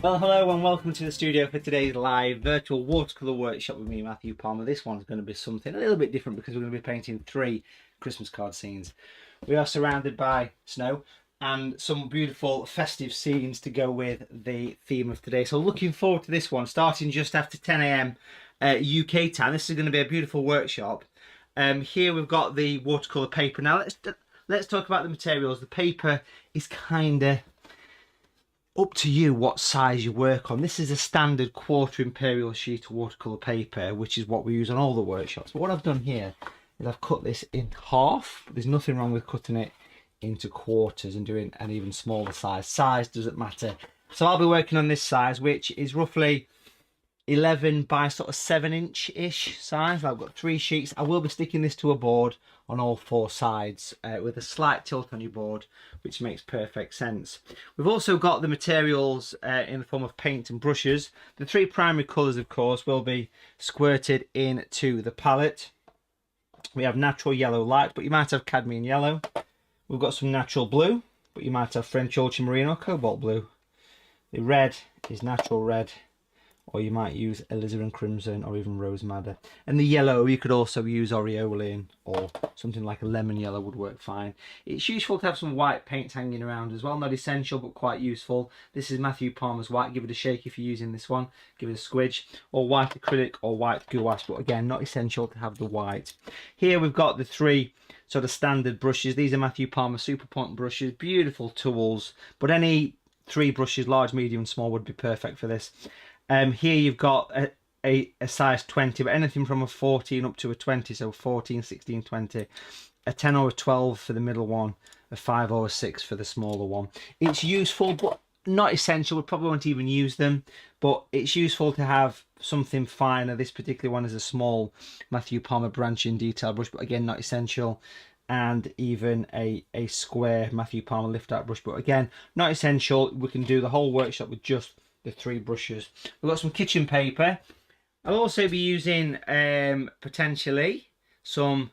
Well, hello and welcome to the studio for today's live virtual watercolour workshop with me, Matthew Palmer. This one's going to be something a little bit different because we're going to be painting 3 Christmas card scenes. We are surrounded by snow and some beautiful festive scenes to go with the theme of today. So looking forward to this one, starting just after 10 AM UK time. This is going to be a beautiful workshop. Here we've got the watercolour paper. Now let's talk about the materials. The paper is kind of up to you what size you work on. This is a standard quarter imperial sheet of watercolour paper, which is what we use on all the workshops. But what I've done here is I've cut this in half. There's nothing wrong with cutting it into quarters and doing an even smaller size. Size doesn't matter. So I'll be working on this size, which is roughly 11 by sort of 7-inch-ish size. I've got 3 sheets. I will be sticking this to a board on all 4 sides with a slight tilt on your board, which makes perfect sense. We've also got the materials in the form of paint and brushes. The 3 primary colours, of course, will be squirted into the palette. We have natural yellow light, but you might have cadmium yellow. We've got some natural blue, but you might have French ultramarine or cobalt blue. The red is natural red, or you might use alizarin crimson or even rose madder. And the yellow, you could also use aureolin or something like a lemon yellow would work fine. It's useful to have some white paint hanging around as well. Not essential, but quite useful. This is Matthew Palmer's white. Give it a shake if you're using this one. Give it a squidge. Or white acrylic or white gouache, but again, not essential to have the white. Here we've got the 3 sort of standard brushes. These are Matthew Palmer Super Point brushes. Beautiful tools, but any 3 brushes, large, medium and small, would be perfect for this. Here you've got a size 20, but anything from a 14 up to a 20, so 14, 16, 20, a 10 or a 12 for the middle one, a 5 or a 6 for the smaller one. It's useful, but not essential. We probably won't even use them, but it's useful to have something finer. This particular one is a small Matthew Palmer branching detail brush, but again, not essential. And even a square Matthew Palmer lift out brush, but again, not essential. We can do the whole workshop with just the 3 brushes. We've got some kitchen paper. I'll also be using potentially some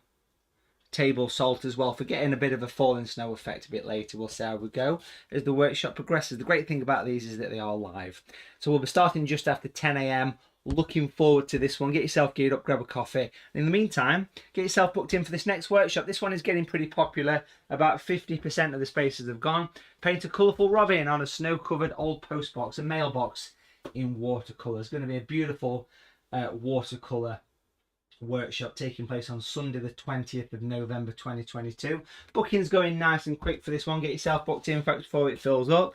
table salt as well for getting a bit of a falling snow effect a bit later. We'll see how we go as the workshop progresses. The great thing about these is that they are live. So we'll be starting just after 10 AM. Looking forward to this one. Get yourself geared up, grab a coffee. And in the meantime, get yourself booked in for this next workshop. This one is getting pretty popular. About 50% of the spaces have gone. Paint a colourful robin on a snow-covered old postbox, a mailbox in watercolour. It's going to be a beautiful watercolour workshop taking place on Sunday the 20th of November 2022. Booking's going nice and quick for this one. Get yourself booked in before it fills up.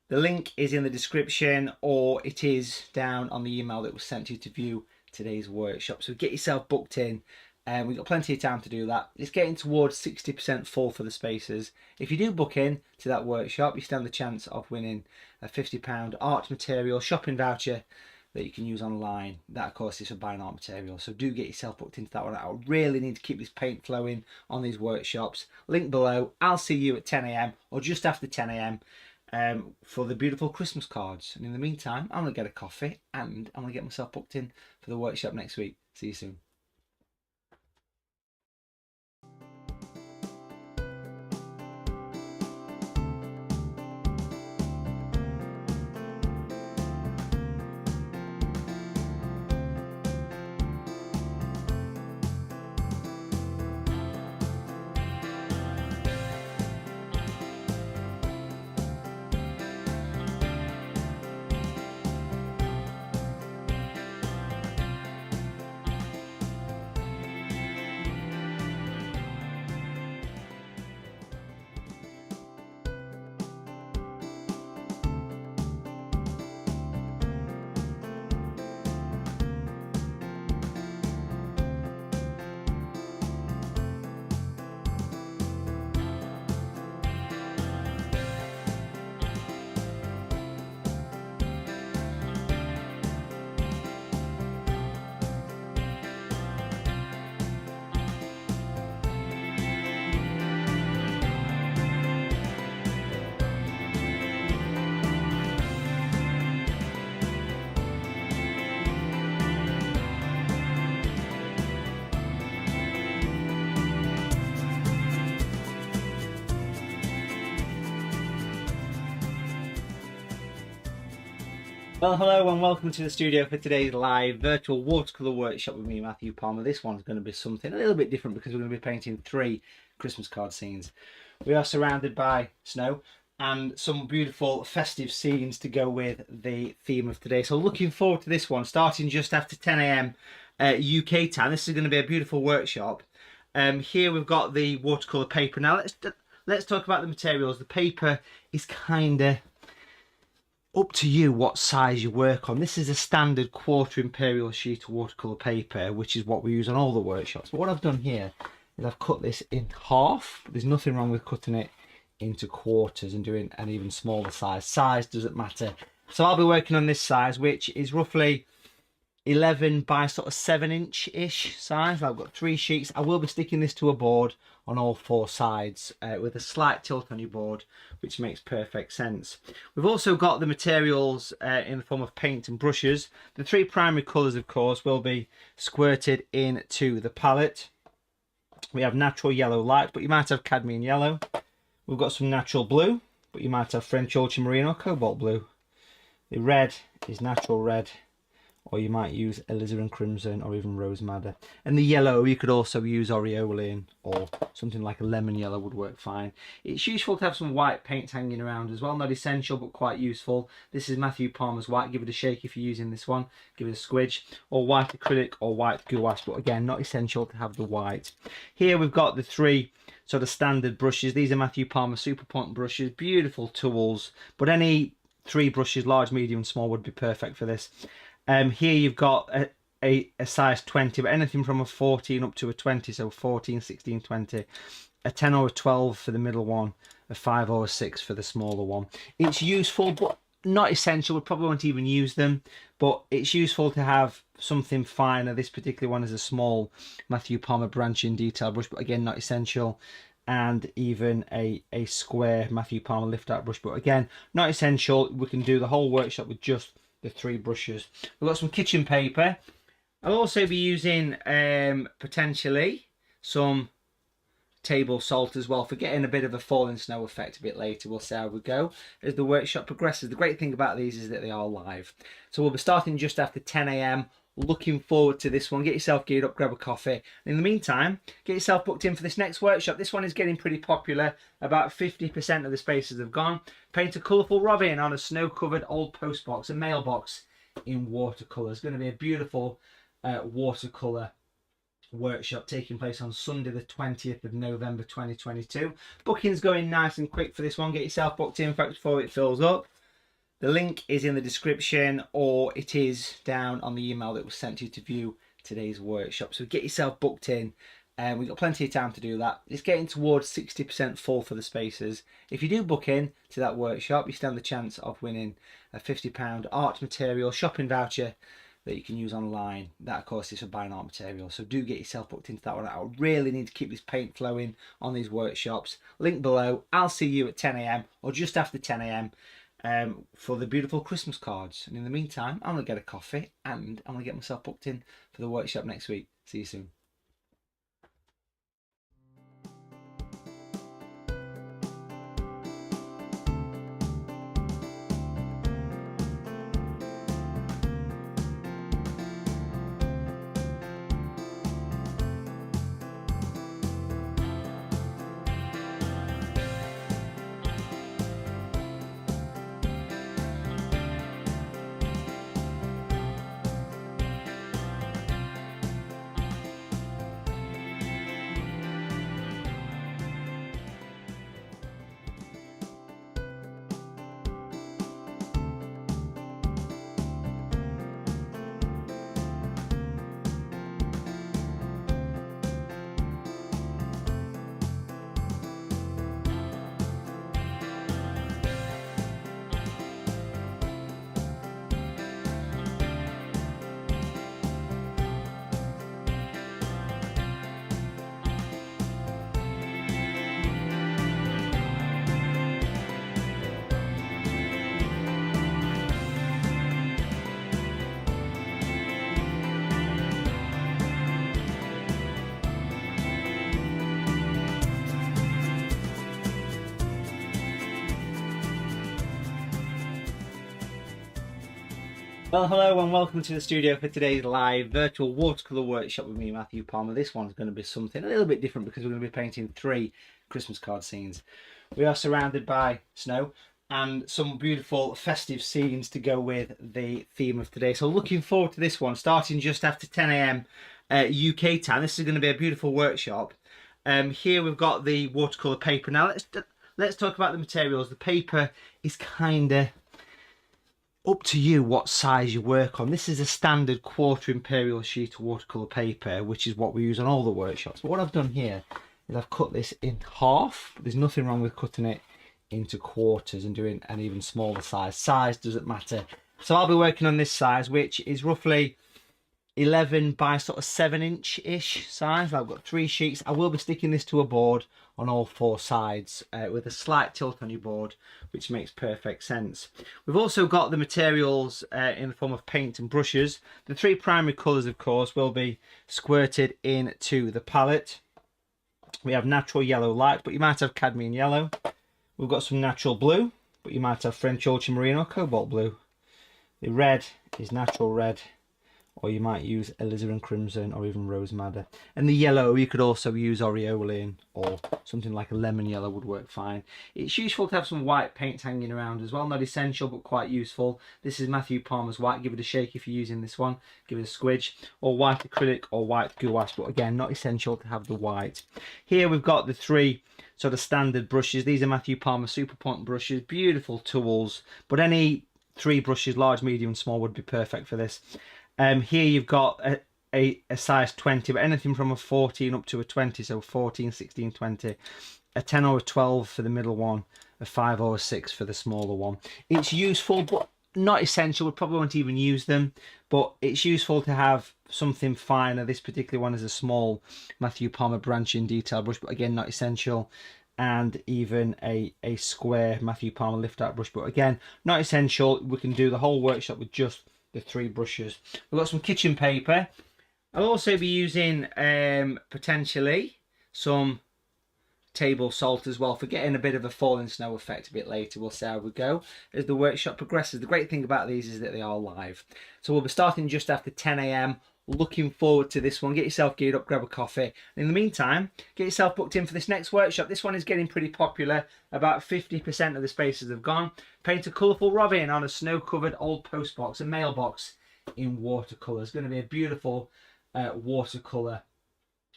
The link is in the description, or it is down on the email that was sent to you to view today's workshop. So get yourself booked in, and we've got plenty of time to do that. It's getting towards 60% full for the spaces. If you do book in to that workshop, you stand the chance of winning a £50 art material shopping voucher that you can use online. That, of course, is for buying art material. So do get yourself booked into that one. I really need to keep this paint flowing on these workshops. Link below. I'll see you at 10 AM or just after 10 AM. For the beautiful Christmas cards. And in the meantime, I'm going to get a coffee and I'm going to get myself booked in for the workshop next week. See you soon. Well, hello and welcome to the studio for today's live virtual watercolour workshop with me, Matthew Palmer. This one's going to be something a little bit different because we're going to be painting 3 Christmas card scenes. We are surrounded by snow and some beautiful festive scenes to go with the theme of today. So looking forward to this one, starting just after 10 AM UK time. This is going to be a beautiful workshop. Here we've got the watercolour paper. Now let's talk about the materials. The paper is kind of up to you what size you work on. This is a standard 1/4 imperial sheet of watercolour paper, which is what we use on all the workshops. But what I've done here is I've cut this in half. There's nothing wrong with cutting it into quarters and doing an even smaller size. Size doesn't matter. So I'll be working on this size, which is roughly 11 by sort of 7-inch-ish size. I've got 3 sheets. I will be sticking this to a board on all 4 sides with a slight tilt on your board, which makes perfect sense. We've also got the materials in the form of paint and brushes. The 3 primary colours, of course, will be squirted into the palette. We have natural yellow light, but you might have cadmium yellow. We've got some natural blue, but you might have French ultramarine or cobalt blue. The red is natural red, or you might use alizarin crimson or even rose madder. And the yellow, you could also use aureolin or something like a lemon yellow would work fine. It's useful to have some white paint hanging around as well. Not essential, but quite useful. This is Matthew Palmer's white. Give it a shake if you're using this one. Give it a squidge. Or white acrylic or white gouache, but again, not essential to have the white. Here we've got the 3 sort of standard brushes. These are Matthew Palmer Super Point brushes. Beautiful tools, but any 3 brushes, large, medium and small, would be perfect for this. Here you've got a size 20, but anything from a 14 up to a 20, so 14, 16, 20, a 10 or a 12 for the middle one, a 5 or a 6 for the smaller one. It's useful, but not essential. We probably won't even use them, but it's useful to have something finer. This particular one is a small Matthew Palmer branching detail brush, but again, not essential. And even a square Matthew Palmer lift out brush, but again, not essential. We can do the whole workshop with just the 3 brushes. We've got some kitchen paper. I'll also be using potentially some table salt as well for getting a bit of a falling snow effect a bit later. We'll see how we go as the workshop progresses. The great thing about these is that they are live. So we'll be starting just after 10 AM. Looking forward to this one. Get yourself geared up, grab a coffee. In the meantime, get yourself booked in for this next workshop. This one is getting pretty popular. About 50% of the spaces have gone. Paint a colourful robin on a snow-covered old postbox, a mailbox in watercolour. It's going to be a beautiful watercolour workshop taking place on Sunday the 20th of November 2022. Booking's going nice and quick for this one. Get yourself booked in before it fills up. The link is in the description, or it is down on the email that was sent to you to view today's workshop. So get yourself booked in, and we've got plenty of time to do that. It's getting towards 60% full for the spaces. If you do book in to that workshop, you stand the chance of winning a £50 art material shopping voucher that you can use online. That, of course, is for buying art material. So do get yourself booked into that one. I really need to keep this paint flowing on these workshops. Link below. I'll see you at 10 AM or just after 10 AM. For the beautiful Christmas cards. And in the meantime, I'm going to get a coffee and I'm going to get myself booked in for the workshop next week. See you soon. Well, hello and welcome to the studio for today's live virtual watercolour workshop with me, Matthew Palmer. This one's going to be something a little bit different because we're going to be painting 3 Christmas card scenes. We are surrounded by snow and some beautiful festive scenes to go with the theme of today. So looking forward to this one, starting just after 10 AM UK time. This is going to be a beautiful workshop. Here we've got the watercolour paper. Now let's talk about the materials. The paper is kind of up to you what size you work on. This is a standard 1/4 imperial sheet of watercolour paper, which is what we use on all the workshops. But what I've done here is I've cut this in half. There's nothing wrong with cutting it into quarters and doing an even smaller size. Size doesn't matter. So I'll be working on this size, which is roughly 11 by sort of 7-inch-ish size. I've got 3 sheets. I will be sticking this to a board on all 4 sides with a slight tilt on your board, which makes perfect sense. We've also got the materials in the form of paint and brushes. The 3 primary colours, of course, will be squirted into the palette. We have natural yellow light, but you might have cadmium yellow. We've got some natural blue, but you might have French ultramarine or cobalt blue. The red is natural red, or you might use alizarin crimson or even rose madder. And the yellow, you could also use aureolin or something like a lemon yellow would work fine. It's useful to have some white paint hanging around as well. Not essential, but quite useful. This is Matthew Palmer's white. Give it a shake if you're using this one. Give it a squidge. Or white acrylic or white gouache, but again, not essential to have the white. Here we've got the 3 sort of standard brushes. These are Matthew Palmer Super Point brushes. Beautiful tools, but any 3 brushes, large, medium, small, would be perfect for this. Here you've got a size 20, but anything from a 14 up to a 20, so 14, 16, 20, a 10 or a 12 for the middle one, a 5 or a 6 for the smaller one. It's useful, but not essential. We probably won't even use them, but it's useful to have something finer. This particular one is a small Matthew Palmer branching detail brush, but again, not essential. And even a square Matthew Palmer lift out brush, but again, not essential. We can do the whole workshop with just the 3 brushes. We've got some kitchen paper. I'll also be using potentially some table salt as well for getting a bit of a falling snow effect a bit later. We'll see how we go as the workshop progresses. The great thing about these is that they are live. So we'll be starting just after 10 AM. Looking forward to this one. Get yourself geared up, grab a coffee. And in the meantime, get yourself booked in for this next workshop. This one is getting pretty popular. About 50% of the spaces have gone. Paint a colourful robin on a snow-covered old postbox, a mailbox in watercolour. It's going to be a beautiful watercolour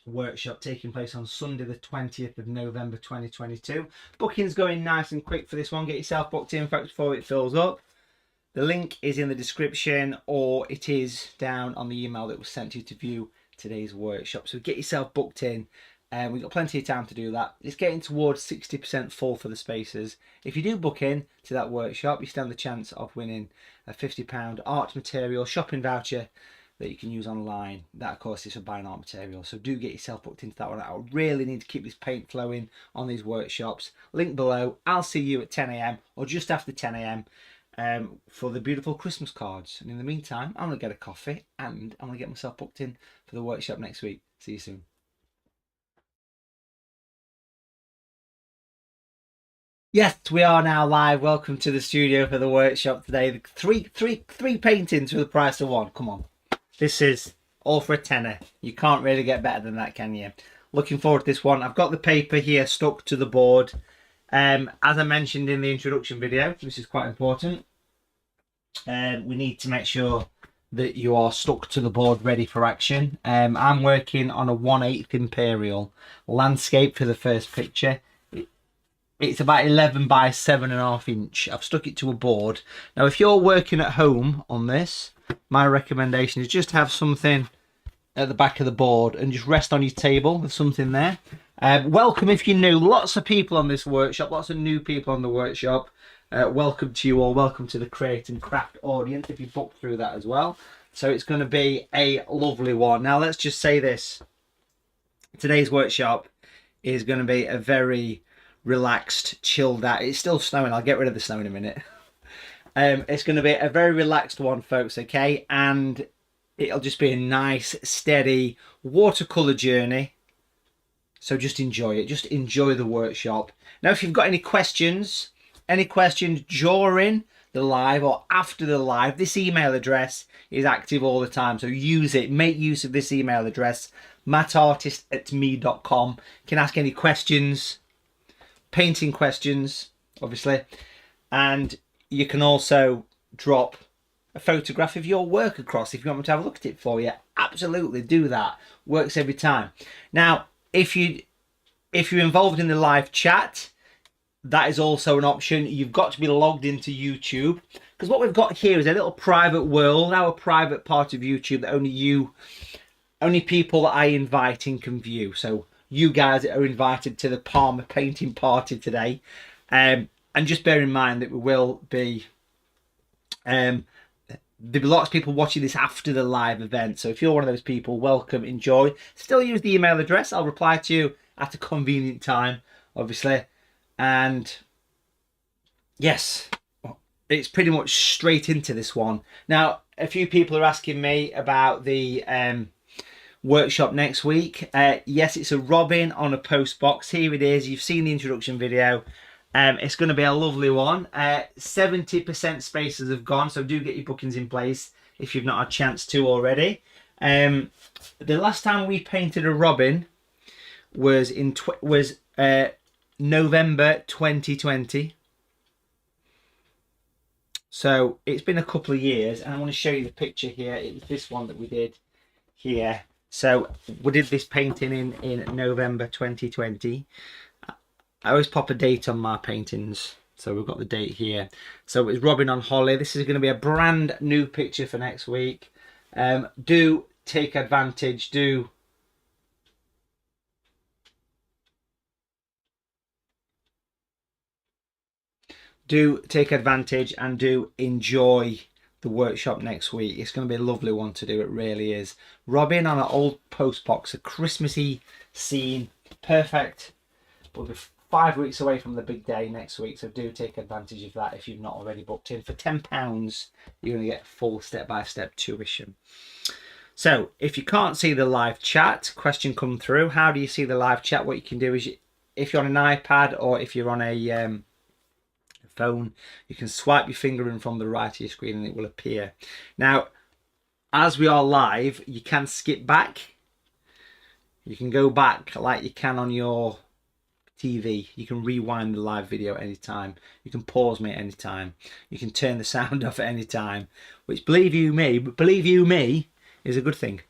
workshop taking place on Sunday the 20th of November 2022. Booking's going nice and quick for this one. Get yourself booked in before it fills up. The link is in the description, or it is down on the email that was sent to you to view today's workshop. So get yourself booked in. We've got plenty of time to do that. It's getting towards 60% full for the spaces. If you do book in to that workshop, you stand the chance of winning a £50 art material shopping voucher that you can use online. That, of course, is for buying art material. So do get yourself booked into that one. I really need to keep this paint flowing on these workshops. Link below. I'll see you at 10 AM or just after 10 AM. For the beautiful Christmas cards. And in the meantime, I'm going to get a coffee and I'm going to get myself booked in for the workshop next week. See you soon. Yes, we are now live. Welcome to the studio for the workshop today. Three paintings for the price of one. Come on. This is all for a tenner. You can't really get better than that, can you? Looking forward to this one. I've got the paper here stuck to the board. As I mentioned in the introduction video, this is quite important. We need to make sure that you are stuck to the board ready for action. I'm working on a 1/8 imperial landscape for the first picture. It's about 11 by 7.5 inch. I've stuck it to a board. Now, if you're working at home on this, my recommendation is just have something at the back of the board and just rest on your table with something there. Welcome if you're new. Lots of people on this workshop, lots of new people on the workshop. Welcome to you all. Welcome to the Create and Craft audience if you booked through that as well. So it's going to be a lovely one. Now let's just say this. Today's workshop is going to be a very relaxed, chilled out. It's still snowing. I'll get rid of the snow in a minute. It's going to be a very relaxed one, folks, okay? And it'll just be a nice, steady watercolour journey. So just enjoy it. Just enjoy the workshop. Now, if you've got any questions during the live or after the live, this email address is active all the time. So use it. Make use of this email address, mattartist@me.com. You can ask any questions, painting questions, obviously. And you can also drop a photograph of your work across if you want me to have a look at it for you. Absolutely do that. Works every time. Now, if you're involved in the live chat, that is also an option. You've got to be logged into YouTube, because what we've got here is a little private world, our private part of YouTube that only people that I invite in can view. So you guys are invited to the Palmer painting party today. And just bear in mind that we will be, there'll be lots of people watching this after the live event. So if you're one of those people, welcome, enjoy. Still use the email address. I'll reply to you at a convenient time, obviously. And yes, it's pretty much straight into this one. Now, a few people are asking me about the workshop next week. Yes, it's a robin on a post box. Here it is. You've seen the introduction video. It's going to be a lovely one. 70% spaces have gone, so do get your bookings in place if you've not had a chance to already. The last time we painted a robin was in November 2020. So it's been a couple of years, and I want to show you the picture here. It was this one that we did here. So we did this painting in November 2020. I always pop a date on my paintings, so we've got the date here. So it's Robin on Holly. This is going to be a brand new picture for next week. Do take advantage. Do take advantage and do enjoy the workshop next week. It's going to be a lovely one to do. It really is. Robin on an old post box, a Christmassy scene. Perfect. We'll be 5 weeks away from the big day next week, so do take advantage of that if you've not already booked in. For £10, you're going to get full step-by-step tuition. So if you can't see the live chat, question come through, how do you see the live chat? What you can do is, if you're on an iPad or if you're on a phone, you can swipe your finger in from the right of your screen and it will appear. Now, as we are live, you can skip back. You can go back like you can on your TV. You can rewind the live video at any time. You can pause me at any time. You can turn the sound off at any time, which, believe you me, is a good thing.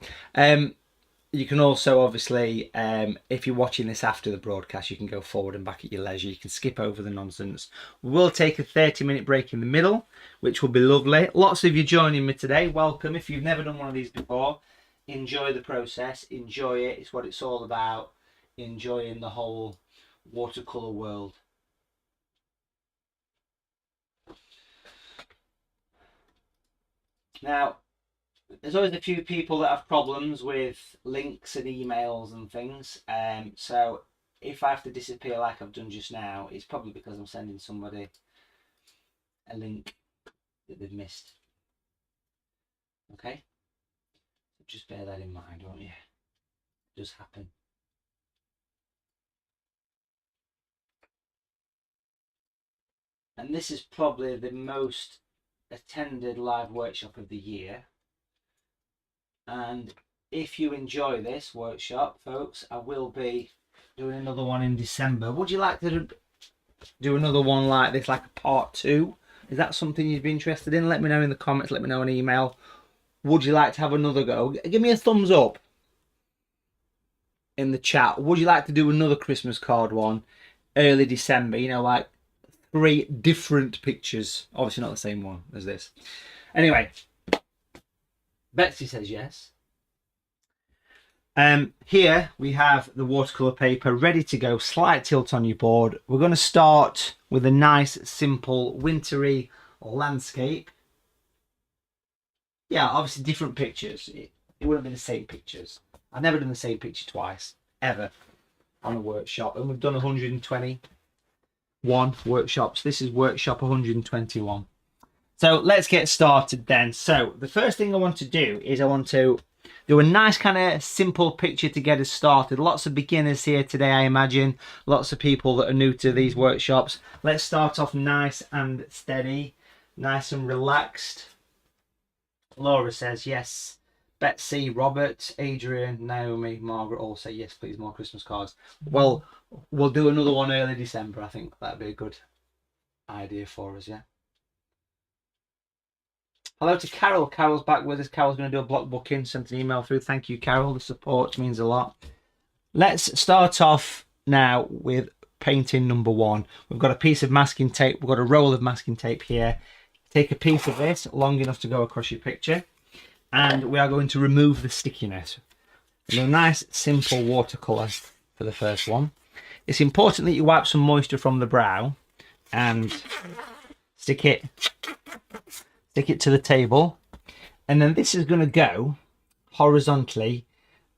You can also, obviously, if you're watching this after the broadcast, you can go forward and back at your leisure. You can skip over the nonsense. We'll take a 30-minute break in the middle, which will be lovely. Lots of you joining me today. Welcome. If you've never done one of these before, enjoy the process. Enjoy it. It's what it's all about. Enjoying the whole watercolour world. Now, there's always a few people that have problems with links and emails and things. So if I have to disappear like I've done just now, it's probably because I'm sending somebody a link that they've missed. Okay? Just bear that in mind, won't you? It does happen. And this is probably the most attended live workshop of the year. And if you enjoy this workshop, folks, I will be doing another one in December. Would you like to do another one like this, like a part 2? Is that something you'd be interested in? Let me know in the comments, let me know on email. Would you like to have another go? Give me a thumbs up in the chat. Would you like to do another Christmas card one early December? You know, like 3 different pictures. Obviously not the same one as this. Anyway, Betsy says yes. Here we have the watercolour paper ready to go. Slight tilt on your board. We're going to start with a nice, simple, wintry landscape. Yeah, obviously different pictures. It wouldn't be the same pictures. I've never done the same picture twice, ever, on a workshop. And we've done 121 workshops. This is workshop 121. So let's get started then. So the first thing I want to do is I want to do a nice kind of simple picture to get us started. Lots of beginners here today, I imagine. Lots of people that are new to these workshops. Let's start off nice and steady. Nice and relaxed. Laura says yes. Betsy, Robert, Adrian, Naomi, Margaret all say yes, please, more Christmas cards. Well, we'll do another one early December. I think that'd be a good idea for us, yeah. Hello to Carol. Carol's back with us. Carol's going to do a block booking. Sent an email through. Thank you, Carol. The support means a lot. Let's start off now with painting number one. We've got a piece of masking tape. We've got a roll of masking tape here. Take a piece of this long enough to go across your picture, and we are going to remove the stickiness. And a nice simple watercolour for the first one. It's important that you wipe some moisture from the brow and stick it to the table, and then this is going to go horizontally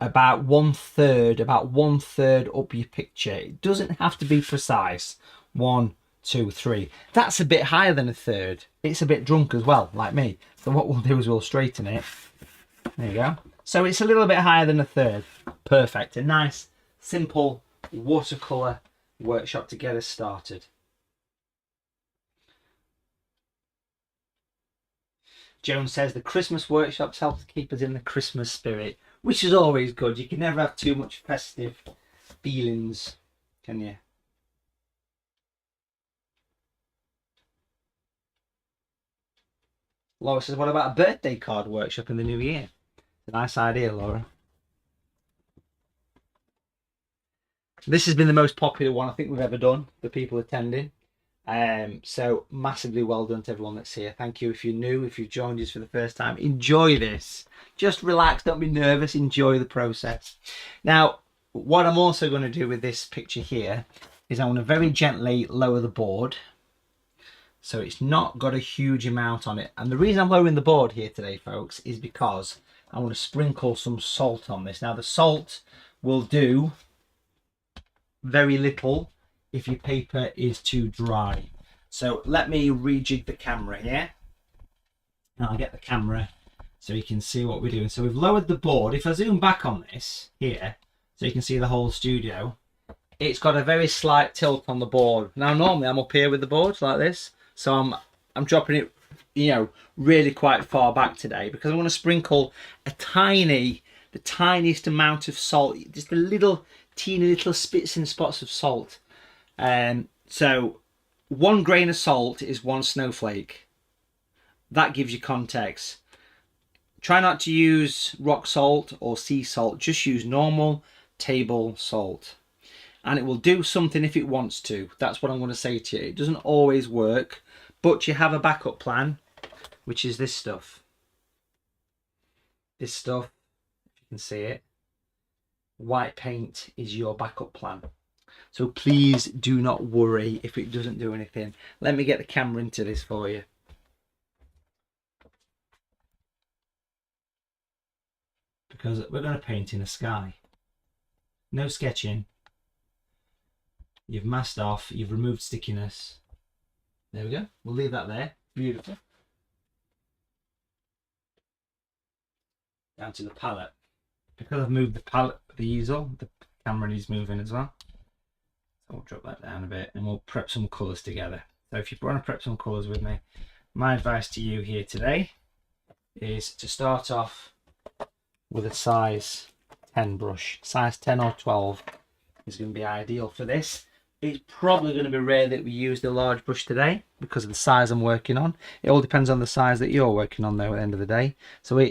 about one third up your picture. It doesn't have to be precise. 1, 2, 3. That's a bit higher than a third. It's a bit drunk as well, like me. So what we'll do is we'll straighten it. There you go. So it's a little bit higher than a third. Perfect. A nice simple watercolour workshop to get us started. Joan says the Christmas workshops help to keep us in the Christmas spirit, which is always good. You can never have too much festive feelings, can you? Laura says, what about a birthday card workshop in the new year? It's a nice idea, Laura. This has been the most popular one I think we've ever done, the people attending. So massively well done to everyone that's here. Thank you. If you're new, if you've joined us for the first time, enjoy this. Just relax, don't be nervous, enjoy the process. Now, what I'm also going to do with this picture here is I want to very gently lower the board, so it's not got a huge amount on it. And the reason I'm lowering the board here today, folks, is because I want to sprinkle some salt on this. Now, the salt will do very little if your paper is too dry. So let me rejig the camera here. And I'll get the camera so you can see what we're doing. So we've lowered the board. If I zoom back on this here, so you can see the whole studio, it's got a very slight tilt on the board. Now normally I'm up here with the board like this, so I'm dropping it, you know, really quite far back today because I want to sprinkle the tiniest amount of salt, just a little teeny little spits and spots of salt. So 1 grain of salt is 1 snowflake. That gives you context. Try not to use rock salt or sea salt, just use normal table salt. And it will do something if it wants to. That's what I'm going to say to you. It doesn't always work, but you have a backup plan, which is this stuff. This stuff, if you can see it, white paint is your backup plan. So please do not worry if it doesn't do anything. Let me get the camera into this for you. Because we're going to paint in a sky. No sketching. You've masked off, you've removed stickiness. There we go. We'll leave that there. Beautiful. Down to the palette. Because I've moved the palette, the easel, the camera needs moving as well. So we'll drop that down a bit and we'll prep some colours together. So if you want to prep some colours with me, my advice to you here today is to start off with a size 10 brush. Size 10 or 12 is going to be ideal for this. It's probably going to be rare that we use the large brush today because of the size I'm working on. It all depends on the size that you're working on though at the end of the day. So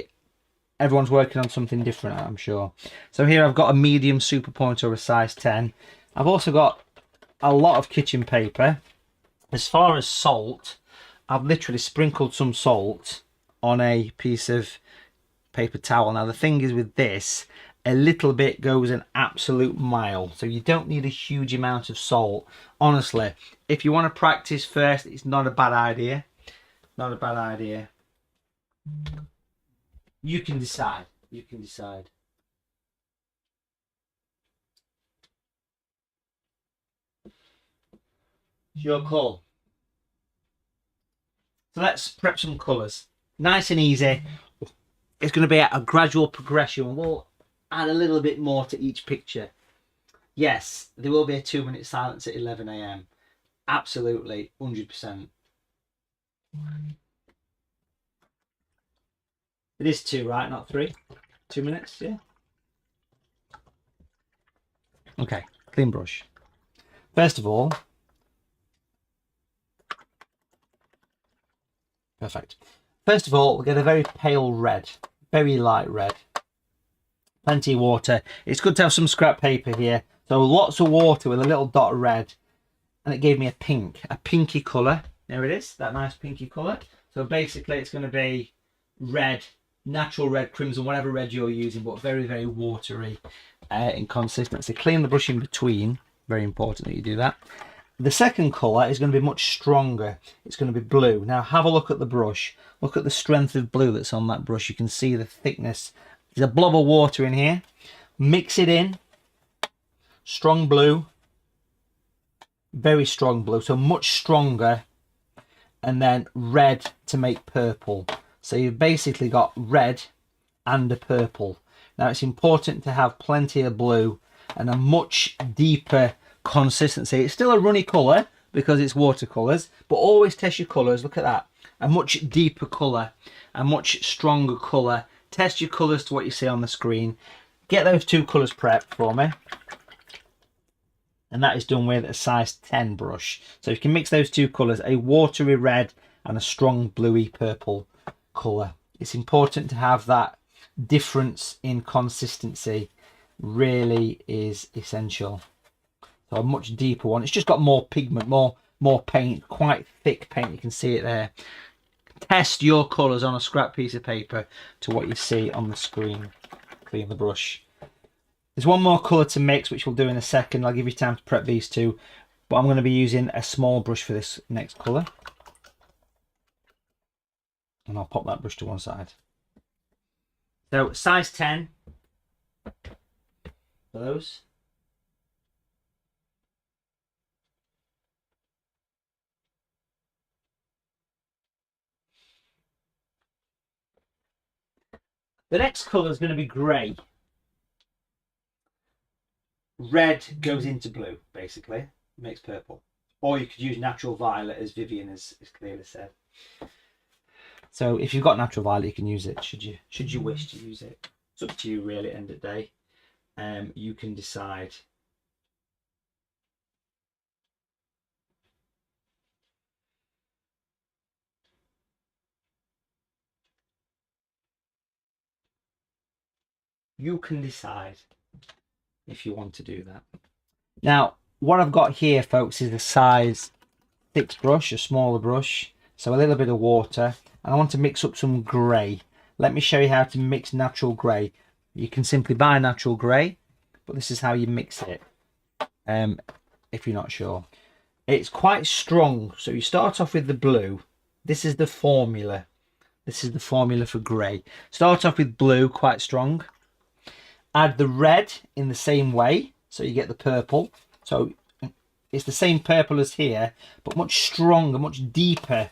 everyone's working on something different, I'm sure. So here I've got a medium super point or a size 10. I've also got a lot of kitchen paper. As far as salt, I've literally sprinkled some salt on a piece of paper towel. Now the thing is with this, a little bit goes an absolute mile, so you don't need a huge amount of salt. Honestly, if you want to practice first, it's not a bad idea. Not a bad idea. You can decide. You can decide. It's your call. So let's prep some colours. Nice and easy. It's going to be a gradual progression. We'll add a little bit more to each picture. Yes, there will be a 2-minute silence at 11 AM. Absolutely, 100%. It is 2, right? Not 3. 2 minutes, yeah. Okay, clean brush. First of all, perfect. First of all, we'll get a very pale red, very light red. Plenty of water. It's good to have some scrap paper here. So lots of water with a little dot of red. And it gave me a pinky colour. There it is, that nice pinky colour. So basically it's going to be red, natural red, crimson, whatever red you're using, but very, very watery in consistency. Clean the brush in between. Very important that you do that. The second colour is going to be much stronger. It's going to be blue. Now have a look at the brush. Look at the strength of blue that's on that brush. You can see the thickness. There's a blob of water in here. Mix it in. Strong blue. Very strong blue. So much stronger. And then red to make purple. So you've basically got red and a purple. Now it's important to have plenty of blue and a much deeper consistency. It's still a runny colour because it's watercolours, but always test your colours. Look at that. A much deeper colour, a much stronger colour. Test your colours to what you see on the screen. Get those 2 colours prepped for me. And that is done with a size 10 brush. So you can mix those 2 colours, a watery red and a strong bluey purple colour. It's important to have that difference in consistency. Really is essential. So a much deeper one. It's just got more pigment, more paint, quite thick paint. You can see it there. Test your colours on a scrap piece of paper to what you see on the screen. Clean the brush. There's one more colour to mix, which we'll do in a second. I'll give you time to prep these 2. But I'm going to be using a small brush for this next colour. And I'll pop that brush to one side. So size 10 for those. The next colour is going to be grey. Red goes into blue, basically. Makes purple. Or you could use natural violet, as Vivian has clearly said. So if you've got natural violet, you can use it, should you wish to use it. It's up to you, really, at the end of the day. You can decide. You can decide if you want to do that. Now, what I've got here, folks, is a size 6 brush, a smaller brush. So a little bit of water. And I want to mix up some grey. Let me show you how to mix natural grey. You can simply buy natural grey, but this is how you mix it, if you're not sure. It's quite strong, so you start off with the blue. This is the formula. This is the formula for grey. Start off with blue, quite strong. Add the red in the same way, so you get the purple. So it's the same purple as here, but much stronger, much deeper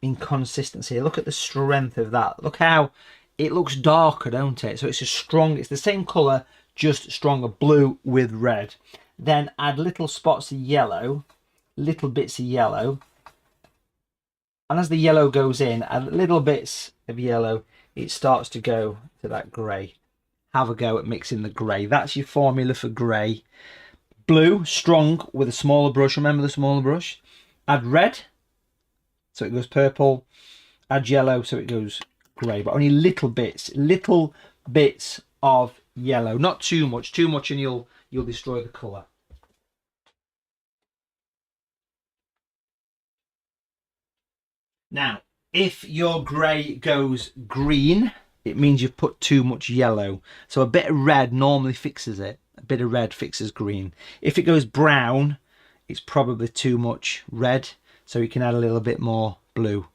in consistency. Look at the strength of that. Look how it looks darker, don't it? So it's it's the same colour, just stronger, blue with red. Then add little spots of yellow, little bits of yellow. And as the yellow goes in, add little bits of yellow, it starts to go to that grey. Have a go at mixing the grey. That's your formula for grey. Blue, strong, with a smaller brush. Remember the smaller brush. Add red, so it goes purple. Add yellow, so it goes grey, but only little bits of yellow. Not too much and you'll destroy the colour. Now, if your grey goes green, it means you've put too much yellow. So a bit of red normally fixes it. A bit of red fixes green. If it goes brown, it's probably too much red, so you can add a little bit more blue.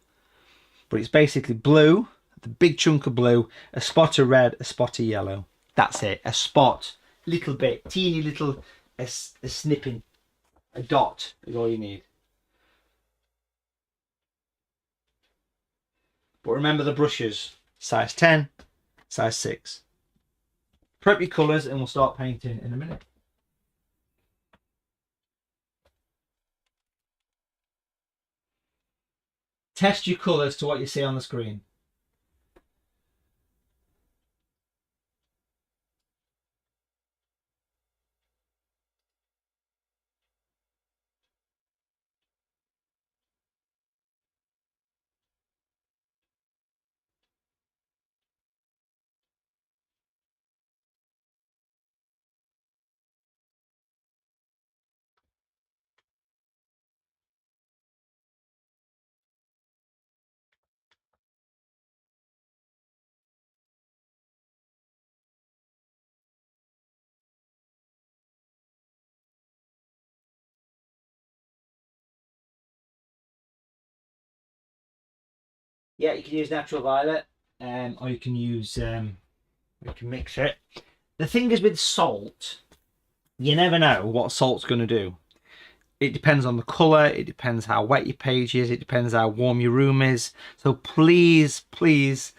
But it's basically blue, the big chunk of blue, a spot of red, a spot of yellow. That's it. A spot, little bit, teeny little, a snipping, a dot is all you need. But remember the brushes, size 10, size 6. Prep your colours and we'll start painting in a minute. Test your colours to what you see on the screen. Yeah, you can use natural violet, or you can use, you can mix it. The thing is with salt, you never know what salt's going to do. It depends on the colour, it depends how wet your page is, it depends how warm your room is. So please, please,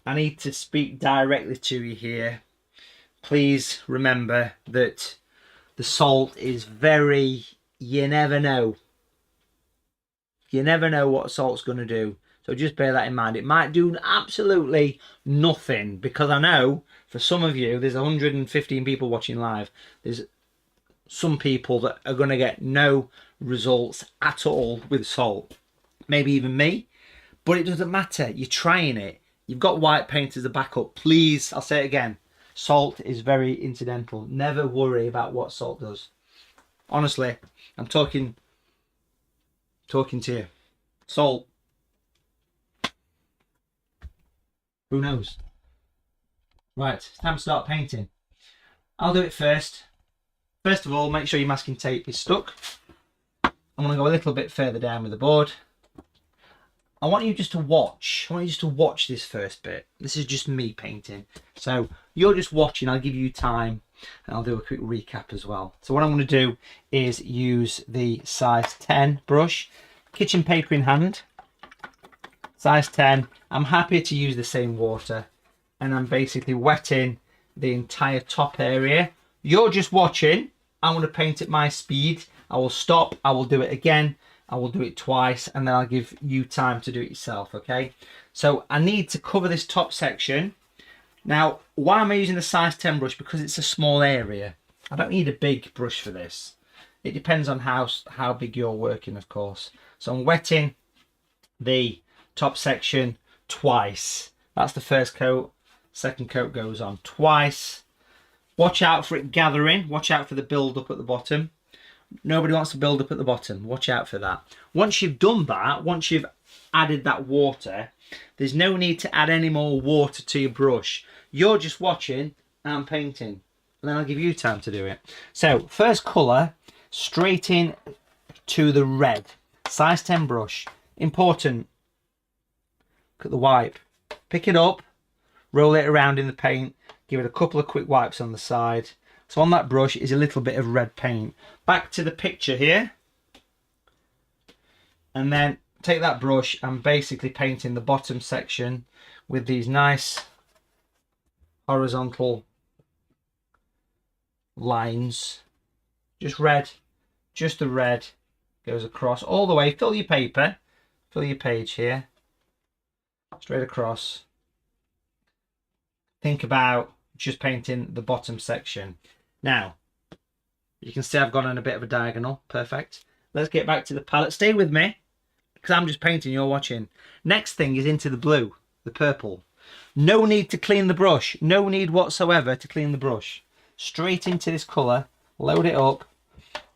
I need to speak directly to you here. Please remember that the salt is very, you never know. You never know what salt's going to do. So just bear that in mind. It might do absolutely nothing, because I know for some of you, there's 115 people watching live. There's some people that are going to get no results at all with salt. Maybe even me. But it doesn't matter. You're trying it. You've got white paint as a backup. Please, I'll say it again. Salt is very incidental. Never worry about what salt does. Honestly, I'm talking to you. Salt. Who knows? Right, it's time to start painting. I'll do it first. First of all, make sure your masking tape is stuck. I'm going to go a little bit further down with the board. I want you just to watch. I want you just to watch this first bit. This is just me painting. So you're just watching. I'll give you time and I'll do a quick recap as well. So what I'm going to do is use the size 10 brush, kitchen paper in hand, size 10. I'm happy to use the same water, and I'm basically wetting the entire top area. You're just watching. I'm going to paint at my speed. I will stop. I will do it again. I will do it twice, and then I'll give you time to do it yourself, okay? So I need to cover this top section. Now, why am I using the size 10 brush? Because it's a small area. I don't need a big brush for this. It depends on how big you're working, of course. So I'm wetting the top section twice. That's the first coat. Second coat goes on twice. Watch out for it gathering. Watch out for the build up at the bottom. Nobody wants to build up at the bottom. Watch out for that. Once you've done that, once you've added that water, there's no need to add any more water to your brush. You're just watching and painting, and then I'll give you time to do it. So first colour, straight in to the red. Size 10 brush. Important. Look at the wipe. Pick it up, roll it around in the paint, give it a couple of quick wipes on the side. So on that brush is a little bit of red paint. Back to the picture here. And then take that brush and basically painting the bottom section with these nice horizontal lines. Just red, just the red goes across all the way. Fill your paper, fill your page here, straight across. Think about just painting the bottom section. Now, you can see I've gone on a bit of a diagonal. Perfect. Let's get back to the palette. Stay with me, because I'm just painting, you're watching. Next thing is into the blue, the purple. No need to clean the brush. No need whatsoever to clean the brush. Straight into this colour, load it up,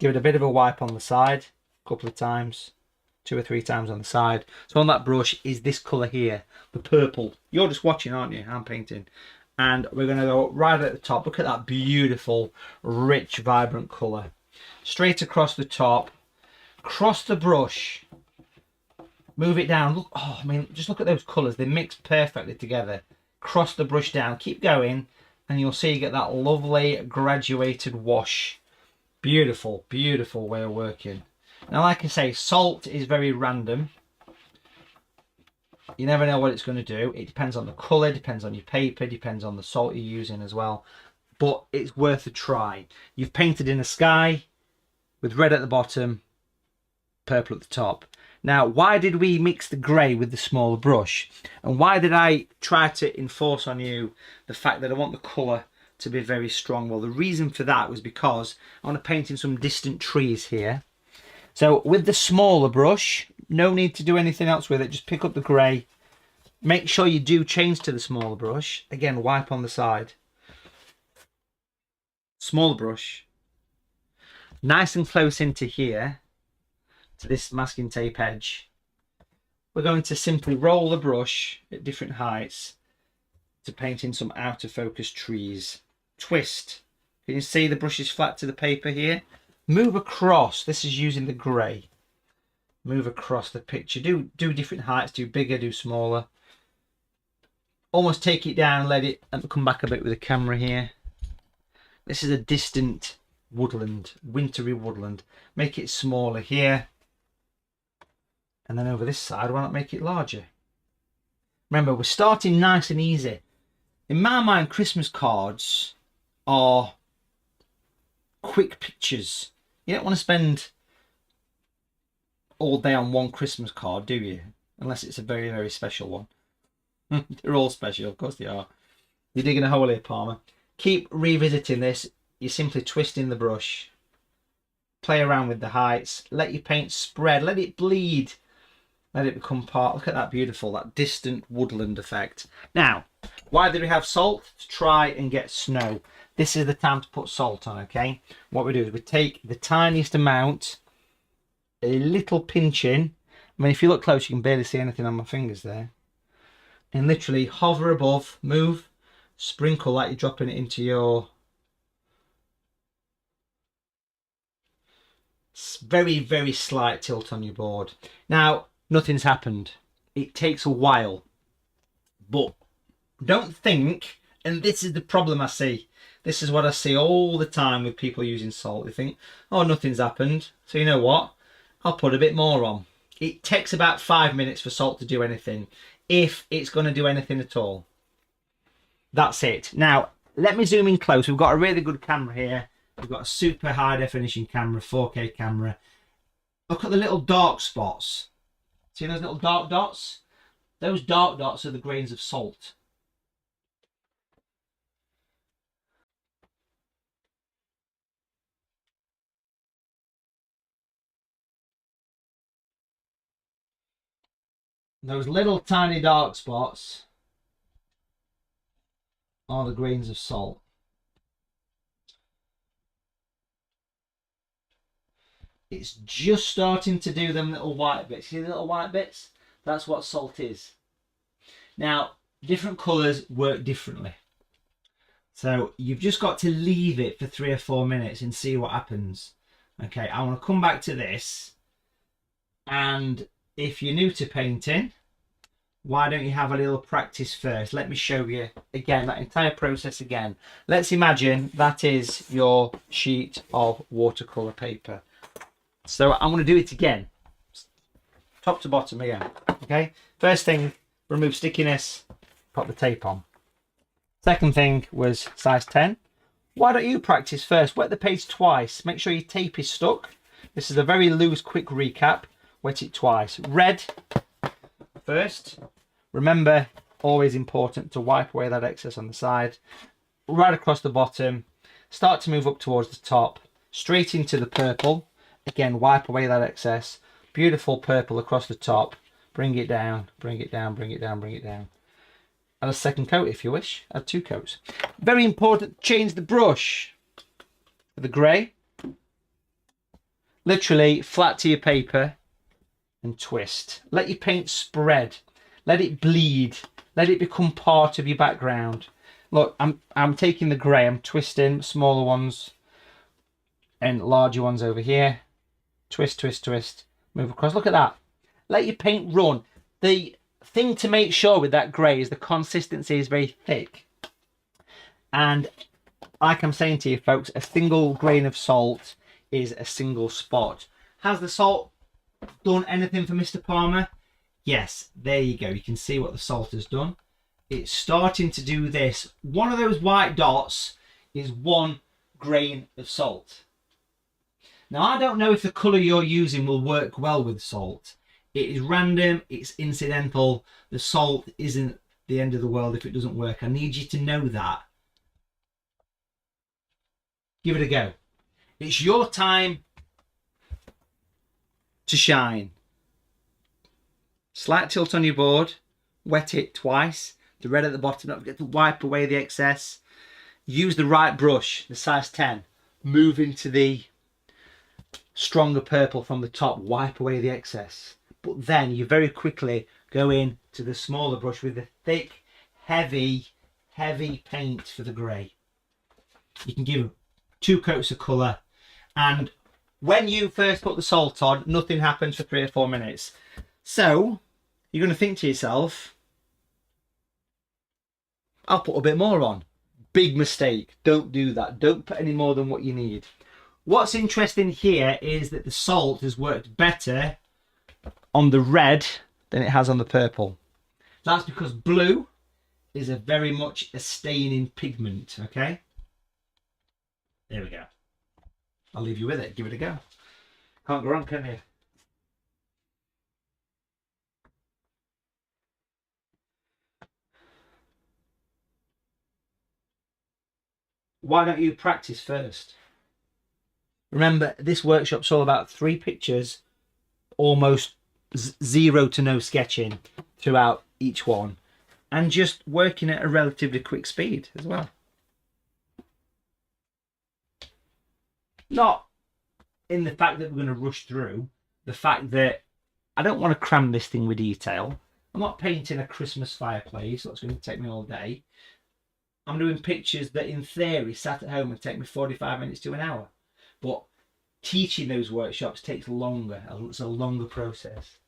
give it a bit of a wipe on the side, a couple of times, 2 or 3 times on the side. So on that brush is this colour here, the purple. You're just watching, aren't you? I'm painting. And we're going to go right at the top. Look at that beautiful, rich, vibrant colour. Straight across the top. Cross the brush. Move it down. Look, oh, I mean, just look at those colours. They mix perfectly together. Cross the brush down. Keep going. And you'll see you get that lovely graduated wash. Beautiful, beautiful way of working. Now, like I say, salt is very random. You never know what it's going to do. It depends on the colour, depends on your paper, depends on the salt you're using as well. But it's worth a try. You've painted in a sky with red at the bottom, purple at the top. Now, why did we mix the grey with the smaller brush? And why did I try to enforce on you the fact that I want the colour to be very strong? Well, the reason for that was because I want to paint in some distant trees here. So with the smaller brush, no need to do anything else with it. Just pick up the grey. Make sure you do change to the smaller brush. Again, wipe on the side. Smaller brush. Nice and close into here, to this masking tape edge. We're going to simply roll the brush at different heights to paint in some out of focus trees. Twist. Can you see the brush is flat to the paper here? Move across. This is using the grey. Move across the picture. Do different heights. Do bigger, do smaller. Almost take it down, let it, and come back a bit with the camera here. This is a distant woodland, wintry woodland. Make it smaller here. And then over this side, why not make it larger? Remember, we're starting nice and easy. In my mind, Christmas cards are quick pictures. You don't want to spend all day on one Christmas card, do you? Unless it's a very, very special one. They're all special, of course they are. You're digging a hole here, Palmer. Keep revisiting this. You're simply twisting the brush. Play around with the heights. Let your paint spread. Let it bleed. Let it become part. Look at that beautiful, that distant woodland effect. Now, why did we have salt? To try and get snow. This is the time to put salt on, okay? What we do is we take the tiniest amount, a little pinch in. I mean, if you look close, you can barely see anything on my fingers there. And literally hover above, move, sprinkle like you're dropping it into your... very, very slight tilt on your board. Now, nothing's happened. It takes a while. But don't think, and this is the problem I see. This is what I see all the time with people using salt. They think, oh, nothing's happened. So you know what? I'll put a bit more on. It takes about 5 minutes for salt to do anything, if it's going to do anything at all. That's it. Now, let me zoom in close. We've got a really good camera here. We've got a super high definition camera, 4K camera. Look at the little dark spots. See those little dark dots? Those dark dots are the grains of salt. Those little tiny dark spots are the grains of salt. It's just starting to do them little white bits. See the little white bits? That's what salt is. Now, different colours work differently. So you've just got to leave it for 3 or 4 minutes and see what happens. Okay, I want to come back to this. And if you're new to painting, why don't you have a little practice first? Let me show you again that entire process again. Let's imagine that is your sheet of watercolour paper. So I'm going to do it again, top to bottom again. Okay, first thing, remove stickiness, put the tape on. Second thing was size 10. Why don't you practice first? Wet the page twice. Make sure your tape is stuck. This is a very loose, quick recap. Wet it twice. Red first. Remember, always important to wipe away that excess on the side. Right across the bottom. Start to move up towards the top. Straight into the purple. Again, wipe away that excess. Beautiful purple across the top. Bring it down, bring it down, bring it down, bring it down. Add a second coat if you wish. Add 2 coats. Very important, change the brush. The grey. Literally flat to your paper and twist. Let your paint spread. Let it bleed. Let it become part of your background. Look, I'm taking the grey. I'm twisting smaller ones and larger ones over here. Twist, twist, twist. Move across. Look at that. Let your paint run. The thing to make sure with that grey is the consistency is very thick. And like I'm saying to you folks, a single grain of salt is a single spot. Has the salt done anything for Mr. Palmer? Yes, there you go. You can see what the salt has done. It's starting to do this. One of those white dots is 1 grain of salt. Now, I don't know if the colour you're using will work well with salt. It is random, it's incidental. The salt isn't the end of the world if it doesn't work. I need you to know that. Give it a go. It's your time to shine. Slight tilt on your board, wet it twice. The red at the bottom, don't forget to wipe away the excess. Use the right brush, the size 10. Move into the stronger purple from the top, wipe away the excess. But then you very quickly go in to the smaller brush with the thick, heavy paint for the grey. You can give 2 coats of colour, and when you first put the salt on, nothing happens for 3 or 4 minutes. So you're going to think to yourself, I'll put a bit more on. Big mistake. Don't do that. Don't put any more than what you need. What's interesting here is that the salt has worked better on the red than it has on the purple. That's because blue is a very much a staining pigment, okay? There we go. I'll leave you with it. Give it a go. Can't go wrong, can you? Why don't you practice first? Remember, this workshop's all about 3 pictures, almost 0 to no sketching throughout each one, and just working at a relatively quick speed as well. Not in the fact that we're going to rush through, the fact that I don't want to cram this thing with detail. I'm not painting a Christmas fireplace, so it's going to take me all day. I'm doing pictures that in theory sat at home and take me 45 minutes to an hour. But teaching those workshops takes longer. It's a longer process.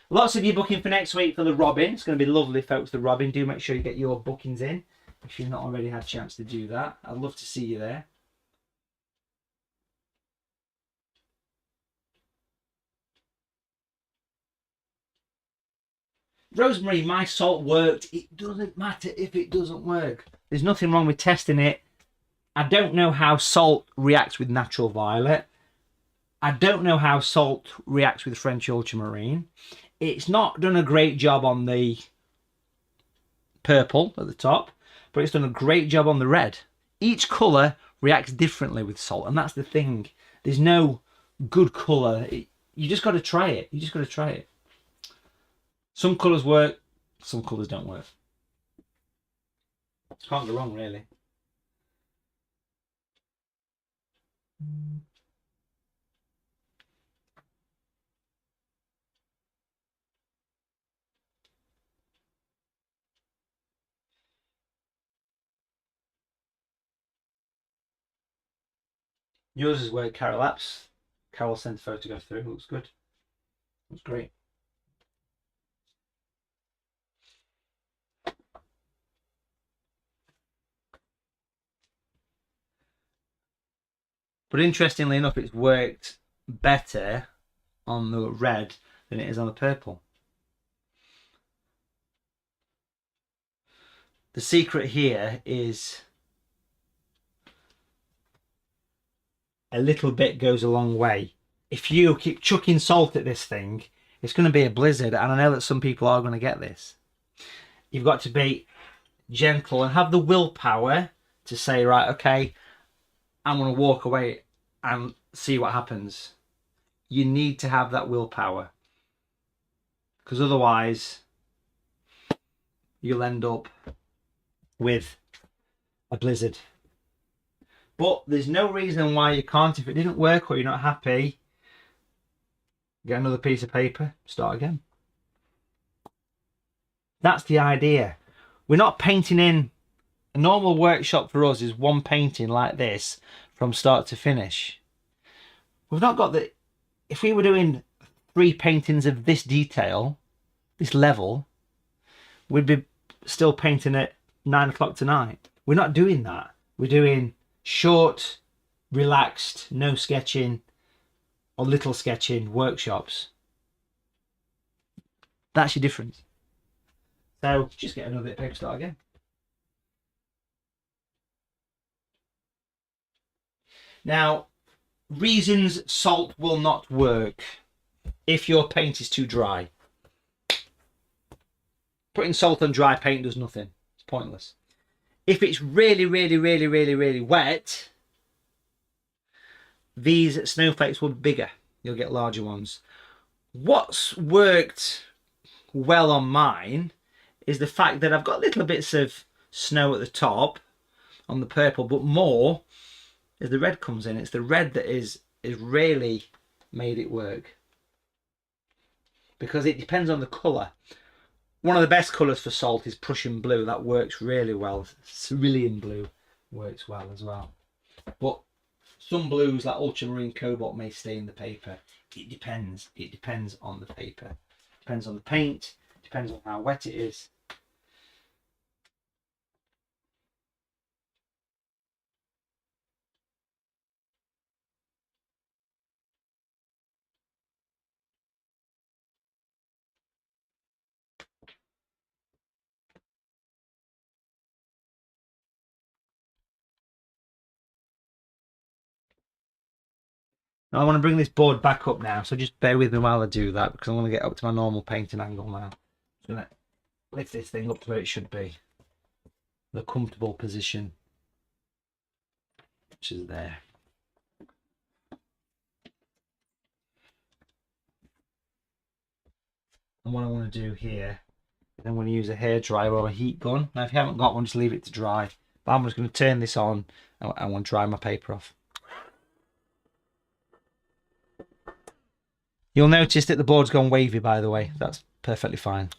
Lots of you booking for next week for the Robin. It's going to be lovely, folks, the Robin. Do make sure you get your bookings in if you've not already had a chance to do that. I'd love to see you there. Rosemary, my salt worked. It doesn't matter if it doesn't work. There's nothing wrong with testing it. I don't know how salt reacts with natural violet. I don't know how salt reacts with French ultramarine. It's not done a great job on the purple at the top, but it's done a great job on the red. Each colour reacts differently with salt, and that's the thing. There's no good colour. You just got to try it. You just got to try it. Some colours work, some colours don't work. Can't go wrong, really. Yours is where Carol Apps. Carol sent a photograph through. Looks good. Looks great. But interestingly enough, it's worked better on the red than it is on the purple. The secret here is a little bit goes a long way. If you keep chucking salt at this thing, it's going to be a blizzard, and I know that some people are going to get this. You've got to be gentle and have the willpower to say, right, okay, I'm going to walk away and see what happens. You need to have that willpower, because otherwise you'll end up with a blizzard. But there's no reason why you can't. If it didn't work or you're not happy, get another piece of paper, start again. That's the idea. We're not painting in. A normal workshop for us is one painting like this from start to finish. We've not got the... If we were doing 3 paintings of this detail, this level, we'd be still painting at 9 o'clock tonight. We're not doing that. We're doing short, relaxed, no sketching or little sketching workshops. That's your difference. So just get another bit of paper, start again. Now, reasons salt will not work. if your paint is too dry. Putting salt on dry paint does nothing. It's pointless. If it's really, really, really, really, really wet, these snowflakes will be bigger. You'll get larger ones. What's worked well on mine is the fact that I've got little bits of snow at the top on the purple, but more as the red comes in. It's the red that is really made it work, because it depends on the colour. One of the best colours for salt is Prussian blue. That works really well. Cerulean blue works well as well. But some blues like ultramarine cobalt may stay in the paper. It depends. It depends on the paper. Depends on the paint. Depends on how wet it is. Now I want to bring this board back up now, so just bear with me while I do that, because I want to get up to my normal painting angle now. So let's lift this thing up to where it should be. The comfortable position, which is there. And what I want to do here is I'm going to use a hairdryer or a heat gun. Now if you haven't got one, just leave it to dry. But I'm just going to turn this on and I want to dry my paper off. You'll notice that the board's gone wavy, by the way. That's perfectly fine.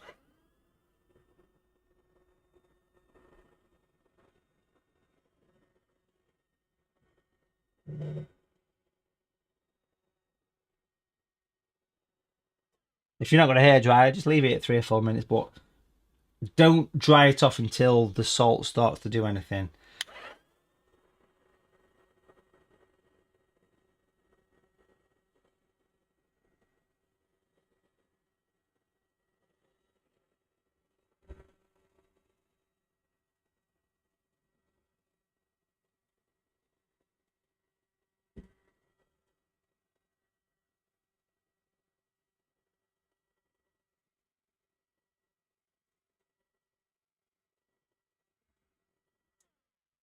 If you're not got a hairdryer, just leave it at 3 or 4 minutes, but don't dry it off until the salt starts to do anything.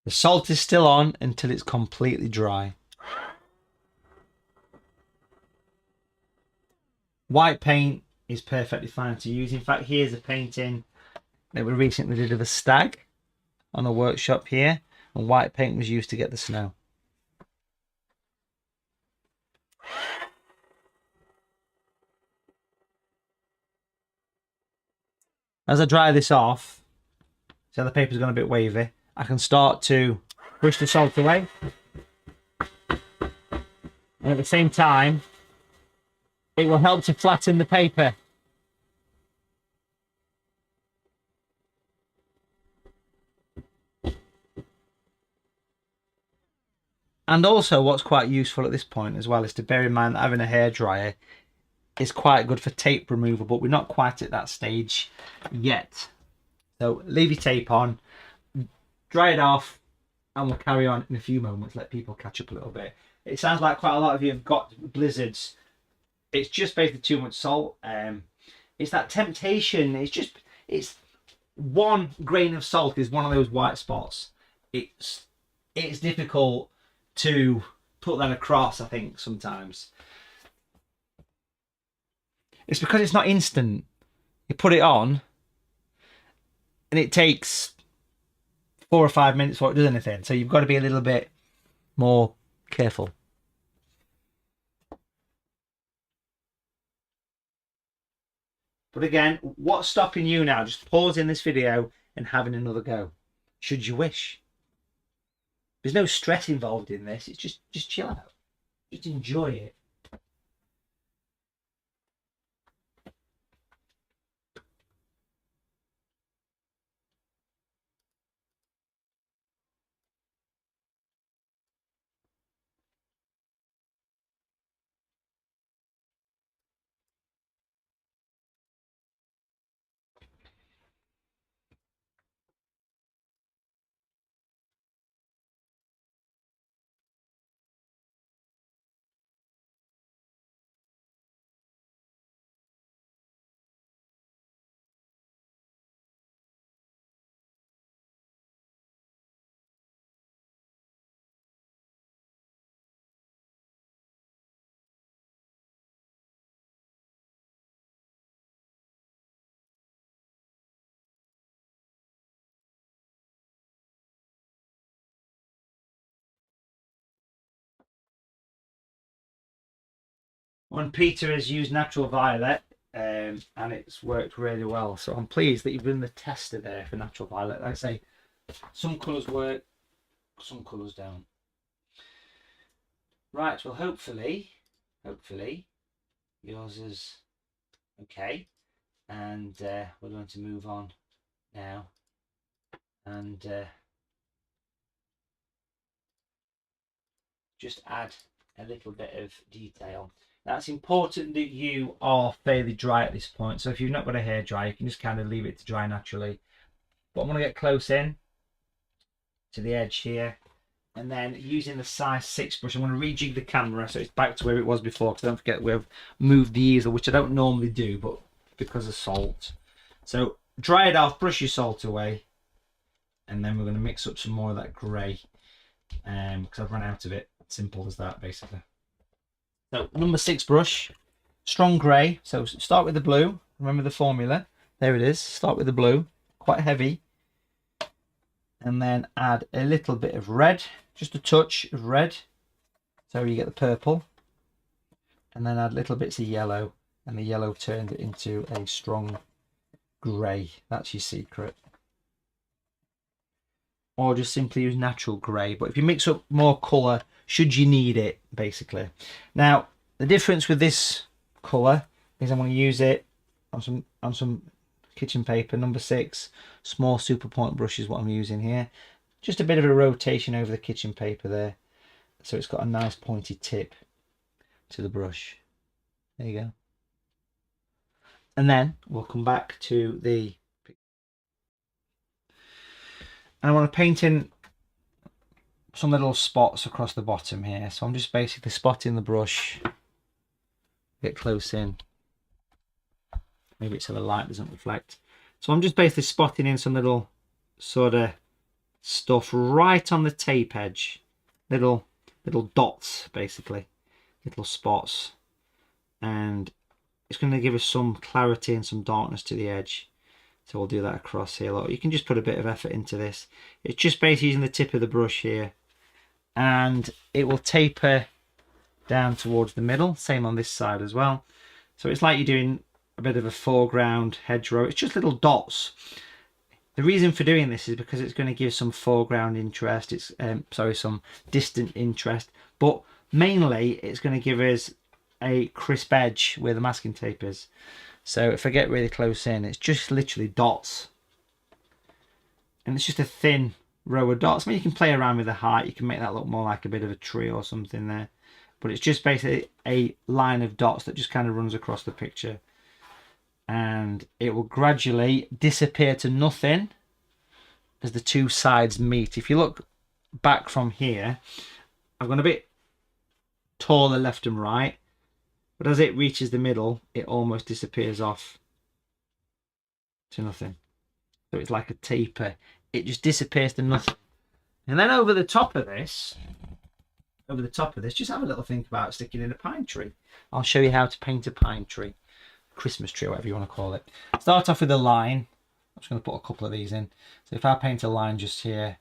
The salt is still on until it's completely dry. White paint is perfectly fine to use. In fact, here's a painting that we recently did of a stag on a workshop here, and white paint was used to get the snow. As I dry this off, see how the paper's gone a bit wavy, I can start to brush the salt away. And at the same time, it will help to flatten the paper. And also what's quite useful at this point as well is to bear in mind that having a hairdryer is quite good for tape removal, but we're not quite at that stage yet. So leave your tape on, dry it off, and we'll carry on in a few moments, let people catch up a little bit. It sounds like quite a lot of you have got blizzards. It's just basically too much salt. It's that temptation. It's one grain of salt is one of those white spots. It's difficult to put that across, I think, sometimes. It's because it's not instant. You put it on and it takes 4 or 5 minutes before it does anything. So you've got to be a little bit more careful. But again, what's stopping you now? Just pausing this video and having another go, should you wish. There's no stress involved in this. It's just chill out. Just enjoy it. One Peter has used natural violet, and it's worked really well. So I'm pleased that you've done the tester there for natural violet. Like I say, some colours work, some colours don't. Right, well hopefully yours is okay, and we're going to move on now and just add a little bit of detail. Now it's important that you are fairly dry at this point, so if you've not got a hair dryer you can just kind of leave it to dry naturally. But I'm going to get close in to the edge here, and then using the size 6 brush I'm going to rejig the camera so it's back to where it was before, because don't forget we've moved the easel, which I don't normally do but because of salt. So dry it off, brush your salt away, and then we're going to mix up some more of that grey because I've run out of it. Simple as that basically. So number 6 brush, strong grey. So start with the blue, remember the formula, there it is, start with the blue, quite heavy, and then add a little bit of red, just a touch of red, so you get the purple, and then add little bits of yellow, and the yellow turned it into a strong grey. That's your secret. Or just simply use natural grey, but if you mix up more colour should you need it basically. Now the difference with this colour is I'm going to use it on some kitchen paper, number 6, small super point brush is what I'm using here. Just a bit of a rotation over the kitchen paper there, so it's got a nice pointy tip to the brush. There you go. And then we'll come back to the, and I want to paint in some little spots across the bottom here. So I'm just basically spotting the brush, get close in, maybe it's so the light doesn't reflect. So I'm just basically spotting in some little sort of stuff right on the tape edge, little dots basically, little spots, and it's going to give us some clarity and some darkness to the edge. So we'll do that across here. Look, you can just put a bit of effort into this. It's just basically using the tip of the brush here, and it will taper down towards the middle. Same on this side as well. So it's like you're doing a bit of a foreground hedgerow. It's just little dots. The reason for doing this is because it's going to give some foreground interest. It's some distant interest, but mainly it's going to give us a crisp edge where the masking tape is. So if I get really close in, it's just literally dots, and it's just a thin row of dots. I mean, you can play around with the height, you can make that look more like a bit of a tree or something there, but it's just basically a line of dots that just kind of runs across the picture, and it will gradually disappear to nothing as the two sides meet. If you look back from here, I've gone a bit taller left and right, but as it reaches the middle, it almost disappears off to nothing. So it's like a taper. It just disappears to nothing. And then over the top of this, just have a little think about sticking in a pine tree. I'll show you how to paint a pine tree, Christmas tree, whatever you want to call it. Start off with a line. I'm just going to put a couple of these in. So if I paint a line just here,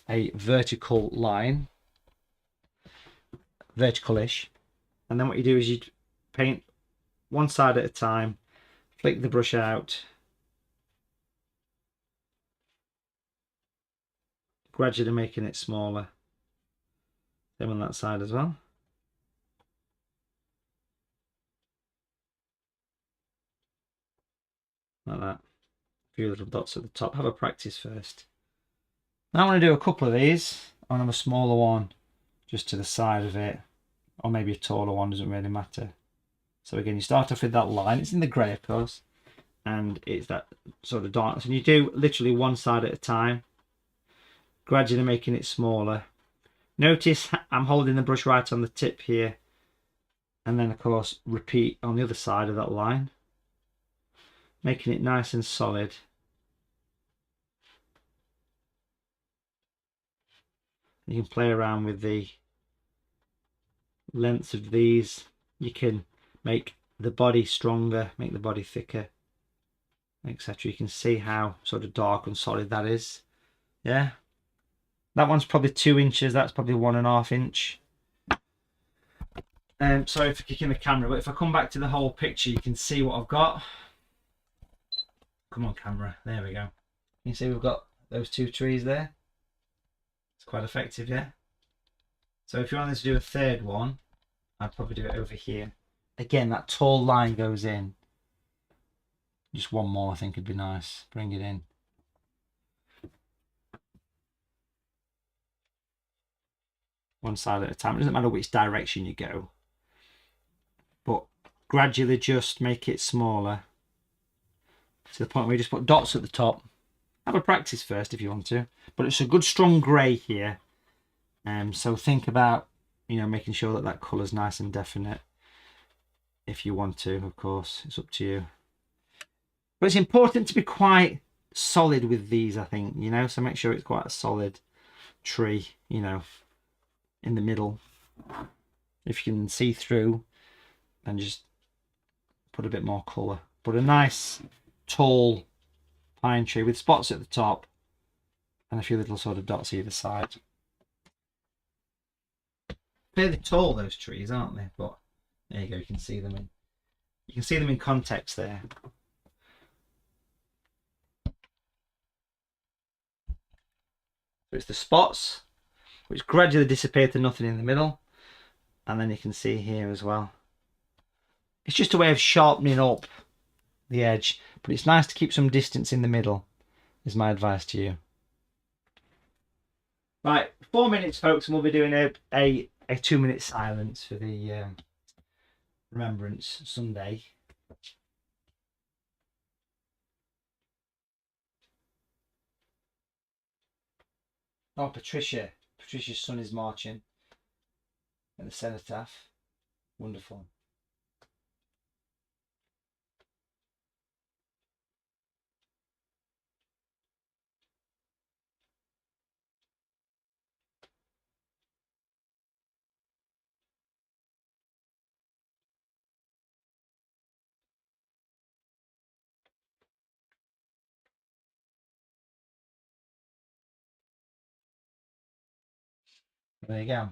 a vertical line, vertical-ish, and then what you do is you paint one side at a time, flick the brush out, gradually making it smaller. Same on that side as well. Like that. A few little dots at the top. Have a practice first. Now I want to do a couple of these. I want to have a smaller one just to the side of it, or maybe a taller one, doesn't really matter. So again, you start off with that line. It's in the grey, of course, and it's that sort of darkness. And you do literally one side at a time, gradually making it smaller. Notice I'm holding the brush right on the tip here, and then of course repeat on the other side of that line, making it nice and solid. You can play around with the lengths of these. You can make the body stronger, make the body thicker, etc. You can see how sort of dark and solid that is. Yeah, that one's probably 2 inches, that's probably 1.5 inch. Sorry for kicking the camera, but if I come back to the whole picture, you can see what I've got. Come on, camera. There we go. You see we've got those two trees there. It's quite effective, yeah? So if you wanted to do a third one, I'd probably do it over here. Again, that tall line goes in. Just one more, I think, would be nice. Bring it in. One side at a time. It doesn't matter which direction you go. But gradually just make it smaller. To the point where you just put dots at the top. Have a practice first if you want to. But it's a good strong grey here. So think about, you know, making sure that that colour's nice and definite. If you want to, of course. It's up to you. But it's important to be quite solid with these, I think, you know. So make sure it's quite a solid tree, you know, in the middle. If you can see through, then just put a bit more colour. Put a nice tall pine tree with spots at the top and a few little sort of dots either side. Fairly tall, those trees, aren't they? But there you go, you can see them in context there. So it's the spots which gradually disappear to nothing in the middle, and then you can see here as well. It's just a way of sharpening up the edge, but it's nice to keep some distance in the middle, is my advice to you. Right, 4 minutes, folks, and we'll be doing a 2-minute silence for the Remembrance Sunday. Oh, Patricia. Patricia's son is marching at the cenotaph. Wonderful. There you go.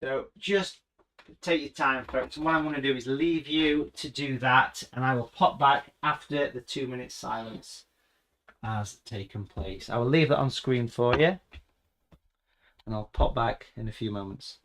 So just take your time, folks. What I'm going to do is leave you to do that, and I will pop back after the 2-minute silence has taken place. I will leave that on screen for you, and I'll pop back in a few moments.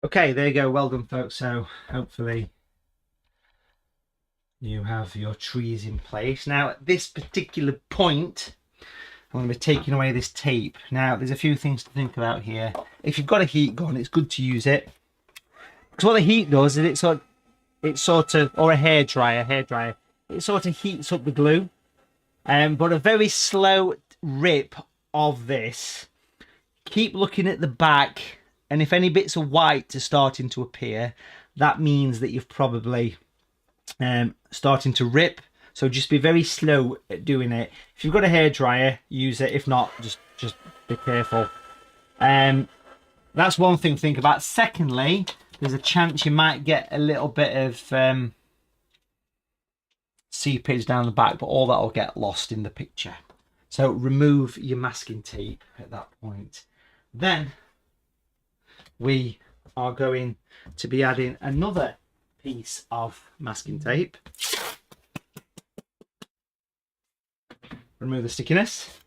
Okay, there you go. Well done, folks. So hopefully you have your trees in place. Now, at this particular point, I'm going to be taking away this tape. Now, there's a few things to think about here. If you've got a heat gun, it's good to use it. Because what the heat does is it sort of, or a hairdryer, it sort of heats up the glue. But a very slow rip of this. Keep looking at the back, and if any bits of white are starting to appear, that means that you've probably starting to rip. So just be very slow at doing it. If you've got a hairdryer, use it. If not, just be careful. That's one thing to think about. Secondly, there's a chance you might get a little bit of seepage down the back, but all that will get lost in the picture. So remove your masking tape at that point. Then we are going to be adding another piece of masking tape. Remove the stickiness.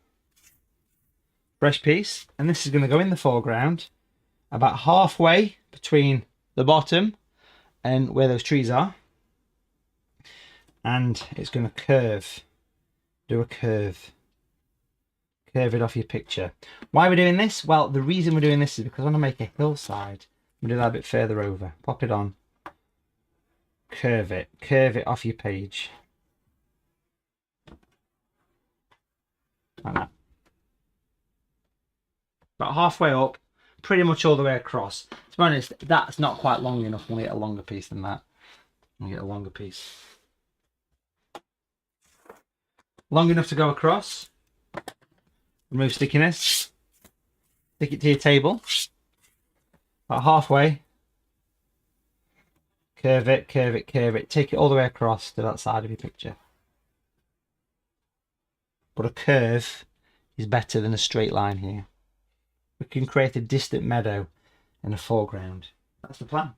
Fresh piece, and this is going to go in the foreground about halfway between the bottom and where those trees are, and it's going to do a curve it off your picture. Why are we doing this? Well, the reason we're doing this is because I want to make a hillside. I'm going to do that a bit further over. Pop it on, curve it off your page like that. About halfway up, pretty much all the way across. To be honest, that's not quite long enough. We'll get a longer piece than that. We'll get a longer piece. Long enough to go across. Remove stickiness. Stick it to your table. About halfway. Curve it. Take it all the way across to that side of your picture. But a curve is better than a straight line here. We can create a distant meadow in the foreground. That's the plan.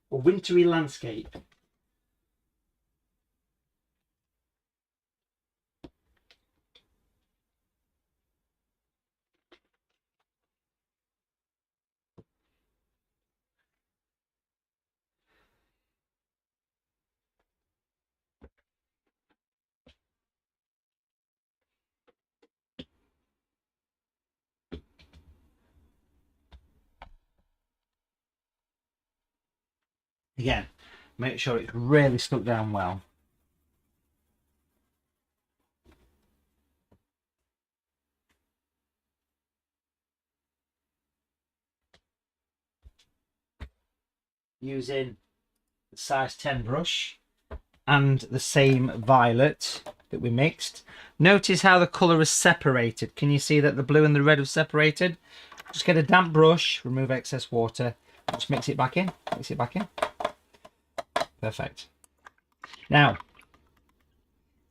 A wintry landscape. Again, make sure it's really stuck down well. Using the size 10 brush and the same violet that we mixed. Notice how the colour is separated. Can you see that the blue and the red have separated? Just get a damp brush, remove excess water, just mix it back in. Mix it back in. Perfect. Now,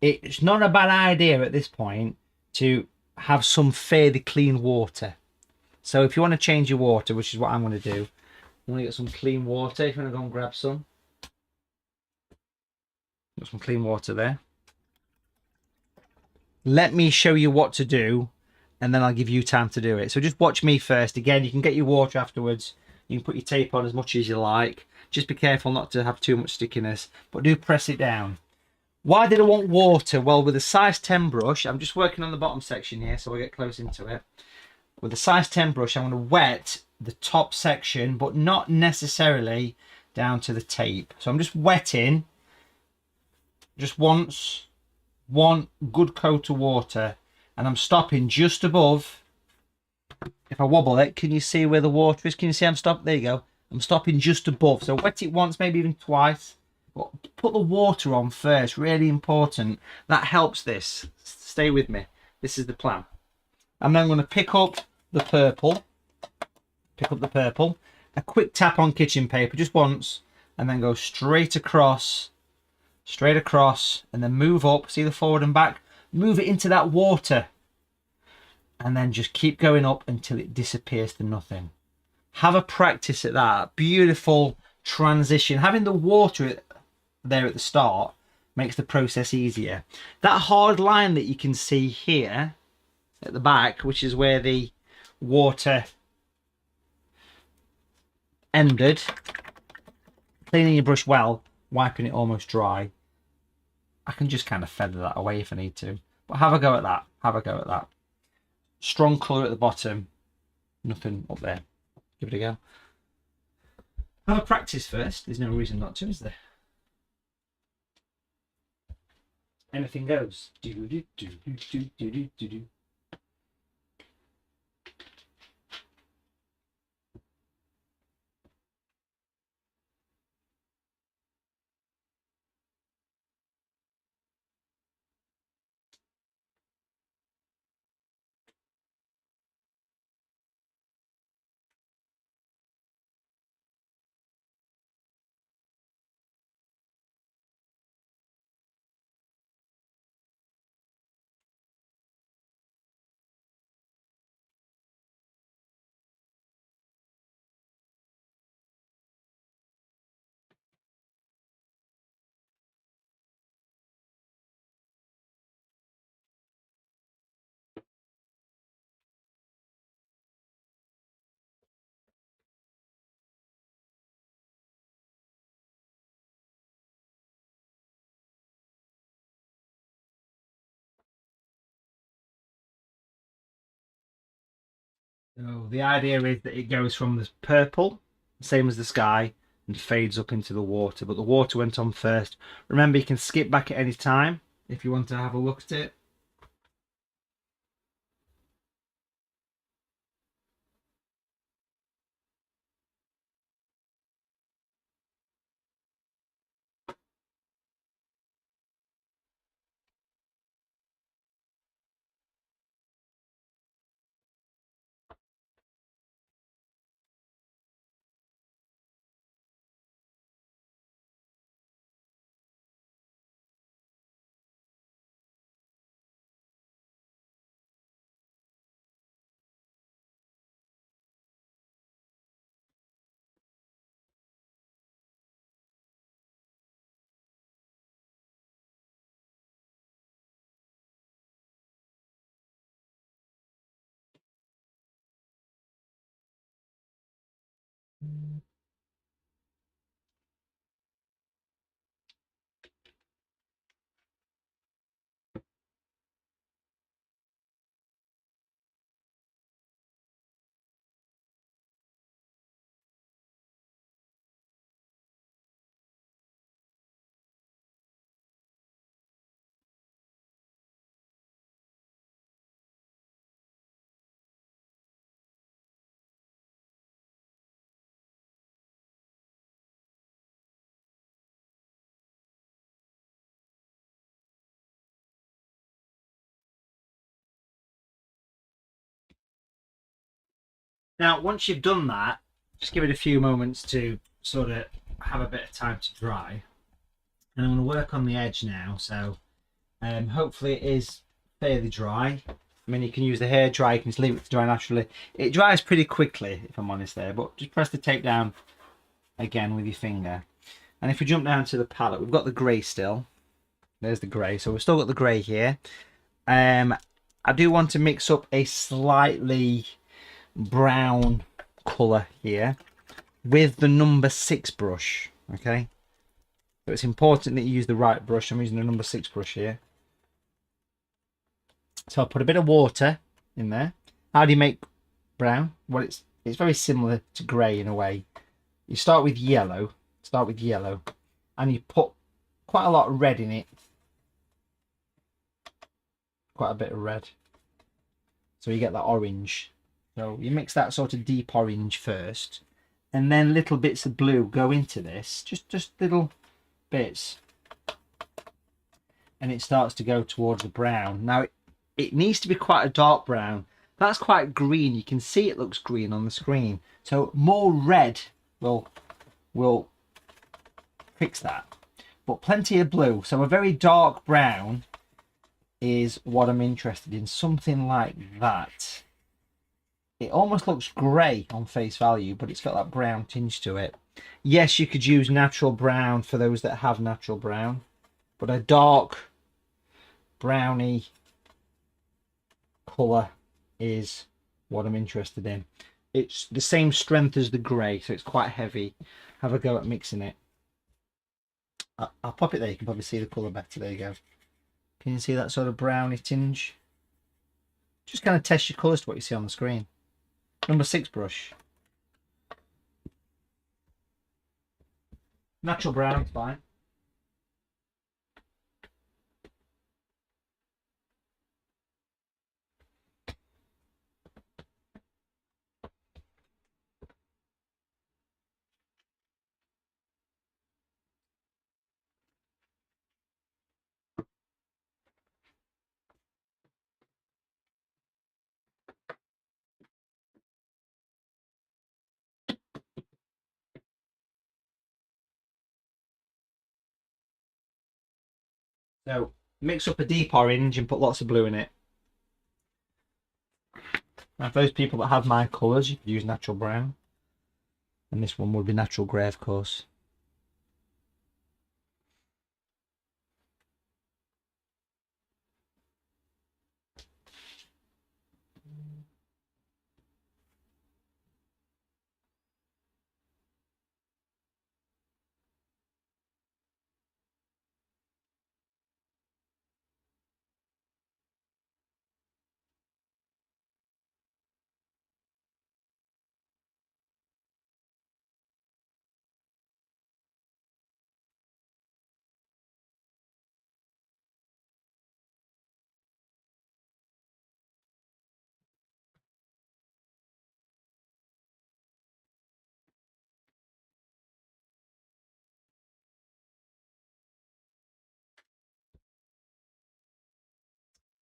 it's not a bad idea at this point to have some fairly clean water. So if you want to change your water, which is what I'm going to do, I'm going to get some clean water. If you want to go and grab some. Got some clean water there. Let me show you what to do, and then I'll give you time to do it. So just watch me first. Again, you can get your water afterwards. You can put your tape on as much as you like. Just be careful not to have too much stickiness, but do press it down. Why did I want water? Well, with a size 10 brush, I'm just working on the bottom section here, so we'll get close into it. With a size 10 brush, I'm going to wet the top section, but not necessarily down to the tape. So I'm just wetting just once, one good coat of water, and I'm stopping just above. If I wobble it, can you see where the water is? Can you see I'm stopping? There you go. I'm stopping just above. So wet it once, maybe even twice. But put the water on first, really important. That helps this. Stay with me. This is the plan. And then I'm going to pick up the purple. A quick tap on kitchen paper, just once, and then go straight across, and then move up. See the forward and back? Move it into that water. And then just keep going up until it disappears to nothing. Have a practice at that. Beautiful transition. Having the water there at the start makes the process easier. That hard line that you can see here at the back, which is where the water ended, cleaning your brush well, wiping it almost dry. I can just kind of feather that away if I need to, but have a go at that. Have a go at that. Strong colour at the bottom, nothing up there. Give it a go. Have a practice first. There's no reason not to, is there? Anything goes. Do do do do do do do do. So the idea is that it goes from the purple, same as the sky, and fades up into the water. But the water went on first. Remember, you can skip back at any time if you want to have a look at it. Now, once you've done that, just give it a few moments to sort of have a bit of time to dry. And I'm going to work on the edge now, so hopefully it is fairly dry. I mean, you can use the hair dryer, you can just leave it to dry naturally. It dries pretty quickly, if I'm honest there, but just press the tape down again with your finger. And if we jump down to the palette, we've got the grey still. There's the grey, so we've still got the grey here. I do want to mix up a slightly brown colour here with the number 6 brush, okay? So it's important that you use the right brush. I'm using the number 6 brush here. So I'll put a bit of water in there. How do you make brown? Well, it's very similar to grey in a way. You start with yellow, and you put quite a lot of red in it. Quite a bit of red. So you get that orange. So you mix that sort of deep orange first, and then little bits of blue go into this, just little bits, and it starts to go towards the brown. Now it needs to be quite a dark brown. That's quite green. You can see it looks green on the screen. So more red will fix that, but plenty of blue. So a very dark brown is what I'm interested in, something like that. It almost looks grey on face value, but it's got that brown tinge to it. Yes, you could use natural brown for those that have natural brown, but a dark browny colour is what I'm interested in. It's the same strength as the grey, so it's quite heavy. Have a go at mixing it. I'll pop it there, you can probably see the colour better. There you go. Can you see that sort of browny tinge? Just kind of test your colours to what you see on the screen. Number 6 brush. Natural brown, fine. So mix up a deep orange and put lots of blue in it. Now for those people that have my colours, you could use natural brown. And this one would be natural grey, of course.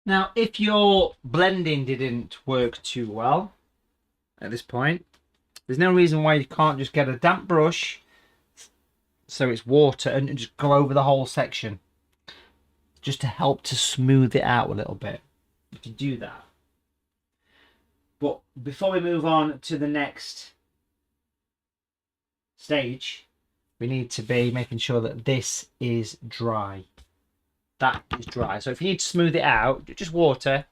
Now, if your blending didn't work too well at this point, there's no reason why you can't just get a damp brush, so it's water, and just go over the whole section, just to help to smooth it out a little bit. You can do that. But before we move on to the next stage, we need to be making sure that this is dry. That is dry. So if you need to smooth it out, just water,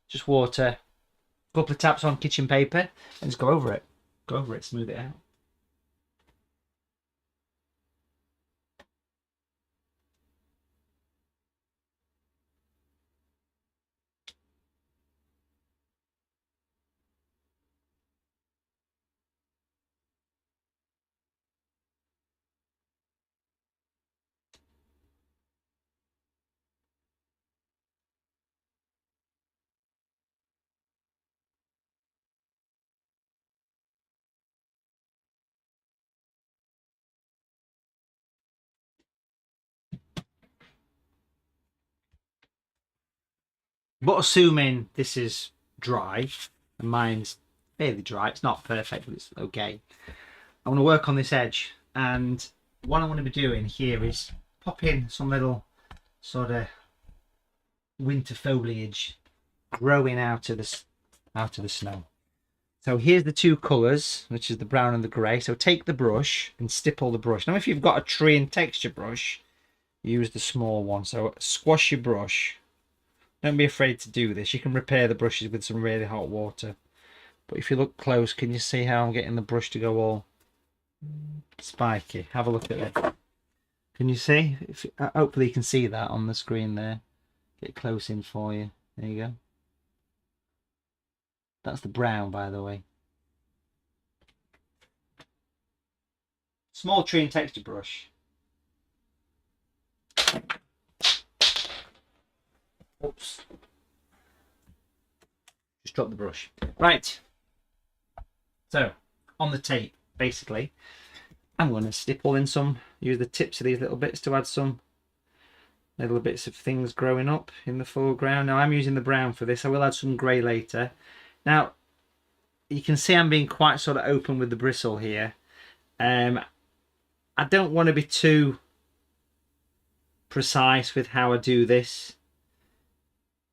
a couple of taps on kitchen paper, and just go over it, smooth it out. But assuming this is dry, and mine's fairly dry. It's not perfect, but it's okay. I want to work on this edge, and what I want to be doing here is pop in some little sort of winter foliage growing out of the snow. So here's the two colours, which is the brown and the grey. So take the brush and stipple the brush. Now if you've got a tree and texture brush, use the small one. So squash your brush. Don't be afraid to do this. You can repair the brushes with some really hot water. But if you look close, can you see how I'm getting the brush to go all spiky? Have a look at it. Can you see? Hopefully you can see that on the screen there. Get close in for you. There you go. That's the brown, by the way. Small tree and texture brush. Oops. Just drop the brush. Right. So, on the tape, basically, I'm going to stipple in some, use the tips of these little bits to add some little bits of things growing up in the foreground. Now, I'm using the brown for this. I will add some grey later. Now, you can see I'm being quite sort of open with the bristle here. I don't want to be too precise with how I do this.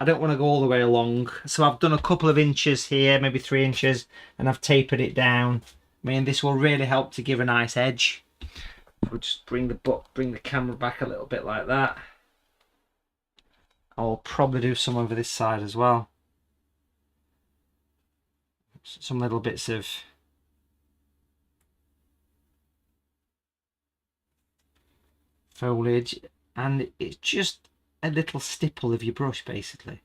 I don't want to go all the way along. So I've done a couple of inches here, maybe 3 inches, and I've tapered it down. I mean, this will really help to give a nice edge. We'll just bring the camera back a little bit like that. I'll probably do some over this side as well. Some little bits of foliage, and it's just a little stipple of your brush basically.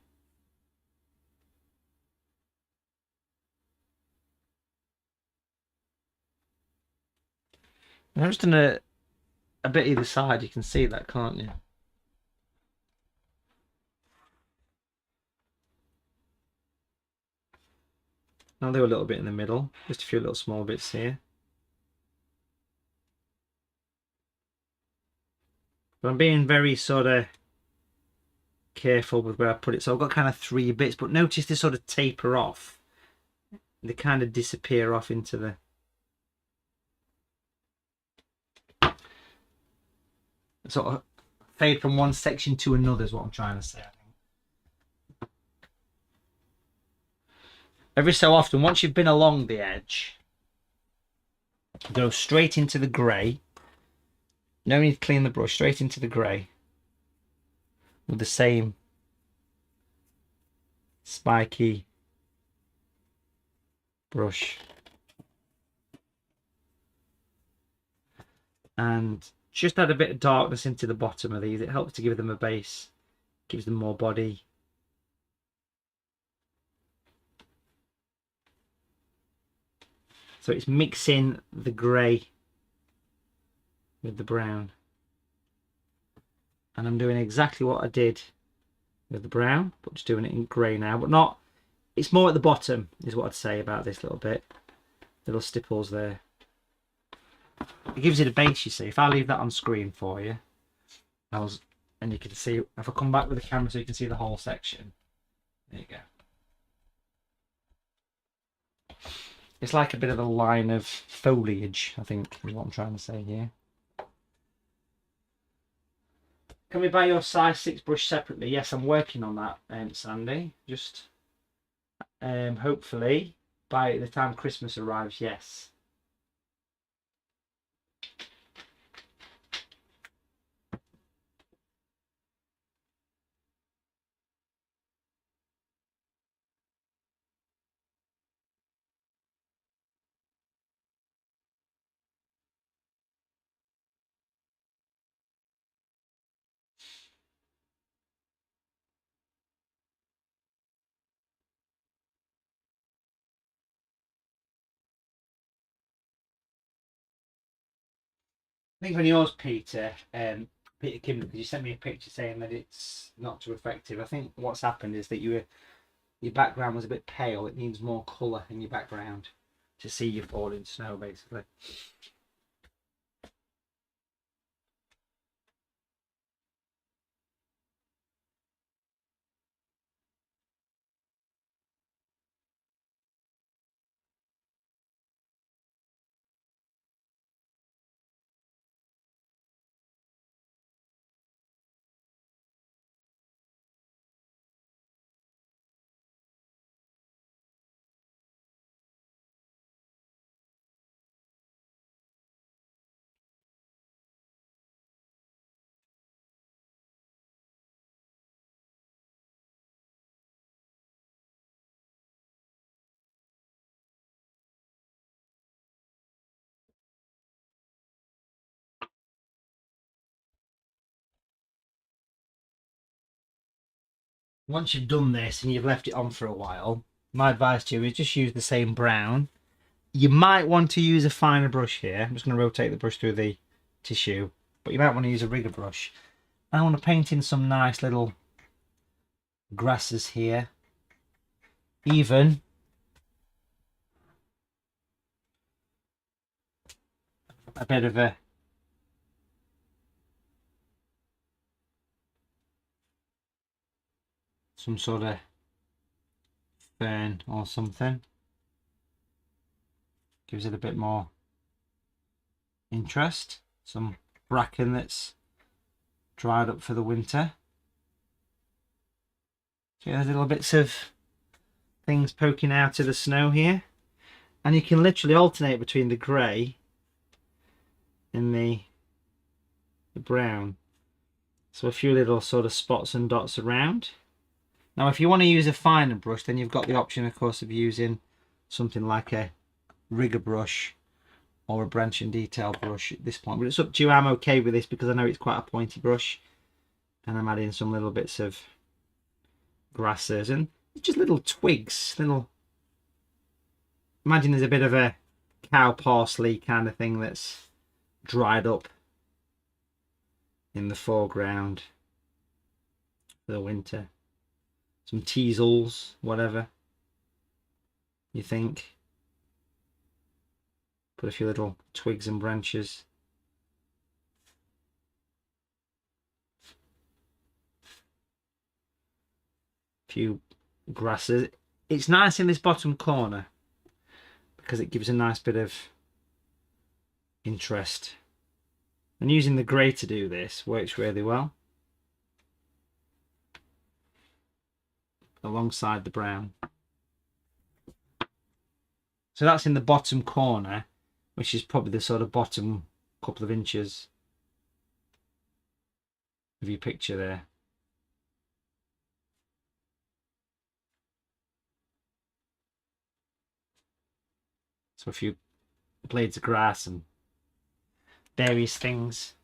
And I'm just done a bit either side. You can see that, can't you? I'll do a little bit in the middle, just a few little small bits here. But I'm being very sort of careful with where I put it. So I've got kind of 3 bits, but notice they sort of taper off. They kind of disappear off into the... sort of fade from one section to another is what I'm trying to say, I think. Every so often, once you've been along the edge, go straight into the grey. No need to clean the brush, straight into the grey with the same spiky brush. And just add a bit of darkness into the bottom of these. It helps to give them a base, gives them more body. So it's mixing the grey with the brown. And I'm doing exactly what I did with the brown, but just doing it in grey now. But not, it's more at the bottom is what I'd say about this little bit. Little stipples there. It gives it a base, you see. If I leave that on screen for you, and you can see, if I come back with the camera so you can see the whole section. There you go. It's like a bit of a line of foliage, I think, is what I'm trying to say here. Can we buy your size 6 brush separately? Yes, I'm working on that, Sandy. Just hopefully by the time Christmas arrives, yes. I think on yours, Peter Kim, because you sent me a picture saying that it's not too effective. I think what's happened is that your background was a bit pale. It needs more colour in your background to see you falling snow, basically. once you've done this and you've left it on for a while, my advice to you is just use the same brown. You might want to use a finer brush here. I'm just going to rotate the brush through the tissue, but you might want to use a rigger brush. I want to paint in some nice little grasses here, even a bit of a some sort of fern or something. Gives it a bit more interest. Some bracken that's dried up for the winter. So there's little bits of things poking out of the snow here, and you can literally alternate between the grey and the brown. So a few little sort of spots and dots around. Now if you want to use a finer brush, then you've got the option of course of using something like a rigger brush or a branch and detail brush at this point, but it's up to you. I'm okay with this because I know it's quite a pointy brush, and I'm adding some little bits of grasses and just little twigs, little, imagine there's a bit of a cow parsley kind of thing that's dried up in the foreground for the winter. Some teasels, whatever you think. Put a few little twigs and branches. A few grasses. It's nice in this bottom corner because it gives a nice bit of interest. And using the grey to do this works really well, alongside the brown. So that's in the bottom corner, which is probably the sort of bottom couple of inches of your picture there. So a few blades of grass and various things.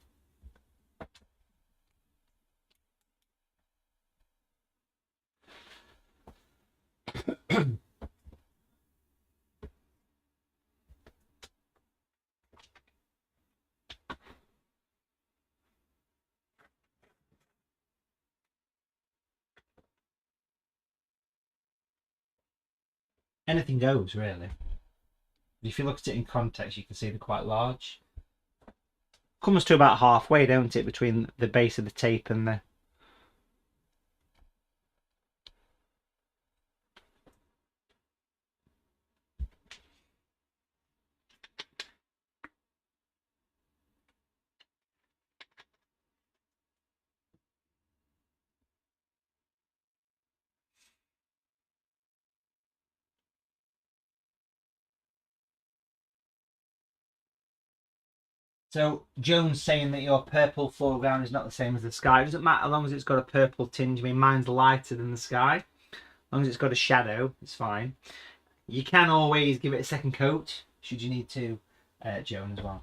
Anything goes, really. If you look at it in context, you can see they're quite large. Comes to about halfway, don't it, between the base of the tape and the... So Joan's saying that your purple foreground is not the same as the sky. It doesn't matter as long as it's got a purple tinge. I mean, mine's lighter than the sky. As long as it's got a shadow, it's fine. You can always give it a second coat, should you need to, Joan, as well.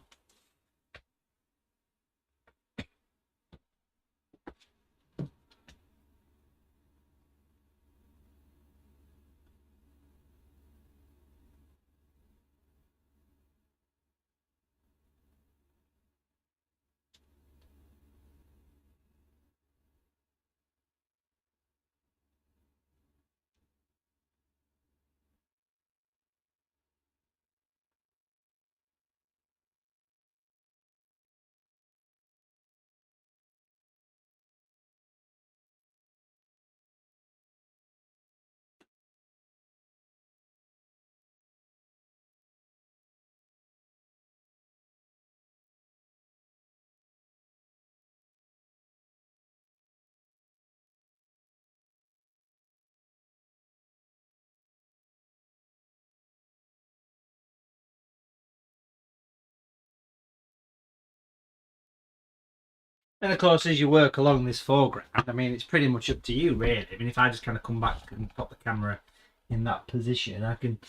And of course, as you work along this foreground, I mean, it's pretty much up to you, really. I mean, if I just kind of come back and pop the camera in that position, I can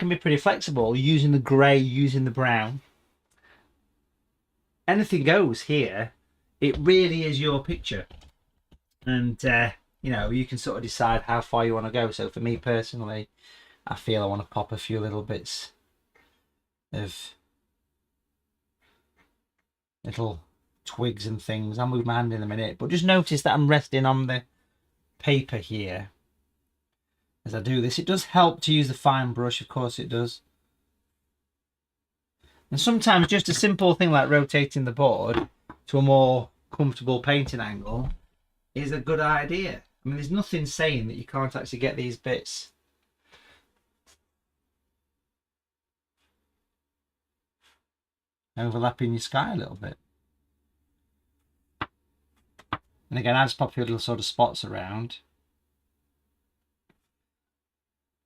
be pretty flexible, using the grey, using the brown. Anything goes here. It really is your picture. And you know, you can sort of decide how far you want to go. So for me personally, I feel I want to pop a few little bits of little twigs and things. I'll move my hand in a minute, but just notice that I'm resting on the paper here as I do this. It does help to use the fine brush, of course it does. And sometimes just a simple thing like rotating the board to a more comfortable painting angle is a good idea. I mean, there's nothing saying that you can't actually get these bits overlapping your sky a little bit. And again, I just pop a few little sort of spots around.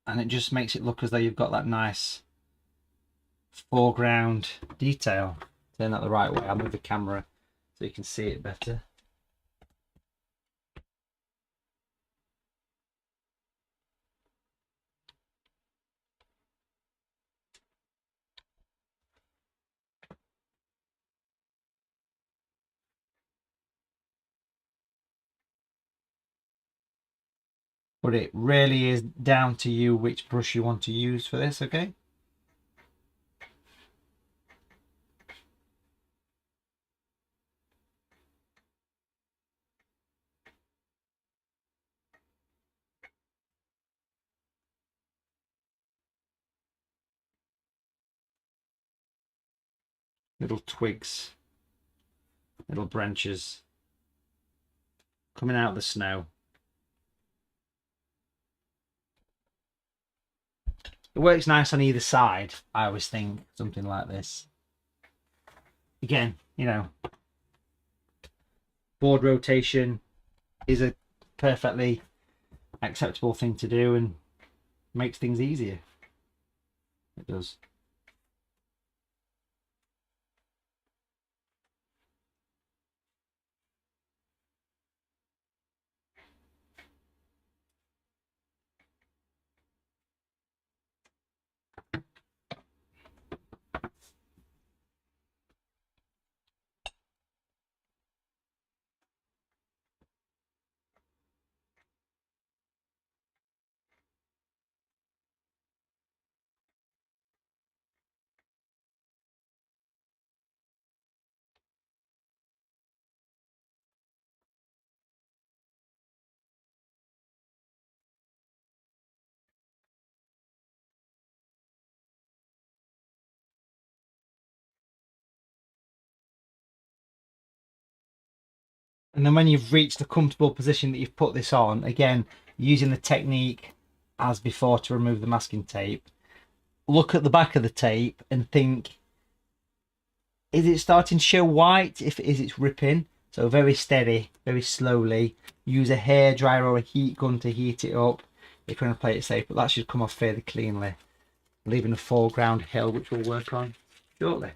And it just makes it look as though you've got that nice foreground detail. Turn that the right way. I'll move the camera so you can see it better. But it really is down to you which brush you want to use for this, okay? Little twigs, little branches coming out of the snow. It works nice on either side, I always think, something like this. Again, you know, board rotation is a perfectly acceptable thing to do and makes things easier. It does. And then when you've reached a comfortable position that you've put this on, again, using the technique as before to remove the masking tape, look at the back of the tape and think, is it starting to show white? If it is, it's ripping. So very steady, very slowly. Use a hairdryer or a heat gun to heat it up if you want to play it safe, but that should come off fairly cleanly, leaving a foreground hill which we'll work on shortly.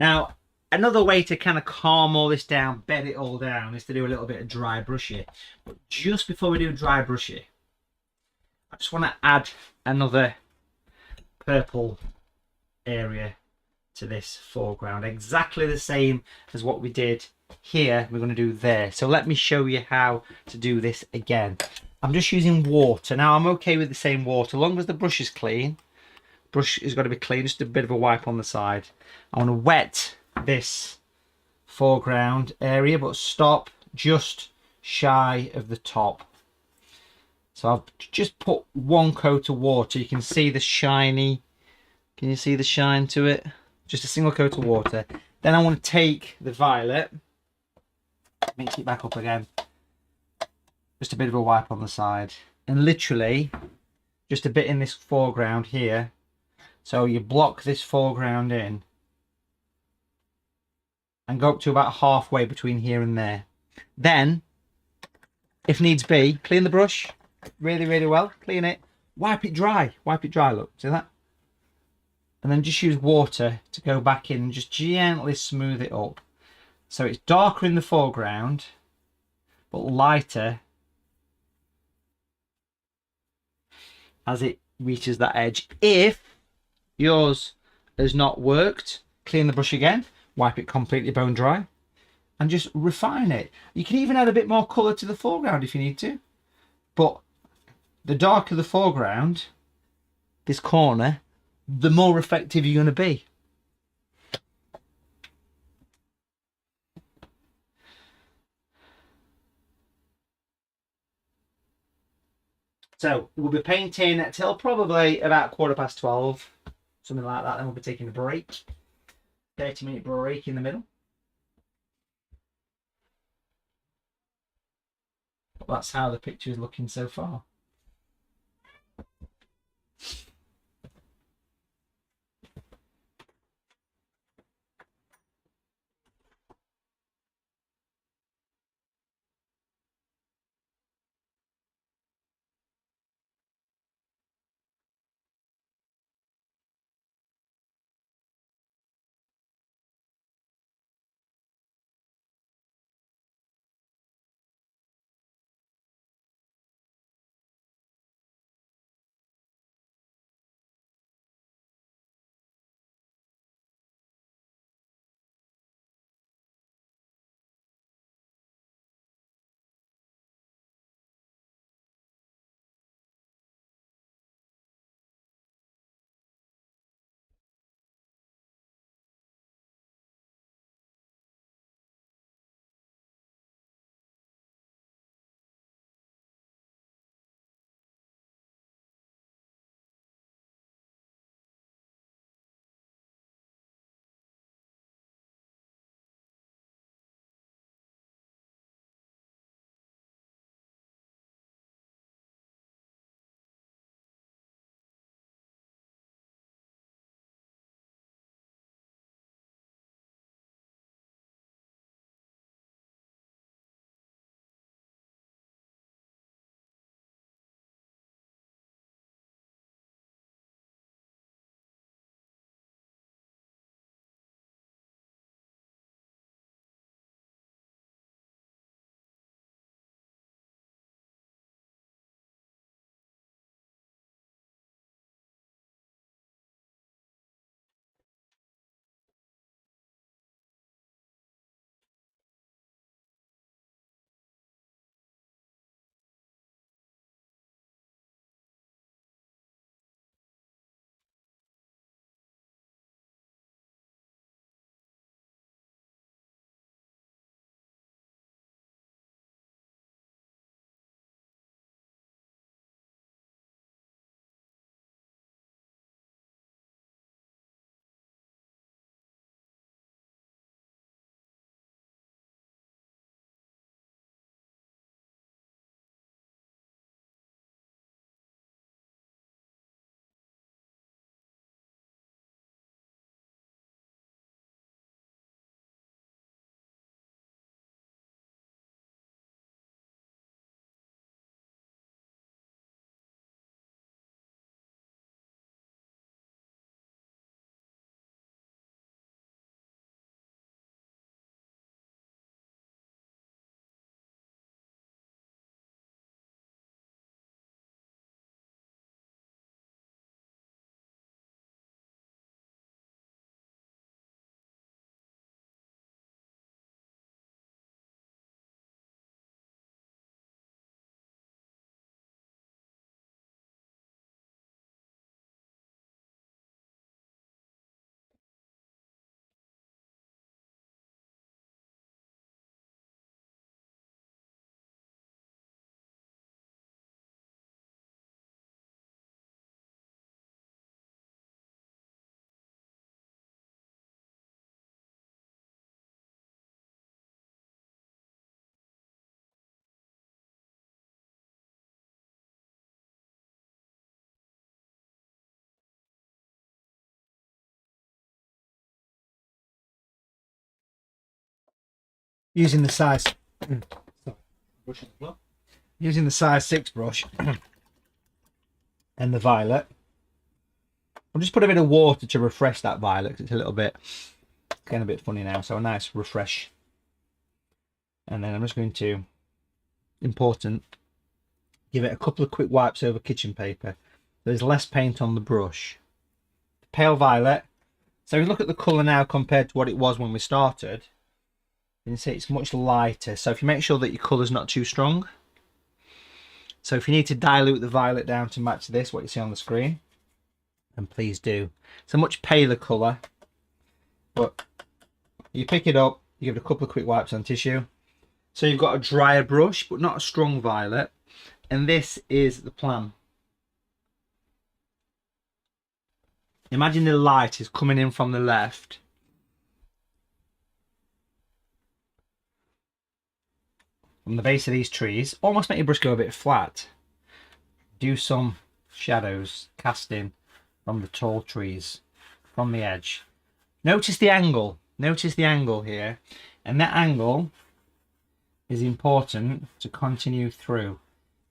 Now, another way to kind of calm all this down, bed it all down, is to do a little bit of dry brushing. But just before we do dry brushing, I just want to add another purple area to this foreground, exactly the same as what we did here. We're going to do there. So let me show you how to do this again. I'm just using water. Now I'm okay with the same water, as long as the brush is clean. Brush has got to be clean, just a bit of a wipe on the side. I want to wet this foreground area, but stop just shy of the top. So I've just put one coat of water. You can see the shiny, can you see the shine to it? Just a single coat of water. Then I want to take the violet, mix it back up again, just a bit of a wipe on the side, and literally just a bit in this foreground here. So you block this foreground in and go up to about halfway between here and there. Then, if needs be, clean the brush really, really well. Clean it. Wipe it dry. Wipe it dry, look. See that? And then just use water to go back in and just gently smooth it up. So it's darker in the foreground, but lighter as it reaches that edge. If yours has not worked, clean the brush again, wipe it completely bone dry, and just refine it. You can even add a bit more colour to the foreground if you need to. But the darker the foreground, this corner, the more effective you're going to be. So we'll be painting till probably about 12:15, something like that. Then we'll be taking a break, 30-minute break in the middle. That's how the picture is looking so far. using the size using the size 6 brush and the violet. I'll just put a bit of water to refresh that violet. It's a little bit getting a bit funny now, so a nice refresh. And then I'm just going to, important, give it a couple of quick wipes over kitchen paper. There's less paint on the brush. Pale violet. So if you look at the colour now compared to what it was when we started, you can see it's much lighter. So if you make sure that your colour's not too strong. So if you need to dilute the violet down to match this, what you see on the screen, then please do. It's a much paler colour, but you pick it up, you give it a couple of quick wipes on tissue. So you've got a drier brush, but not a strong violet. And this is the plan. Imagine the light is coming in from the left. From the base of these trees. Almost make your brush go a bit flat. Do some shadows, casting from the tall trees, from the edge. Notice the angle. Notice the angle here. And that angle is important to continue through.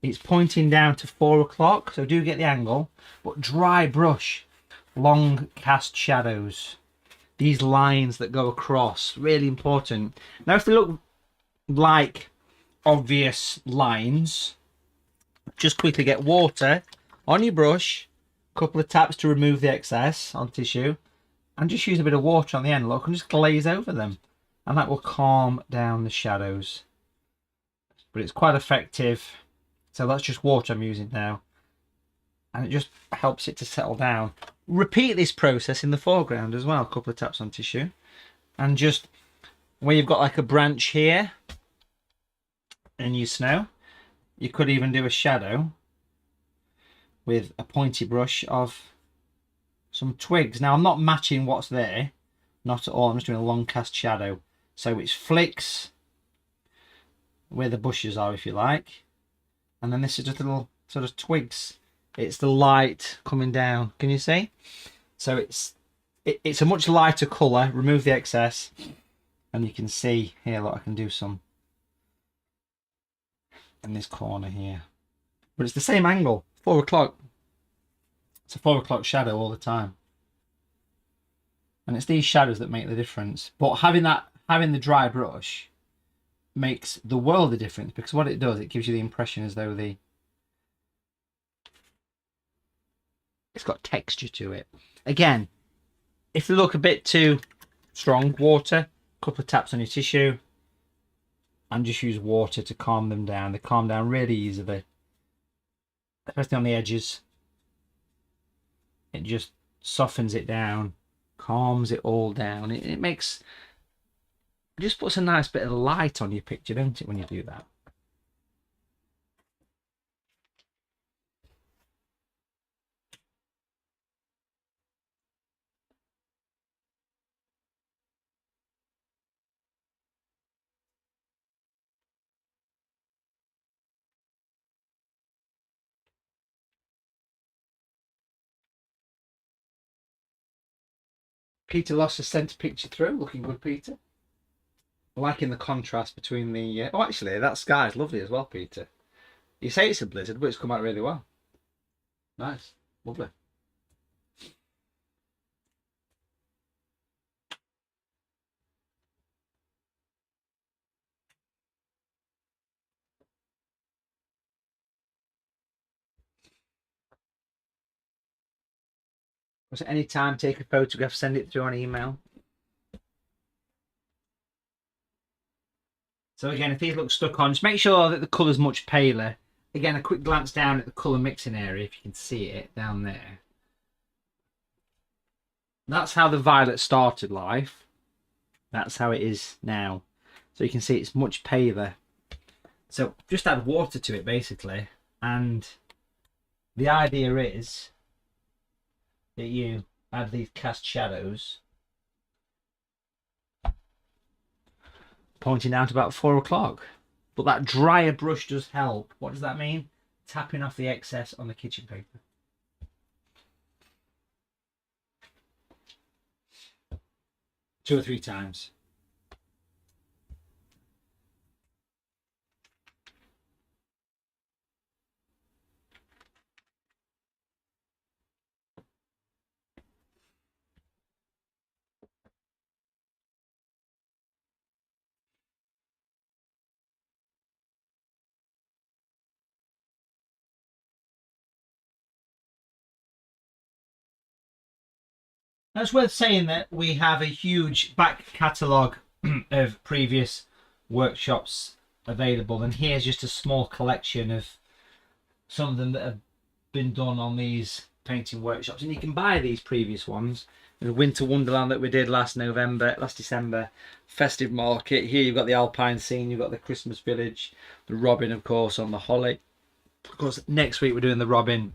It's pointing down to 4 o'clock, so do get the angle. But dry brush. Long cast shadows. These lines that go across. Really important. Now if they look like obvious lines, just quickly get water on your brush, a couple of taps to remove the excess on tissue, and just use a bit of water on the end, look, and just glaze over them, and that will calm down the shadows. But it's quite effective. So that's just water I'm using now, and it just helps it to settle down. Repeat this process in the foreground as well, a couple of taps on tissue, and just where you've got like a branch here in your snow, you could even do a shadow with a pointy brush of some twigs. Now I'm not matching what's there, not at all. I'm just doing a long cast shadow, so it flicks where the bushes are, if you like, and then this is just little sort of twigs. It's the light coming down, can you see? So it's a much lighter colour. Remove the excess, and you can see here, look, I can do some in this corner here, but it's the same angle. 4 o'clock. It's a 4 o'clock shadow all the time, and it's these shadows that make the difference. But having the dry brush makes the world of difference, because what it does, it gives you the impression as though it's got texture to it. Again, if they look a bit too strong, water, a couple of taps on your tissue, and just use water to calm them down. They calm down really easily, especially on the edges. It just softens it down, calms it all down. It just puts a nice bit of light on your picture, don't it, when you do that? Peter lost a centre picture through. Looking good, Peter. Liking the contrast between the... oh, actually, that sky's lovely as well, Peter. You say it's a blizzard, but it's come out really well. Nice. Lovely. Was it any time take a photograph, send it through on email? So again, if these look stuck on, just make sure that the colour's much paler. Again, a quick glance down at the colour mixing area, if you can see it down there. That's how the violet started life. That's how it is now. So you can see it's much paler. So just add water to it, basically. And the idea is that you add these cast shadows pointing down to about 4 o'clock. But that drier brush does help. What does that mean? Tapping off the excess on the kitchen paper. Two or three times. Now, it's worth saying that we have a huge back catalogue of previous workshops available, and here's just a small collection of some of them that have been done on these painting workshops, and you can buy these previous ones. The Winter Wonderland that we did last December, Festive Market. Here you've got the Alpine scene, you've got the Christmas Village, the Robin, of course, on the Holly. Of course, next week we're doing the Robin.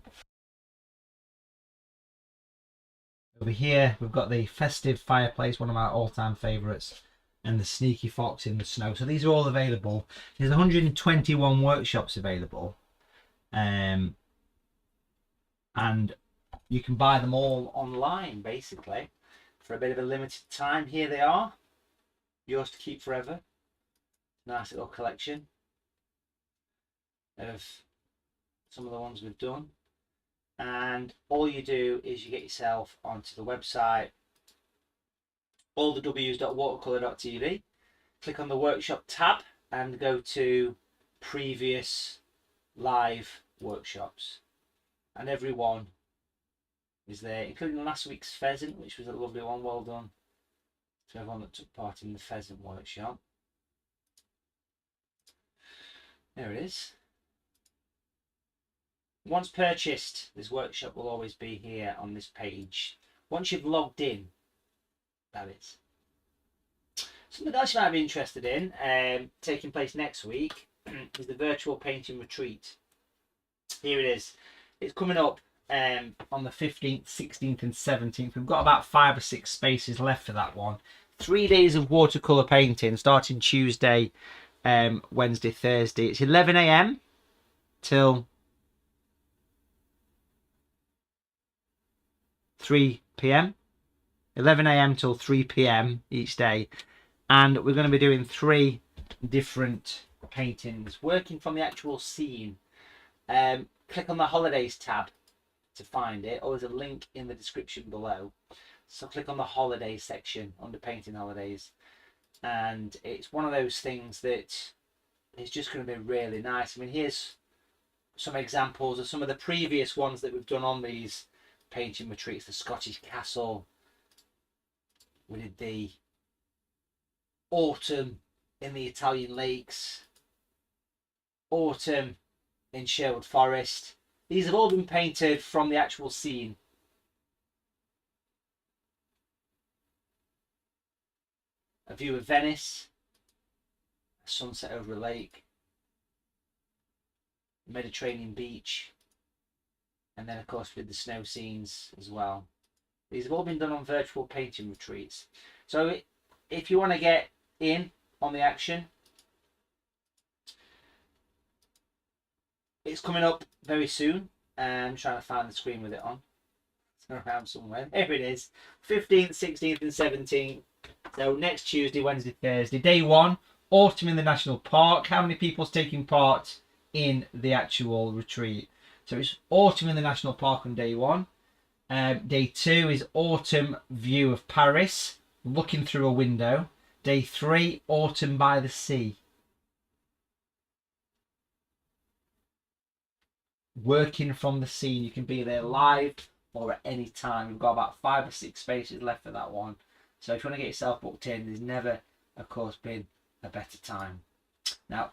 Over here we've got the Festive Fireplace, one of my all-time favourites, and the Sneaky Fox in the Snow. So these are all available. There's 121 workshops available, and you can buy them all online basically for a bit of a limited time. Here they are, yours to keep forever. Nice little collection of some of the ones we've done, and all you do is you get yourself onto the website allthews.watercolour.tv, click on the workshop tab and go to previous live workshops, and every one is there, including last week's pheasant, which was a lovely one. Well done to everyone that took part in the pheasant workshop. There it is. Once purchased, this workshop will always be here on this page. Once you've logged in, that is. Something else you might be interested in, taking place next week, is the virtual painting retreat. Here it is. It's coming up on the 15th, 16th and 17th. We've got about 5 or 6 spaces left for that one. 3 days of watercolour painting, starting Tuesday, Wednesday, Thursday. It's 11 AM till 3 PM. 11 AM till 3 PM each day. And we're going to be doing 3 different paintings, working from the actual scene. Click on the holidays tab to find it, or there's a link in the description below. So click on the holidays section under painting holidays, and it's one of those things that is just going to be really nice. I mean, here's some examples of some of the previous ones that we've done on these painting retreats. The Scottish Castle, we did the autumn in the Italian lakes, autumn in Sherwood Forest. These have all been painted from the actual scene. A view of Venice, a sunset over a lake, Mediterranean beach, and then of course with the snow scenes as well. These have all been done on virtual painting retreats. So if you want to get in on the action, it's coming up very soon. I'm trying to find the screen with it on. It's around somewhere. There it is. 15th, 16th and 17th. So next Tuesday, Wednesday, Thursday. Day 1, autumn in the national park. How many people's taking part in the actual retreat? So it's autumn in the national park on day 1. Day 2 is autumn view of Paris, looking through a window. Day 3, autumn by the sea. Working from the scene. You can be there live or at any time. We've got about 5 or 6 spaces left for that one. So if you want to get yourself booked in, there's never, of course, been a better time. Now,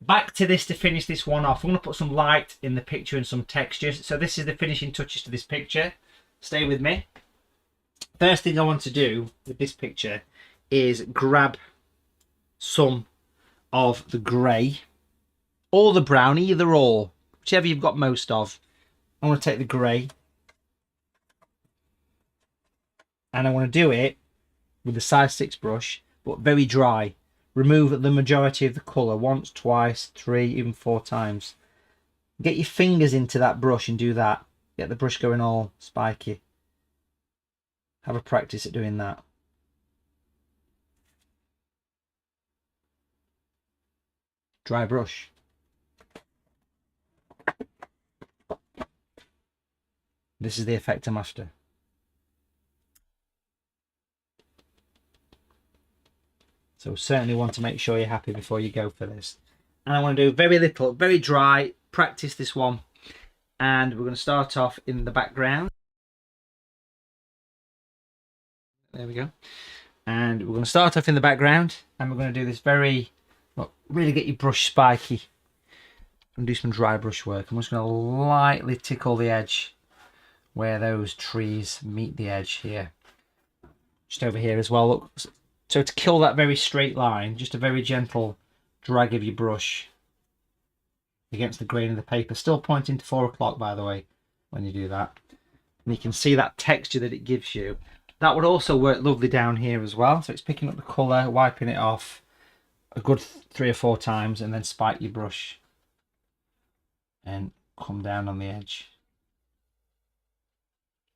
back to this to finish this one off. I'm going to put some light in the picture and some textures. So this is the finishing touches to this picture. Stay with me. First thing I want to do with this picture is grab some of the grey or the brown, either or, whichever you've got most of. I want to take the grey and I want to do it with the size 6 brush, but very dry. Remove the majority of the colour once, twice, 3, even 4 times. Get your fingers into that brush and do that. Get the brush going all spiky. Have a practice at doing that. Dry brush. This is the effect I'm after. So certainly want to make sure you're happy before you go for this. And I want to do very little, very dry, practice this one. And we're going to start off in the background. There we go. And we're going to start off in the background, and we're going to do this very, well, really get your brush spiky and do some dry brush work. I'm just going to lightly tickle the edge where those trees meet the edge here. Just over here as well. Look, so to kill that very straight line, just a very gentle drag of your brush against the grain of the paper, still pointing to 4 o'clock, by the way, when you do that. And you can see that texture that it gives you. That would also work lovely down here as well. So it's picking up the colour, wiping it off a good 3 or 4 times, and then spike your brush and come down on the edge.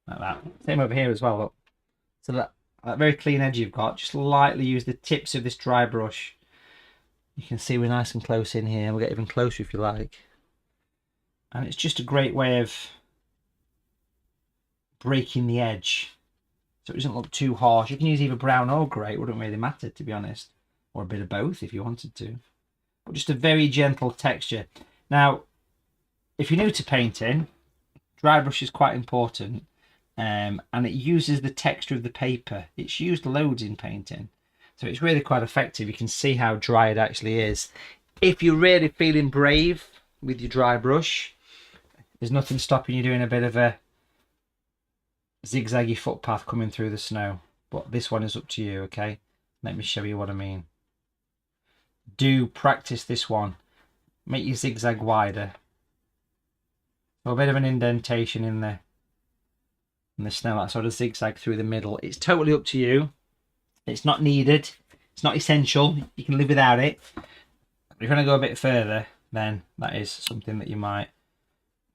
Like that. Same over here as well, look. So that very clean edge you've got, just lightly use the tips of this dry brush. You can see we're nice and close in here. We'll get even closer if you like. And it's just a great way of breaking the edge so it doesn't look too harsh. You can use either brown or grey, it wouldn't really matter, to be honest, or a bit of both if you wanted to, but just a very gentle texture. Now if you're new to painting, dry brush is quite important, and it uses the texture of the paper. It's used loads in painting, so it's really quite effective. You can see how dry it actually is. If you're really feeling brave with your dry brush, there's nothing stopping you doing a bit of a zigzaggy footpath coming through the snow, but this one is up to you. Okay, let me show you what I mean. Do practice this one. Make your zigzag wider, so a bit of an indentation in the snow, that sort of zigzag through the middle. It's totally up to you. It's not needed, it's not essential, you can live without it. If you're going to go a bit further, then that is something that you might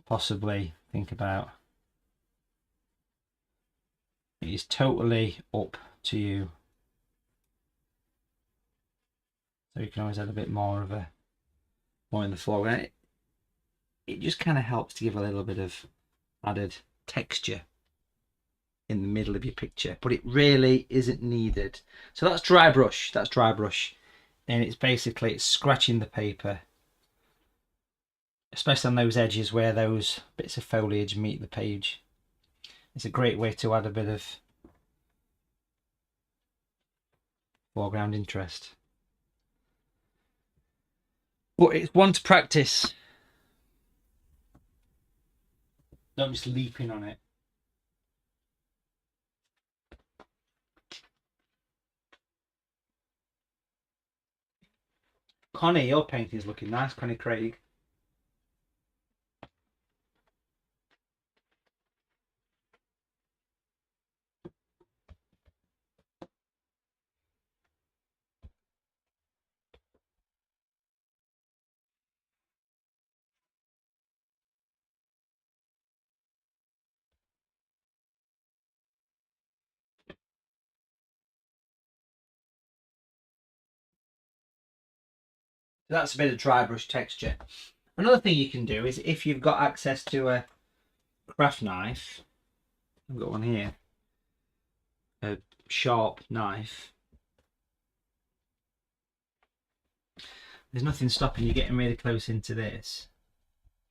possibly think about. It is totally up to you. So you can always add a bit more of a more in the foreground. It just kind of helps to give a little bit of added texture in the middle of your picture, but it really isn't needed. So that's dry brush. That's dry brush, and it's scratching the paper, especially on those edges where those bits of foliage meet the page. It's a great way to add a bit of foreground interest. But it's one to practice. Don't just leap in on it. Connie, your painting is looking nice, Connie Craig. So that's a bit of dry brush texture. Another thing you can do is, if you've got access to a craft knife, I've got one here, a sharp knife, there's nothing stopping you getting really close into this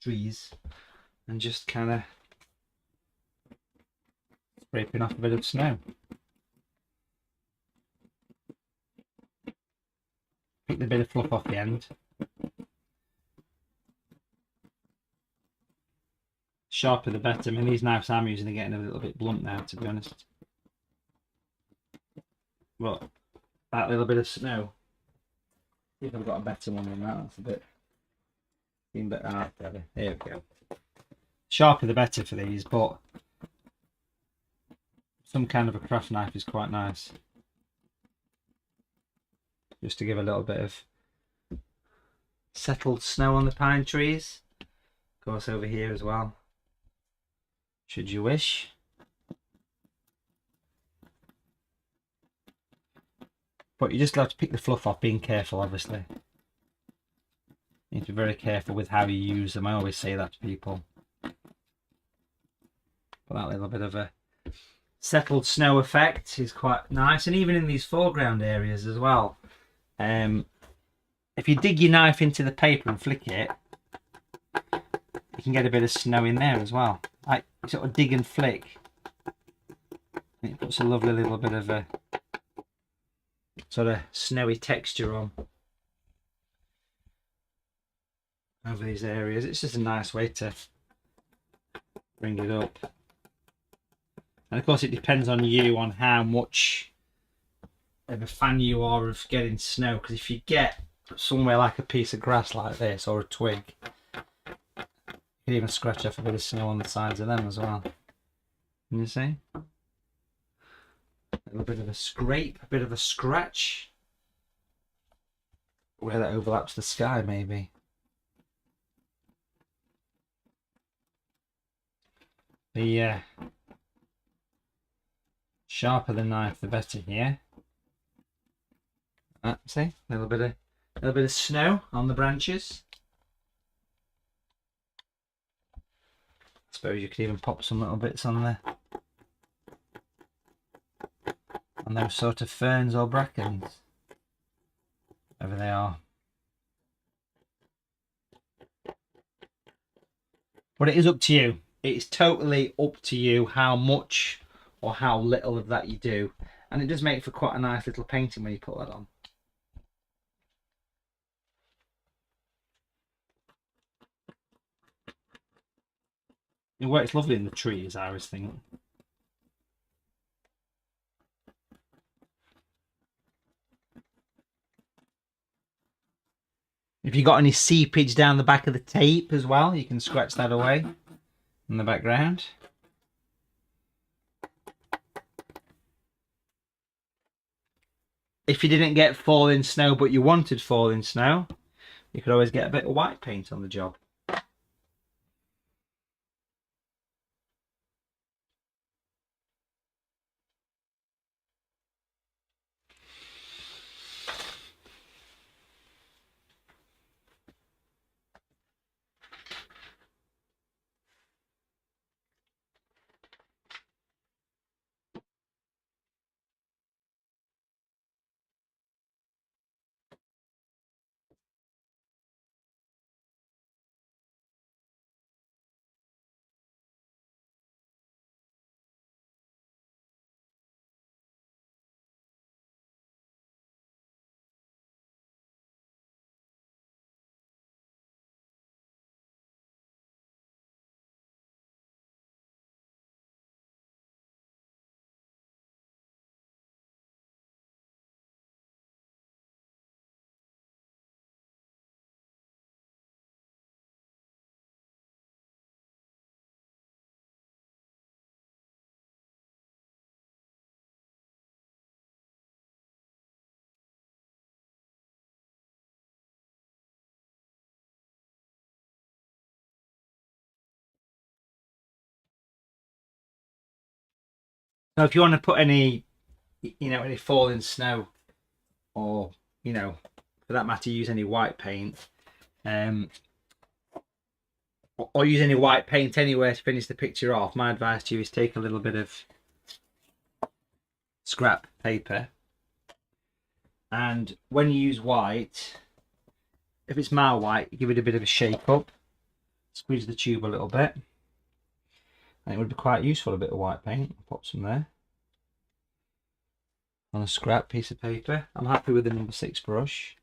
trees and just kind of scraping off a bit of snow. Pick the bit of fluff off the end. Sharper the better. I mean, these knives I'm using are getting a little bit blunt now, to be honest. But that little bit of snow, I think I've got a better one than that. That's a bit even better. There we go. Sharper the better for these, but some kind of a craft knife is quite nice, just to give a little bit of settled snow on the pine trees. Of course, over here as well, should you wish. But you just have to pick the fluff off, being careful, obviously. You need to be very careful with how you use them. I always say that to people. But that little bit of a settled snow effect is quite nice, and even in these foreground areas as well. If you dig your knife into the paper and flick it, you can get a bit of snow in there as well. Like, you sort of dig and flick, and it puts puts a lovely little bit of a sort of snowy texture on over these areas. It's just a nice way to bring it up. And of course it depends on you on how much of a fan you are of getting snow, because if you get somewhere like a piece of grass like this or a twig, you can even scratch off a bit of snow on the sides of them as well. Can you see? A little bit of a scrape, a bit of a scratch where that overlaps the sky maybe. The sharper the knife the better here. See, a little bit of snow on the branches. I suppose you could even pop some little bits on there, on those sort of ferns or brackens, wherever they are. But it is up to you. It's totally up to you how much or how little of that you do, and it does make for quite a nice little painting when you put that on. It works lovely in the trees, I always think. If you got any seepage down the back of the tape as well, you can scratch that away in the background. If you didn't get falling snow but you wanted falling snow, you could always get a bit of white paint on the job. Now, if you want to put any, any falling snow, or, for that matter, use any white paint, or use any white paint anywhere to finish the picture off, my advice to you is take a little bit of scrap paper, and when you use white, if it's mild white, give it a bit of a shake up, squeeze the tube a little bit, and it would be quite useful, a bit of white paint. Pop some there on a scrap piece of paper. I'm happy with the number 6 brush.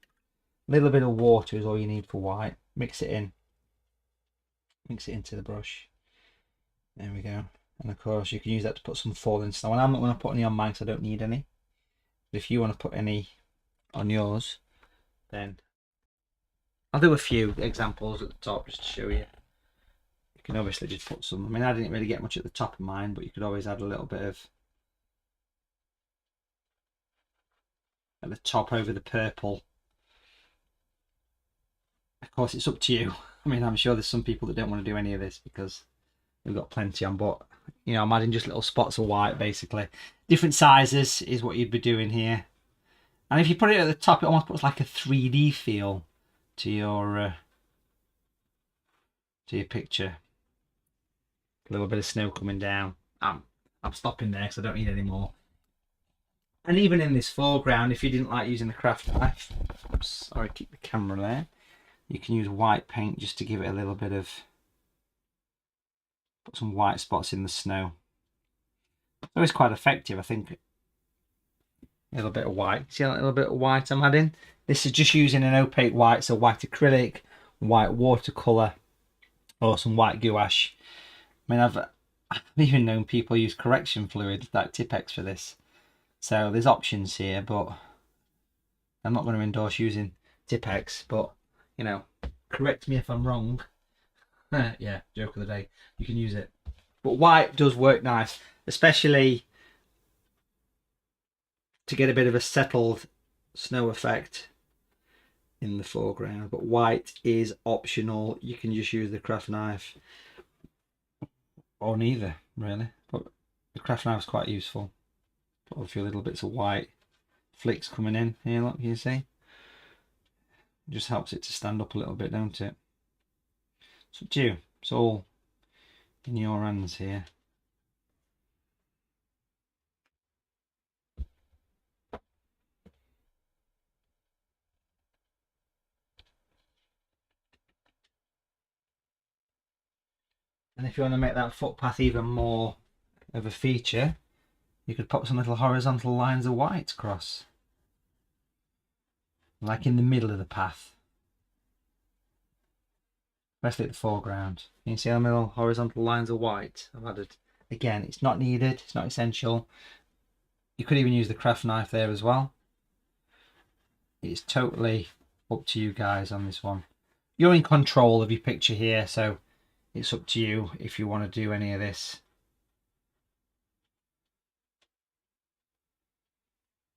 A little bit of water is all you need for white. Mix it into the brush. There we go. And of course you can use that to put some falling snow, and I'm not going to put any on mine because I don't need any. But if you want to put any on yours, then I'll do a few examples at the top just to show you. You can obviously just put some, I mean, I didn't really get much at the top of mine, but you could always add a little bit of at the top over the purple. Of course, it's up to you. I mean, I'm sure there's some people that don't want to do any of this because they've got plenty on, but I'm adding just little spots of white basically. Different sizes is what you'd be doing here. And if you put it at the top, it almost puts like a 3D feel to your picture. A little bit of snow coming down. I'm stopping there because I don't need any more. And even in this foreground, if you didn't like using the craft knife, oops, sorry, keep the camera there, you can use white paint just to give it a little bit of, put some white spots in the snow. So it's quite effective, I think. A little bit of white. See that little bit of white I'm adding? This is just using an opaque white, so white acrylic, white watercolour, or some white gouache. I mean, I've even known people use correction fluid like Tipex for this. So there's options here, but I'm not going to endorse using Tipex, but you know, correct me if I'm wrong. Yeah, joke of the day. You can use it. But white does work nice, especially to get a bit of a settled snow effect in the foreground. But white is optional. You can just use the craft knife or neither, really. But the craft knife is quite useful. Put a few little bits of white flicks coming in here, look, you see? It just helps it to stand up a little bit, don't it? It's up to you. It's all in your hands here. And if you want to make that footpath even more of a feature, you could pop some little horizontal lines of white across, like in the middle of the path, especially at the foreground. You can see them little horizontal lines of white I've added. Again, it's not needed, it's not essential. You could even use the craft knife there as well. It's totally up to you guys on this one. You're in control of your picture here, so it's up to you if you want to do any of this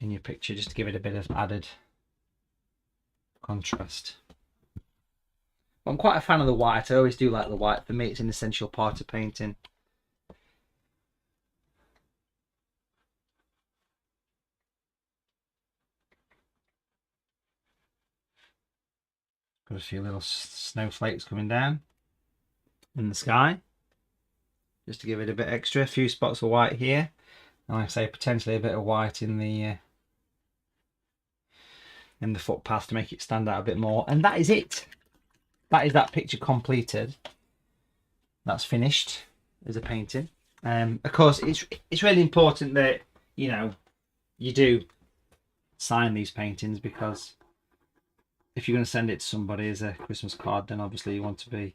in your picture, just to give it a bit of added contrast. I'm quite a fan of the white. I always do like the white. For me, it's an essential part of painting. Got a few little snowflakes coming down in the sky, just to give it a bit extra. A few spots of white here, and like I say, potentially a bit of white in the footpath to make it stand out a bit more. And that is it. That is that picture completed. That's finished as a painting. Of course, it's really important that you do sign these paintings, because if you're going to send it to somebody as a Christmas card, then obviously you want to be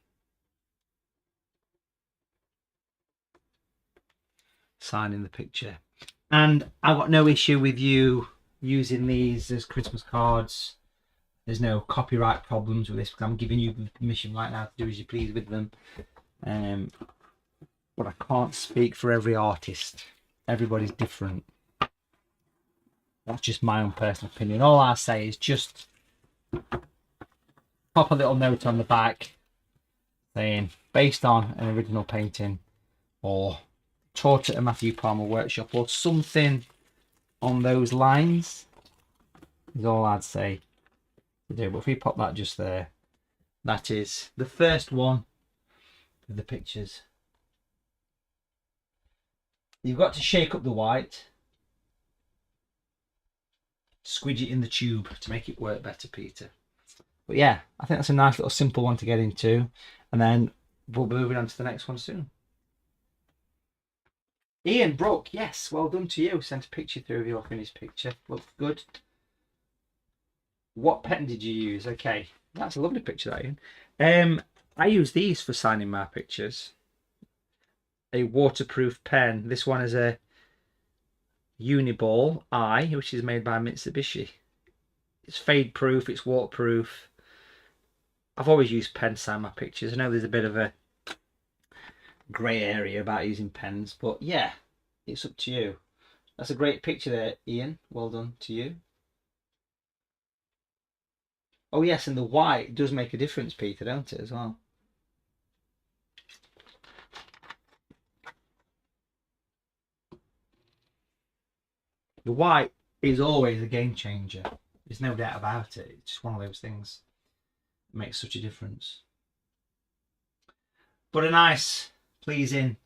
signing the picture. And I've got no issue with you using these as Christmas cards. There's no copyright problems with this, because I'm giving you permission right now to do as you please with them. But I can't speak for every artist. Everybody's different. That's just my own personal opinion. All I say is just pop a little note on the back saying based on an original painting, or taught at a Matthew Palmer workshop, or something on those lines is all I'd say to do. But if we pop that just there, that is the first one of the pictures. You've got to shake up the white, squidge it in the tube to make it work better, Peter. But yeah, I think that's a nice little simple one to get into, and then we'll be moving on to the next one soon. Ian Brooke, yes, well done to you. Sent a picture through of your finished picture. Looks good. What pen did you use? Okay, that's a lovely picture, that, Ian. I use these for signing my pictures. A waterproof pen. This one is a Uniball I, which is made by Mitsubishi. It's fade proof, it's waterproof. I've always used pen to sign my pictures. I know there's a bit of a grey area about using pens, but yeah, it's up to you. That's a great picture there, Ian. Well done to you. Oh yes, and the white does make a difference, Peter, don't it, as well? The white is always a game changer. There's no doubt about it. It's just one of those things that makes such a difference. But a nice, pleasing,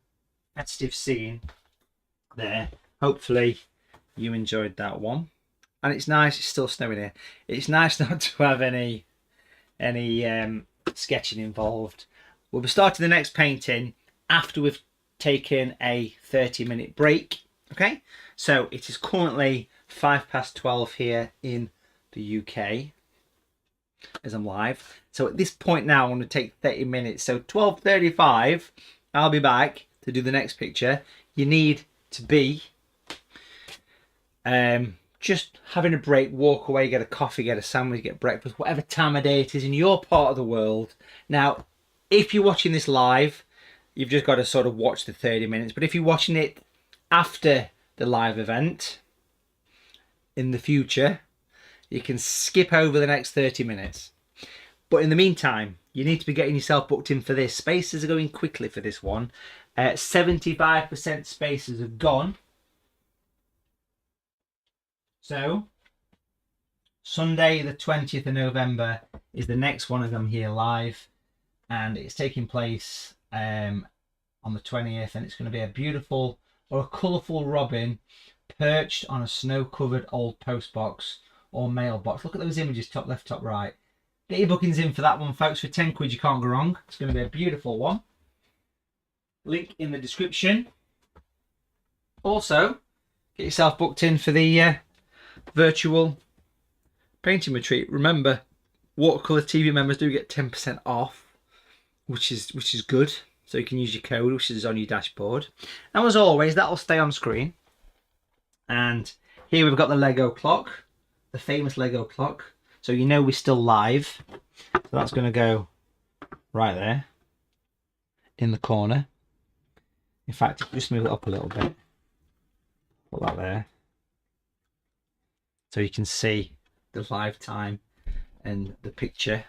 festive scene there. Hopefully you enjoyed that one. And it's nice, it's still snowing here. It's nice not to have any sketching involved. We'll be starting the next painting after we've taken a 30-minute break Okay, so it is currently 12:05 here in the UK as I'm live. So at this point now, I'm going to take 30 minutes. So 12:35, I'll be back to do the next picture. You need to be just having a break, walk away, get a coffee, get a sandwich, get breakfast, whatever time of day it is in your part of the world. Now, if you're watching this live, you've just got to sort of watch the 30 minutes. But if you're watching it after the live event in the future, you can skip over the next 30 minutes. But in the meantime, you need to be getting yourself booked in for this. Spaces are going quickly for this one. 75% spaces have gone. So, Sunday the 20th of November is the next one as I'm here live. And it's taking place on the 20th. And it's going to be a beautiful or a colourful robin perched on a snow-covered old postbox or mailbox. Look at those images, top left, top right. Get your bookings in for that one, folks. For 10 quid, you can't go wrong. It's going to be a beautiful one. Link in the description. Also, get yourself booked in for the virtual painting retreat. Remember, Watercolour TV members do get 10% off, which is good. So you can use your code, which is on your dashboard. Now, as always, that'll stay on screen. And here we've got the Lego clock, the famous Lego clock. So you know we're still live. So that's going to go right there in the corner. In fact, just move it up a little bit. Put that there. So you can see the live time and the picture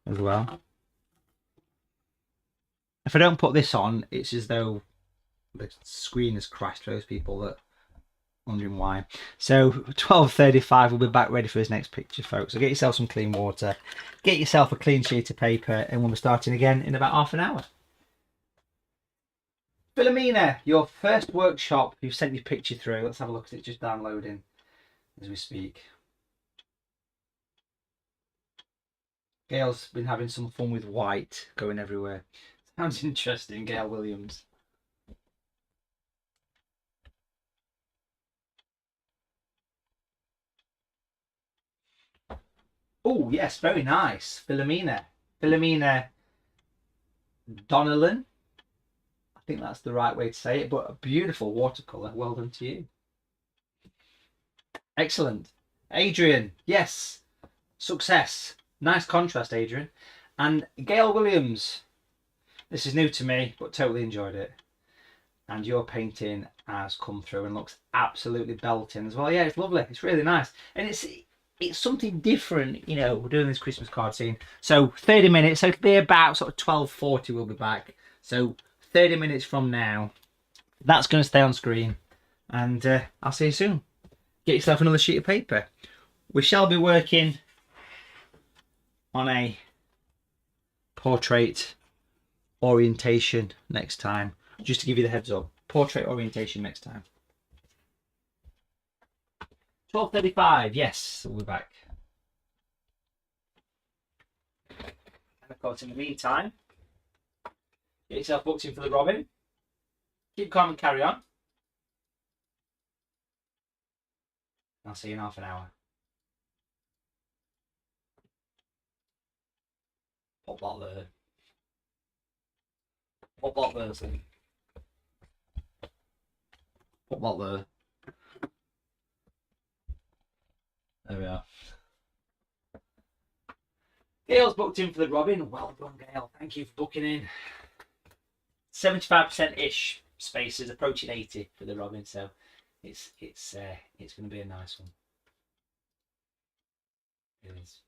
as well. If I don't put this on, it's as though the screen has crashed for those people that wondering why. So 12:35, we'll be back ready for his next picture, folks. So get yourself some clean water, get yourself a clean sheet of paper, and we'll be starting again in about half an hour. Philomena, your first workshop, you've sent your picture through. Let's have a look at it, just downloading as we speak. Gail's been having some fun with white going everywhere. Sounds interesting, Gail Williams. Oh, yes, very nice. Philomena Donnellan. I think that's the right way to say it, but a beautiful watercolour. Well done to you. Excellent. Adrian, yes. Success. Nice contrast, Adrian. And Gail Williams. This is new to me, but totally enjoyed it. And your painting has come through and looks absolutely belting as well. Yeah, it's lovely. It's really nice. And it's something different, you know, we're doing this Christmas card scene. So 30 minutes, so it'll be about sort of 12:40 we'll be back. So 30 minutes from now, that's going to stay on screen. And I'll see you soon. Get yourself another sheet of paper. We shall be working on a portrait orientation next time. Just to give you the heads up. Portrait orientation next time. 12:35, yes, we'll be back. And of course, in the meantime, get yourself booked in for the robin. Keep calm and carry on. I'll see you in half an hour. Pop that there. Pop that there, son. Pop that there. There we are. Gail's booked in for the robin. Well done, Gail. Thank you for booking in. 75%-ish spaces, approaching 80 for the robin, so it's going to be a nice one. It is.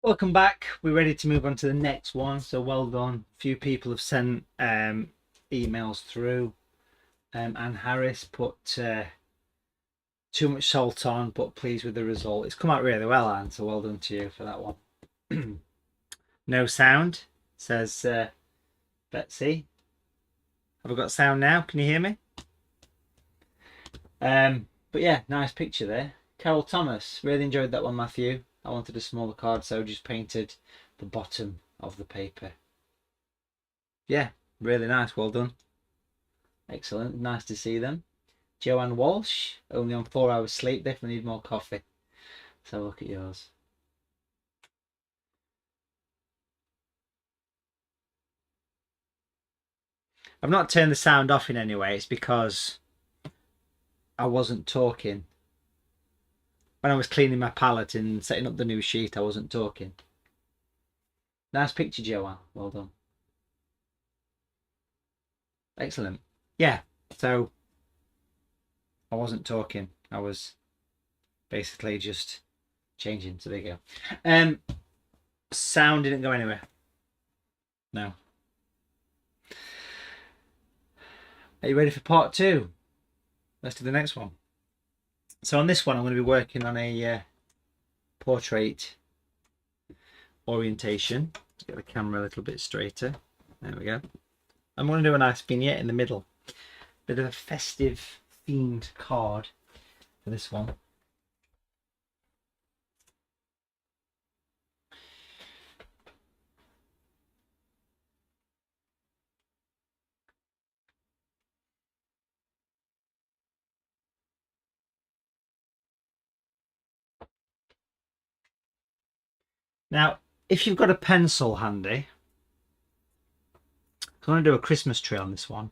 Welcome back. We're ready to move on to the next one. So well done. A few people have sent emails through. Anne Harris put too much salt on, but pleased with the result. It's come out really well, Anne. So well done to you for that one. No sound, says Betsy. Have I got sound now? Can you hear me? But yeah, nice picture there. Carol Thomas, really enjoyed that one, Matthew. I wanted a smaller card, so just painted the bottom of the paper. Yeah, really nice. Well done. Excellent. Nice to see them. Joanne Walsh, only on 4 hours sleep. Definitely need more coffee. So look at yours. I've not turned the sound off in any way. It's because I wasn't talking. When I was cleaning my palette and setting up the new sheet, I wasn't talking. Nice picture, Joanne. Well done. Excellent. Yeah, so I wasn't talking. I was basically just changing. So there you go. Sound didn't go anywhere. No. Are you ready for part 2? Let's do the next one. So on this one, I'm going to be working on a portrait orientation. Let's get the camera a little bit straighter. There we go. I'm going to do a nice vignette in the middle. Bit of a festive themed card for this one. Now, if you've got a pencil handy, I'm going to do a Christmas tree on this one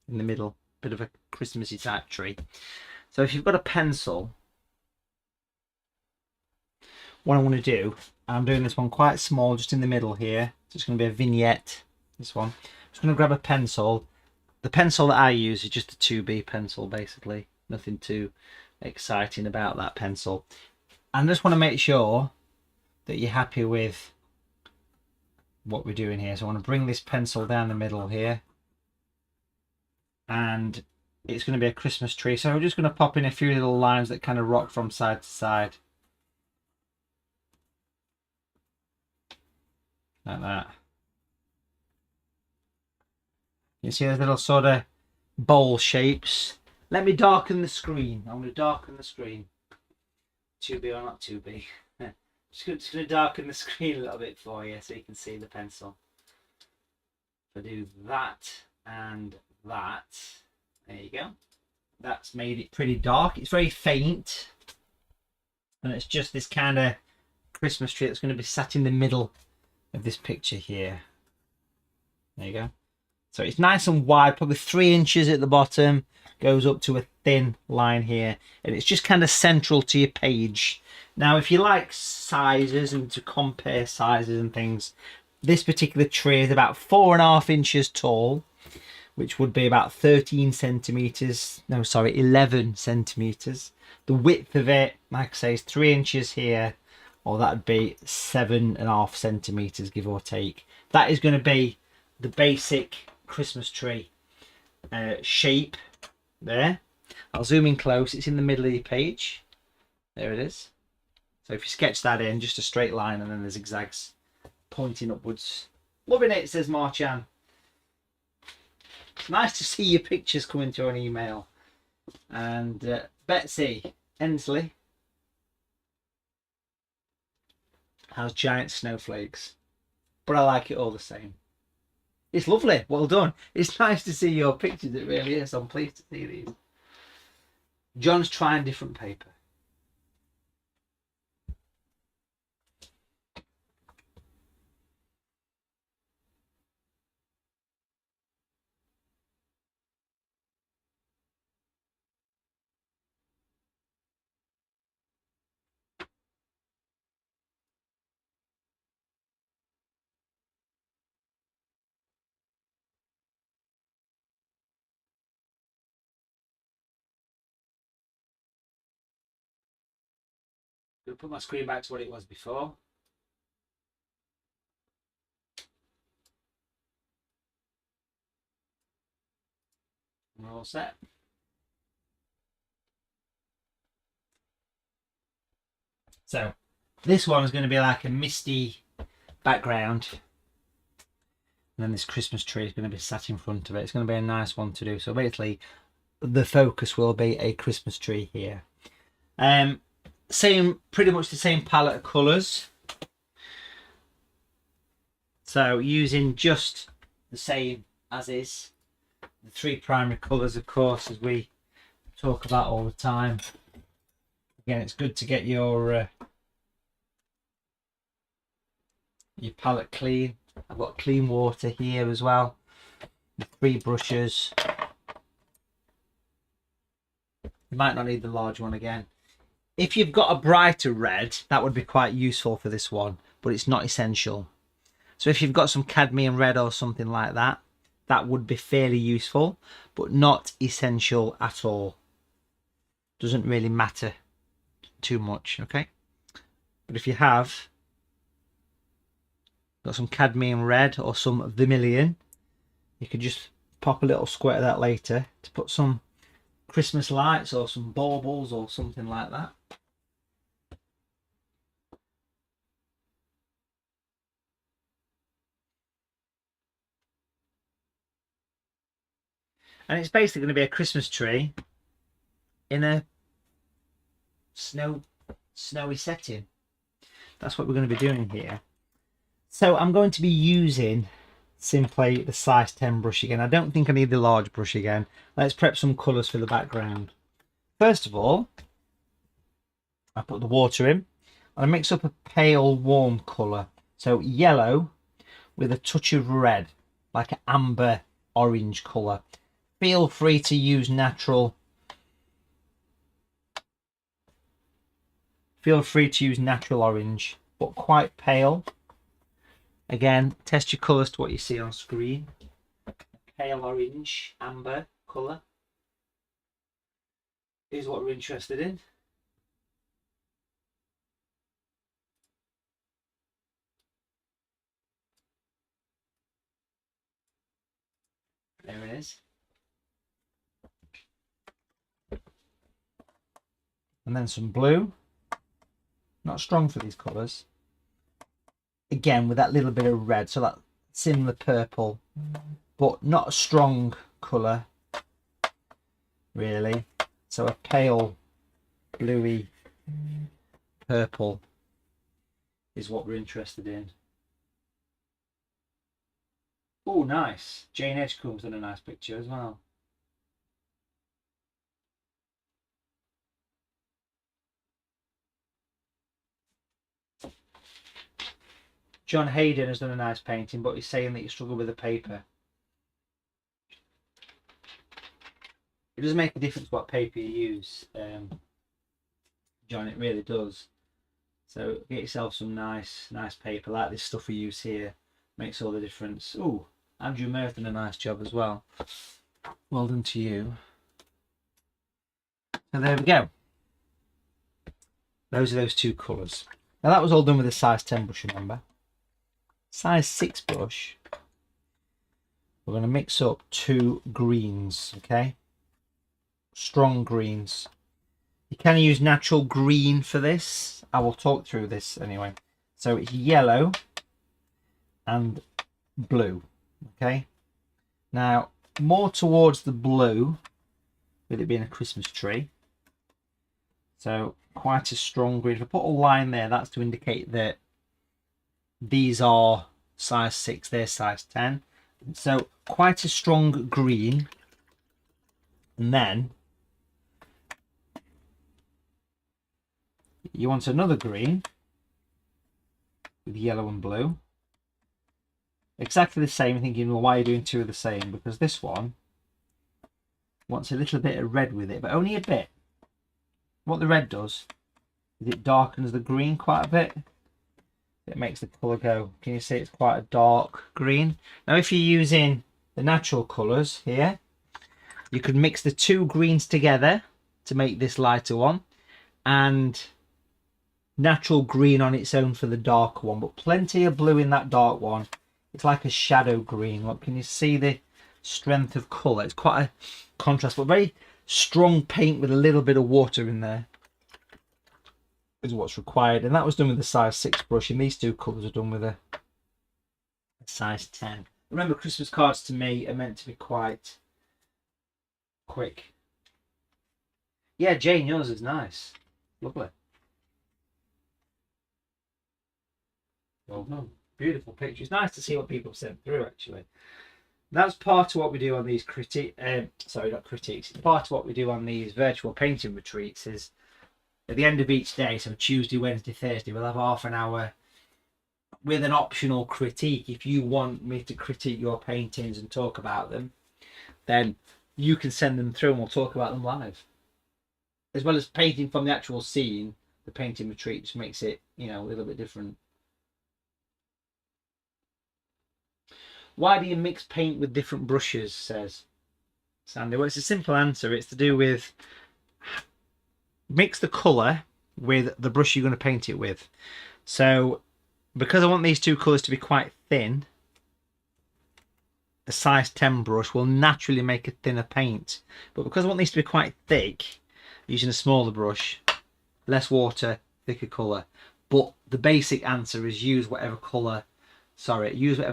in the middle. Bit of a Christmassy type tree. So if you've got a pencil, what I'm going to do, I'm doing this one quite small, just in the middle here. So it's going to be a vignette, this one. I'm just going to grab a pencil. The pencil that I use is just a 2B pencil, basically. Nothing too exciting about that pencil. And I just want to make sure that you're happy with what we're doing here. So I want to bring this pencil down the middle here. And it's going to be a Christmas tree. So I'm just going to pop in a few little lines that kind of rock from side to side. Like that. You see those little sort of bowl shapes. Let me darken the screen. I'm going to darken the screen. 2B or not 2B. Just going to darken the screen a little bit for you so you can see the pencil. If I do that and that, there you go. That's made it pretty dark. It's very faint. And it's just this kind of Christmas tree that's going to be sat in the middle of this picture here. There you go. So it's nice and wide, probably 3 inches at the bottom, goes up to a thin line here, and it's just kind of central to your page. Now, if you like sizes and to compare sizes and things, this particular tree is about 4.5 inches tall, which would be about 13 centimeters. No, sorry, 11 centimeters. The width of it, like I say, is 3 inches here, or that'd be 7.5 centimeters, give or take. That is going to be the basic Christmas tree shape there. I'll zoom in close. It's in the middle of your page. There it is. So if you sketch that in, just a straight line and then the zigzags pointing upwards. Loving it, says Marchan. It's nice to see your pictures coming to an email. And Betsy Ensley has giant snowflakes, but I like it all the same. It's lovely. Well done. It's nice to see your pictures. It really is. I'm pleased to see these. John's trying different paper. I'm going to put my screen back to what it was before. We're all set. So this one is going to be like a misty background, and then this Christmas tree is going to be sat in front of it. It's going to be a nice one to do. So basically the focus will be a Christmas tree here. Pretty much the same palette of colours. So using just the same as is. The three primary colours, of course, as we talk about all the time. Again, it's good to get your palette clean. I've got clean water here as well. The 3 brushes. You might not need the large one again. If you've got a brighter red, that would be quite useful for this one, but it's not essential. So if you've got some cadmium red or something like that, that would be fairly useful, but not essential at all. Doesn't really matter too much, okay? But if you have got some cadmium red or some vermilion, you could just pop a little squirt of that later to put some Christmas lights or some baubles or something like that. And it's basically going to be a Christmas tree in a snowy setting. That's what we're going to be doing here. So I'm going to be using simply the size 10 brush again. I don't think I need the large brush again. Let's prep some colours for the background. First of all, I put the water in and I mix up a pale warm colour. So yellow with a touch of red, like an amber orange colour. Feel free to use natural. Feel free to use natural orange, but quite pale. Again, test your colours to what you see on screen. Pale orange, amber colour is what we're interested in. There it is. And then some blue. Not strong for these colours. Again, with that little bit of red, so that similar purple, but not a strong colour, really. So a pale, bluey purple is what we're interested in. Oh, nice. Jane Edgecombe's done a nice picture as well. John Hayden has done a nice painting, but he's saying that you struggle with the paper. It does make a difference what paper you use, John, it really does. So get yourself some nice paper like this stuff we use here. Makes all the difference. Ooh, Andrew Murphy done a nice job as well. Well done to you. So there we go. Those are those 2 colours. Now that was all done with a size 10 brush, remember. Size 6 brush, we're going to mix up 2 greens, okay? Strong greens. You can use natural green for this. I will talk through this anyway. So it's yellow and blue, okay? Now, more towards the blue, with it being a Christmas tree. So quite a strong green. If I put a line there, that's to indicate that these are size 6, they're size 10. So quite a strong green. And then you want another green with yellow and blue. Exactly the same, thinking, well, why are you doing 2 of the same? Because this one wants a little bit of red with it, but only a bit. What the red does is it darkens the green quite a bit. It makes the colour go. Can you see it's quite a dark green? Now if you're using the natural colours here, you could mix the 2 greens together to make this lighter one, and natural green on its own for the darker one, but plenty of blue in that dark one. It's like a shadow green. Look, can you see the strength of colour. It's quite a contrast, but very strong paint with a little bit of water in there is what's required. And that was done with a size 6 brush, and these two colours are done with a size 10. Remember, Christmas cards to me are meant to be quite quick. Yeah, Jane, yours is nice. Lovely. Well done. Beautiful picture. It's nice to see what people sent through, actually. That's part of what we do on these sorry, not critiques. It's part of what we do on these virtual painting retreats is at the end of each day, so Tuesday, Wednesday, Thursday, we'll have half an hour with an optional critique. If you want me to critique your paintings and talk about them, then you can send them through and we'll talk about them live. As well as painting from the actual scene, the painting retreat just makes it, you know, a little bit different. Why do you mix paint with different brushes, says Sandy? Well, it's a simple answer. It's to do with mix the colour with the brush you're going to paint it with. So because I want these two colours to be quite thin, a size 10 brush will naturally make a thinner paint. But because I want these to be quite thick, using a smaller brush, less water, thicker colour. But the basic answer is use whatever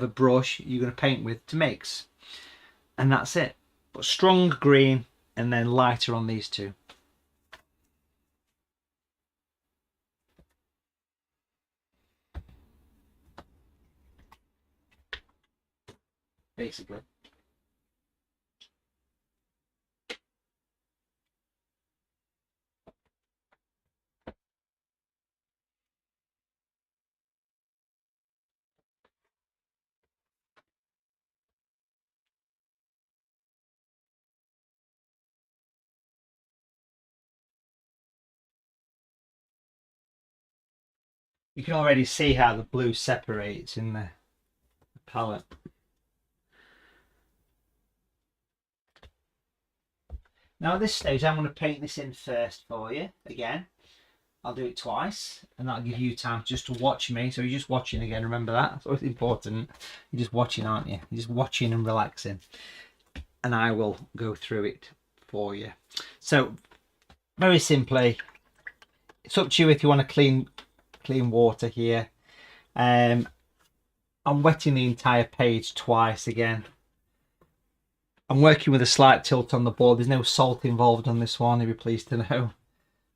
brush you're going to paint with to mix. And that's it. But strong green and then lighter on these two. Basically. You can already see how the blue separates in the palette. Now at this stage I'm going to paint this in first for you again. I'll do it twice and that'll give you time just to watch me. So you're just watching again, remember that? That's always important. You're just watching, aren't you? You're just watching and relaxing. And I will go through it for you. So very simply, it's up to you if you want to clean water here. I'm wetting the entire page twice again. I'm working with a slight tilt on the board. There's no salt involved on this one, you'll be pleased to know.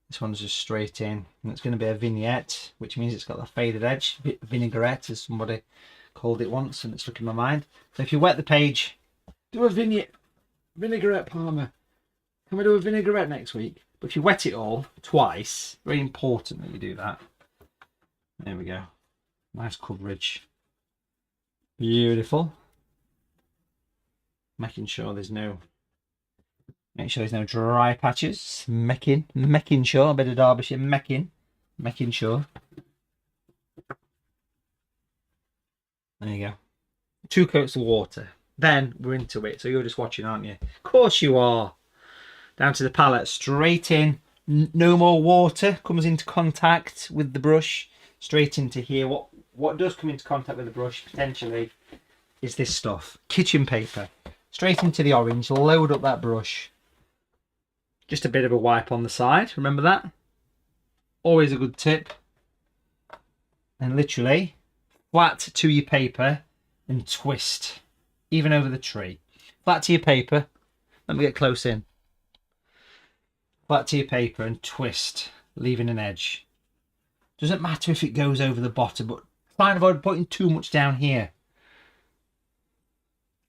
This one's just straight in, and it's going to be a vignette, which means it's got the faded edge, vinaigrette as somebody called it once, and it's stuck in my mind. So if you wet the page, do a vinaigrette, Palmer. Can we do a vinaigrette next week? But if you wet it all twice, very important that you do that. There we go. Nice coverage. Beautiful. Making sure there's no dry patches. Making sure, a bit of Derbyshire, making sure. There you go. 2 coats of water. Then we're into it. So you're just watching, aren't you? Of course you are. Down to the palette, straight in. No more water comes into contact with the brush. Straight into here. What does come into contact with the brush potentially is this stuff. Kitchen paper. Straight into the orange. Load up that brush. Just a bit of a wipe on the side. Remember that? Always a good tip. And literally flat to your paper and twist. Even over the tree. Flat to your paper. Let me get close in. Flat to your paper and twist, leaving an edge. Doesn't matter if it goes over the bottom, but try and avoid putting too much down here.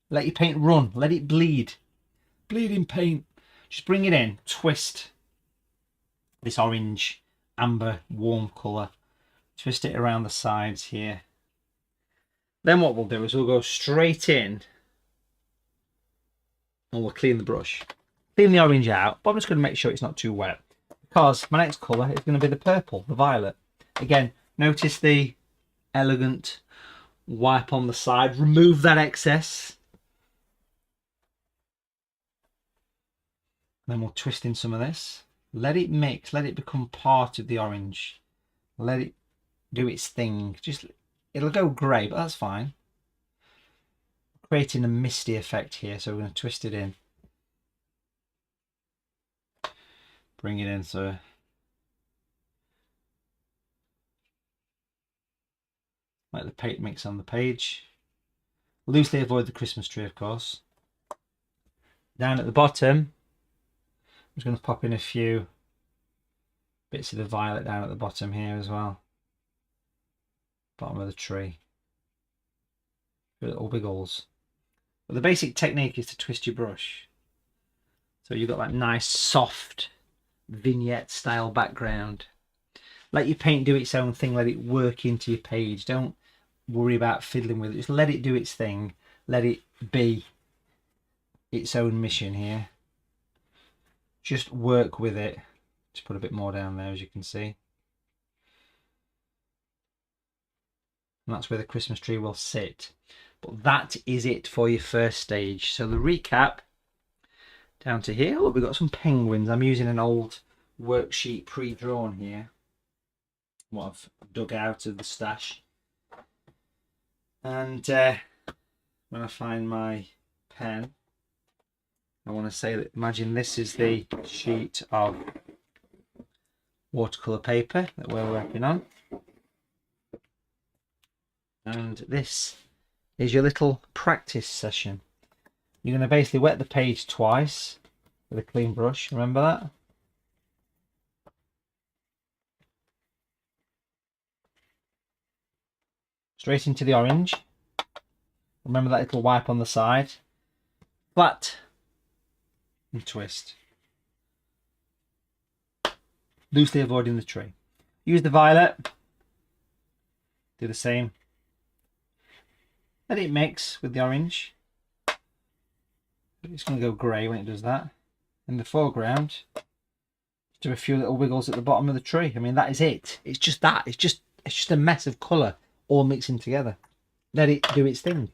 Let your paint run. Let it bleed. Bleeding paint. Just bring it in. Twist this orange, amber, warm colour. Twist it around the sides here. Then what we'll do is we'll go straight in and we'll clean the brush. Clean the orange out, but I'm just going to make sure it's not too wet because my next colour is going to be the purple, the violet. Again, notice the elegant wipe on the side. Remove that excess. Then we'll twist in some of this. Let it mix. Let it become part of the orange. Let it do its thing. It'll go grey, but that's fine. creating a misty effect here, so we're going to twist it in. Bring it in so let the paint mix on the page. Loosely avoid the Christmas tree, of course. Down at the bottom, I'm just going to pop in a few bits of the violet down at the bottom here as well. Bottom of the tree. Little wiggles. But the basic technique is to twist your brush. So you've got that nice soft vignette style background. Let your paint do its own thing, let it work into your page. Don't worry about fiddling with it. Just let it do its thing. Let it be its own mission here. Just work with it. Just put a bit more down there, as you can see. And that's where the Christmas tree will sit. But that is it for your first stage. So the recap down to here. Look, we've got some penguins. I'm using an old worksheet pre-drawn here. What I've dug out of the stash. And when I find my pen, I want to say that, imagine this is the sheet of watercolour paper that we're working on. And this is your little practice session. You're going to basically wet the page twice with a clean brush. Remember that? Straight into the orange. Remember that little wipe on the side. Flat and twist. Loosely avoiding the tree. Use the violet. Do the same. Let it mix with the orange. It's going to go grey when it does that. In the foreground, do a few little wiggles at the bottom of the tree. I mean, that is it. It's just that. It's just a mess of colour all mixing together. Let it do its thing.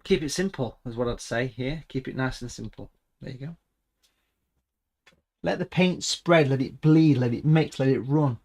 Keep it simple is what I'd say here. Keep it nice and simple. There you go. Let the paint spread. Let it bleed. Let it mix. Let it run.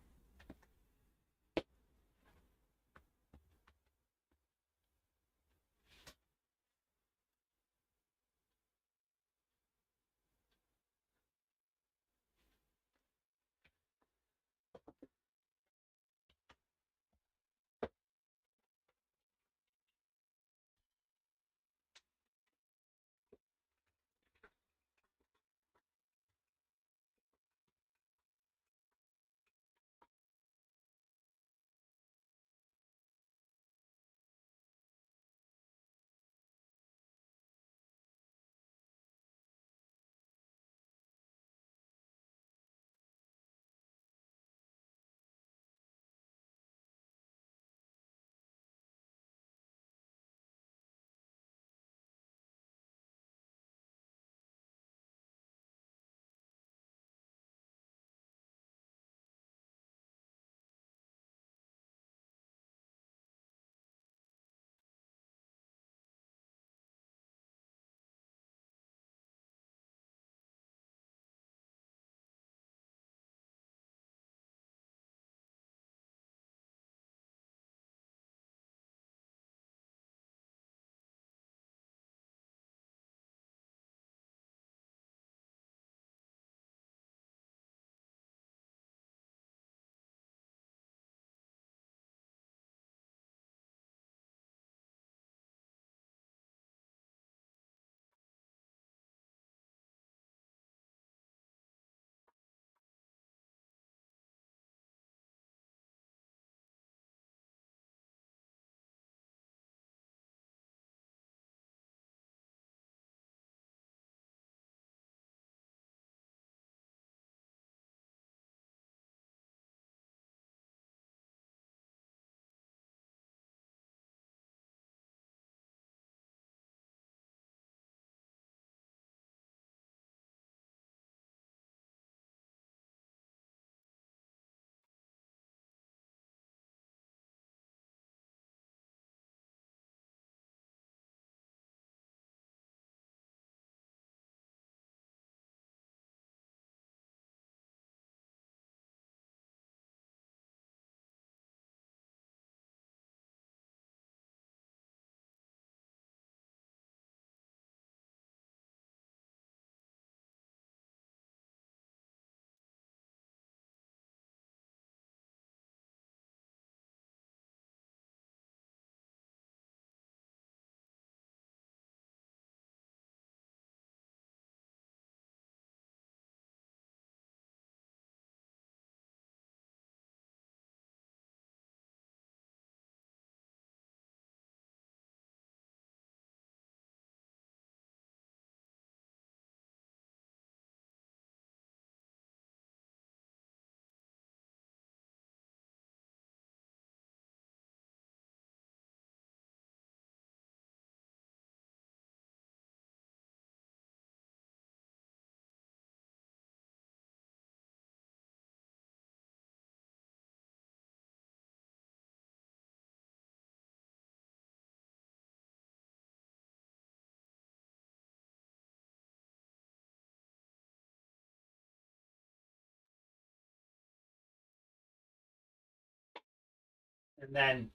and then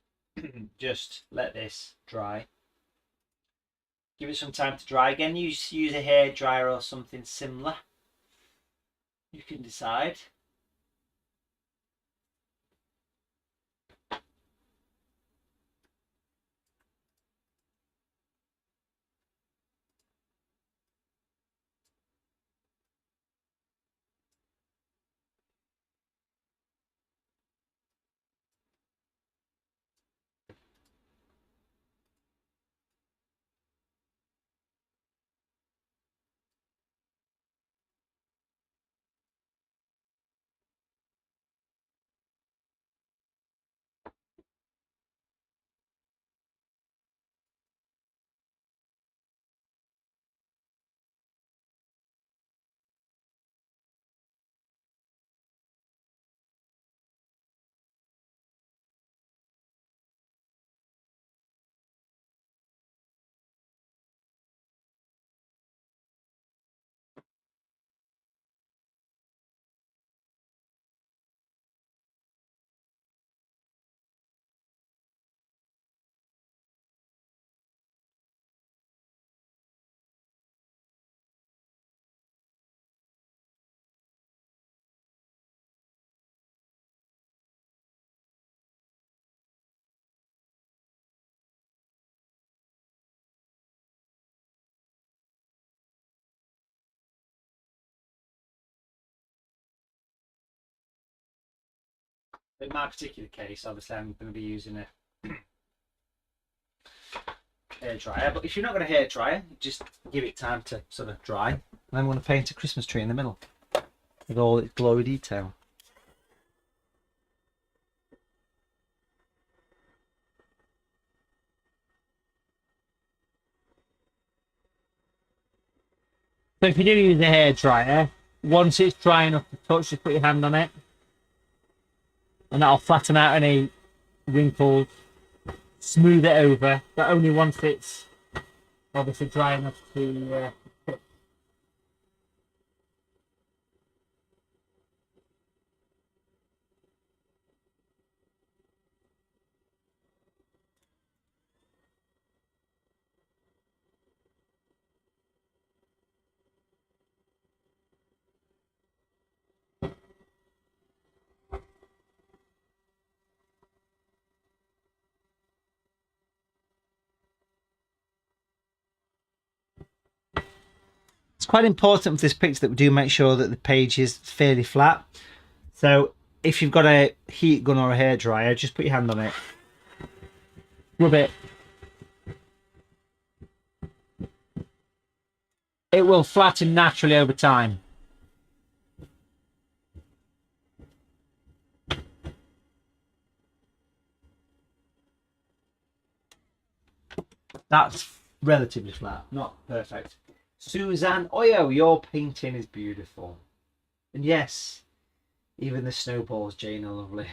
just let this dry. Give it some time to dry. Again, use a hair dryer or something similar. You can decide. In my particular case, obviously, I'm going to be using a hair dryer. But if you're not going to hair dryer, just give it time to sort of dry. And I'm going to paint a Christmas tree in the middle with all its glowy detail. So if you do use a hair dryer, once it's dry enough to touch, just put your hand on it, and that'll flatten out any wrinkles, smooth it over, but only once it's obviously dry enough to It's quite important with this picture that we do make sure that the page is fairly flat. So if you've got a heat gun or a hair dryer, just put your hand on it, rub it. It will flatten naturally over time. That's relatively flat, not perfect. Suzanne Oyo, your painting is beautiful. And yes, even the snowballs, Jane, are lovely.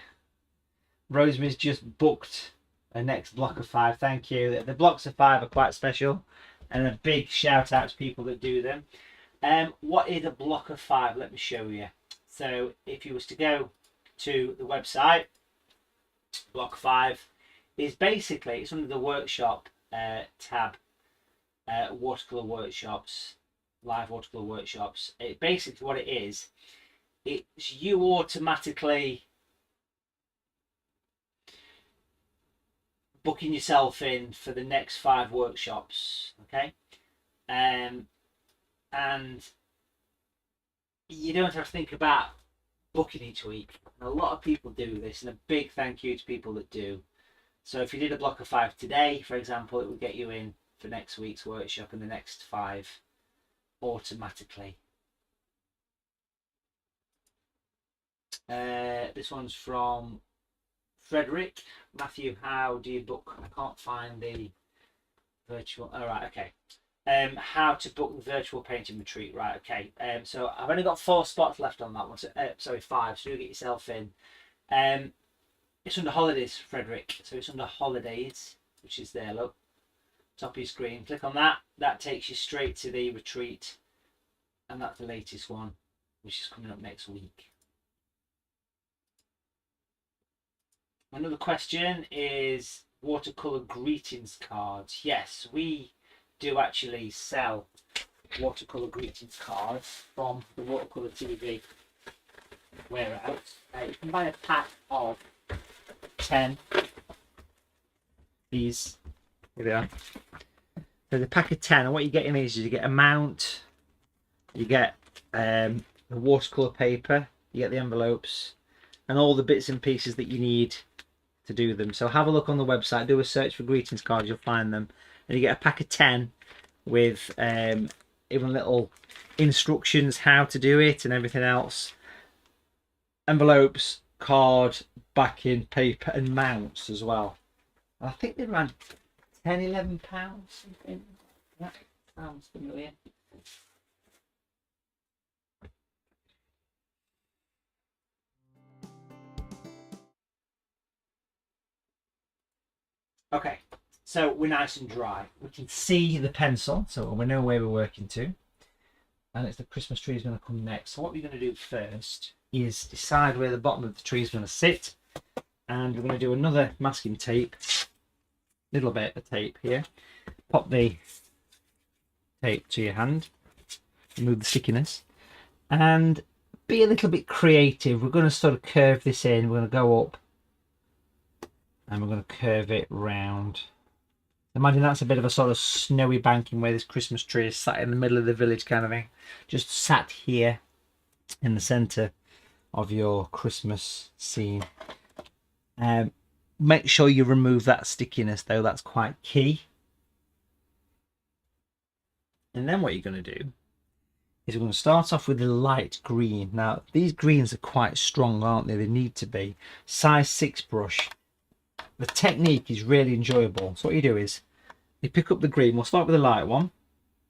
Rosemary's just booked a next block of 5. Thank you. The blocks of 5 are quite special, and a big shout out to people that do them. What is a block of 5? Let me show you. So if you was to go to the website, block 5 is basically, it's under the workshop tab, watercolour workshops, live watercolour workshops. It basically, what it is, it's you automatically booking yourself in for the next 5 workshops, okay? And you don't have to think about booking each week. And a lot of people do this, and a big thank you to people that do. So if you did a block of 5 today, for example, it would get you in for next week's workshop and the next 5 automatically. This one's from Frederick. Matthew, how do you book? I can't find the virtual. All right, okay. How to book the virtual painting retreat? Right, okay. So I've only got 4 spots left on that one. So, sorry, 5. So you get yourself in. It's under holidays, Frederick. So it's under holidays, which is there. Look, top of your screen. Click on that. That takes you straight to the retreat, and that's the latest one, which is coming up next week. Another question is watercolour greetings cards. Yes, we do actually sell watercolour greetings cards from the Watercolour TV warehouse. You can buy a pack of 10. These, here they are. So the pack of 10, and what you get in these is you get a mount, you get the watercolour paper, you get the envelopes, and all the bits and pieces that you need to do them. So have a look on the website, do a search for greetings cards, you'll find them, and you get a pack of 10 with even little instructions how to do it and everything else. Envelopes, card, backing, paper, and mounts as well. And I think they ran £10–11, something. That sounds familiar. Okay, so we're nice and dry. We can see the pencil, so we know where we're working to. And it's the Christmas tree is going to come next. So what we're going to do first is decide where the bottom of the tree is going to sit. And we're going to do another masking tape. Little bit of tape here. Pop the tape to your hand. Remove the stickiness. And be a little bit creative. We're going to sort of curve this in. We're going to go up. And we're going to curve it round. Imagine that's a bit of a sort of snowy banking where this Christmas tree is sat in the middle of the village kind of thing. Just sat here in the centre of your Christmas scene. Make sure you remove that stickiness though, that's quite key. And then what you're going to do is we're going to start off with the light green. Now these greens are quite strong, aren't they? They need to be. Size 6 brush. The technique is really enjoyable. So what you do is you pick up the green. We'll start with the light one,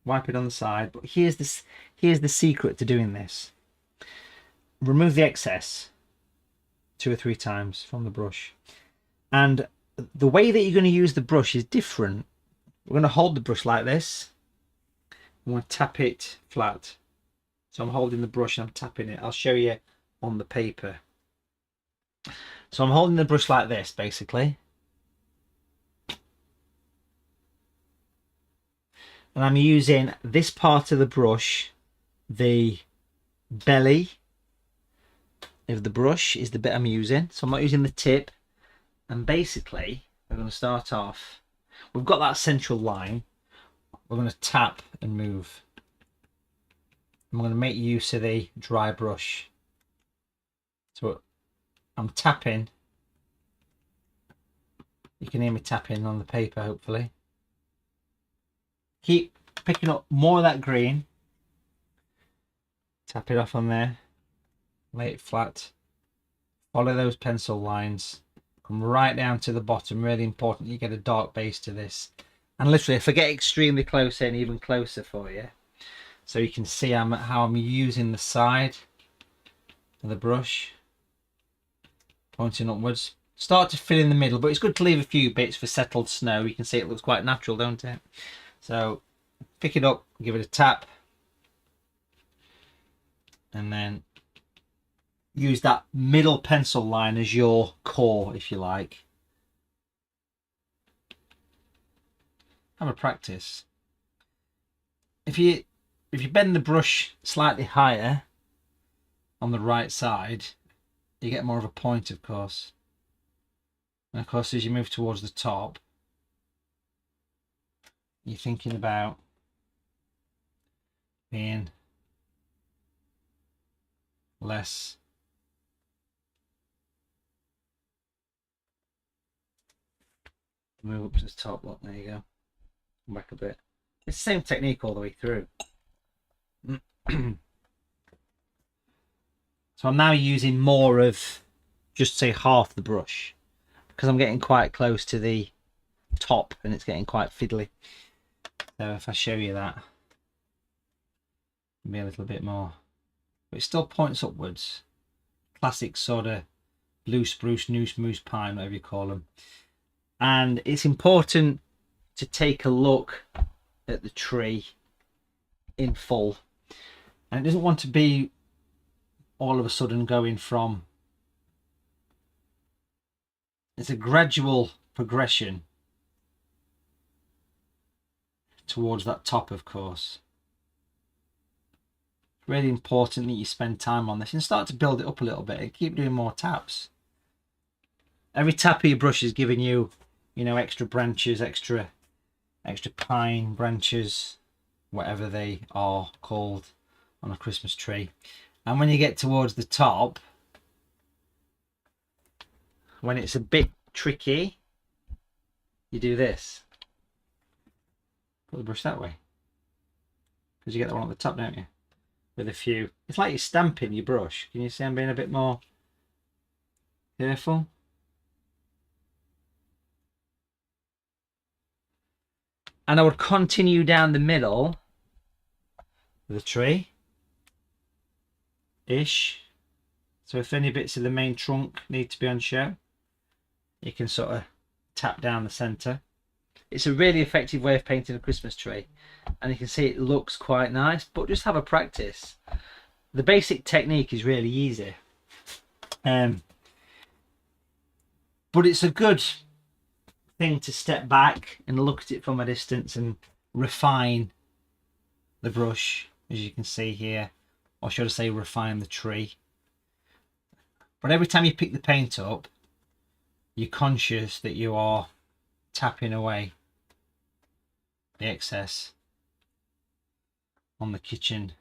wipe it on the side. But here's the secret to doing this. Remove the excess 2 or 3 times from the brush. And the way that you're going to use the brush is different. We're going to hold the brush like this. I'm going to tap it flat. So I'm holding the brush and I'm tapping it. I'll show you on the paper. So I'm holding the brush like this, basically. And I'm using this part of the brush, the belly of the brush is the bit I'm using. So I'm not using the tip. And basically, we're going to start off. We've got that central line. We're going to tap and move. I'm going to make use of the dry brush. So I'm tapping. You can hear me tapping on the paper, hopefully. Keep picking up more of that green. Tap it off on there. Lay it flat. Follow those pencil lines. Come right down to the bottom. Really important you get a dark base to this. And literally, if I get extremely close in, even closer for you. So you can see how I'm using the side of the brush. Pointing upwards. Start to fill in the middle, but it's good to leave a few bits for settled snow. You can see it looks quite natural, don't it? So pick it up, give it a tap, and then use that middle pencil line as your core, if you like. Have a practice. If you bend the brush slightly higher on the right side, you get more of a point, of course. And of course, as you move towards the top, you're thinking about being less move up to the top. Look, there you go. Come back a bit. It's the same technique all the way through. So I'm now using more of just say half the brush because I'm getting quite close to the top and it's getting quite fiddly. So if I show you that, be a little bit more, but it still points upwards. Classic sort of blue spruce, moose pine, whatever you call them. And it's important to take a look at the tree in full, and it doesn't want to be all of a sudden going from It's a gradual progression towards that top, of course. It's really important that you spend time on this and start to build it up a little bit and keep doing more taps. Every tap of your brush is giving you, you know, extra branches, extra pine branches, whatever they are called on a Christmas tree. And when you get towards the top, when it's a bit tricky, you do this. Put the brush that way, because you get the one at the top, don't you? With a few, it's like you're stamping your brush. Can you see I'm being a bit more careful? And I would continue down the middle of the tree ish. So if any bits of the main trunk need to be on show, you can sort of tap down the center. It's a really effective way of painting a Christmas tree, and you can see it looks quite nice, but just have a practice. The basic technique is really easy, but it's a good thing to step back and look at it from a distance and refine the brush, as you can see here, or should I say refine the tree. But every time you pick the paint up, you're conscious that you are tapping away the excess on the kitchen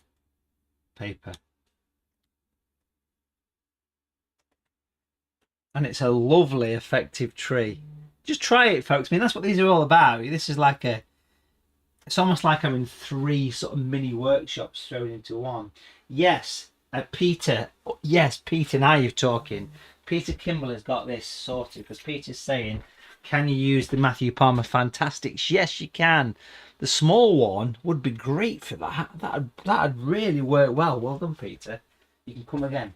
paper. And it's a lovely, effective tree. Just try it, folks. I mean, that's what these are all about. This is like a, it's almost like I'm in 3 sort of mini workshops thrown into one. Yes, Peter. Yes, Peter, now you're talking. Peter Kimball has got this sorted, because Peter's saying, can you use the Matthew Palmer Fantastics? Yes, you can. The small one would be great for that. That'd really work well. Well done, Peter. You can come again.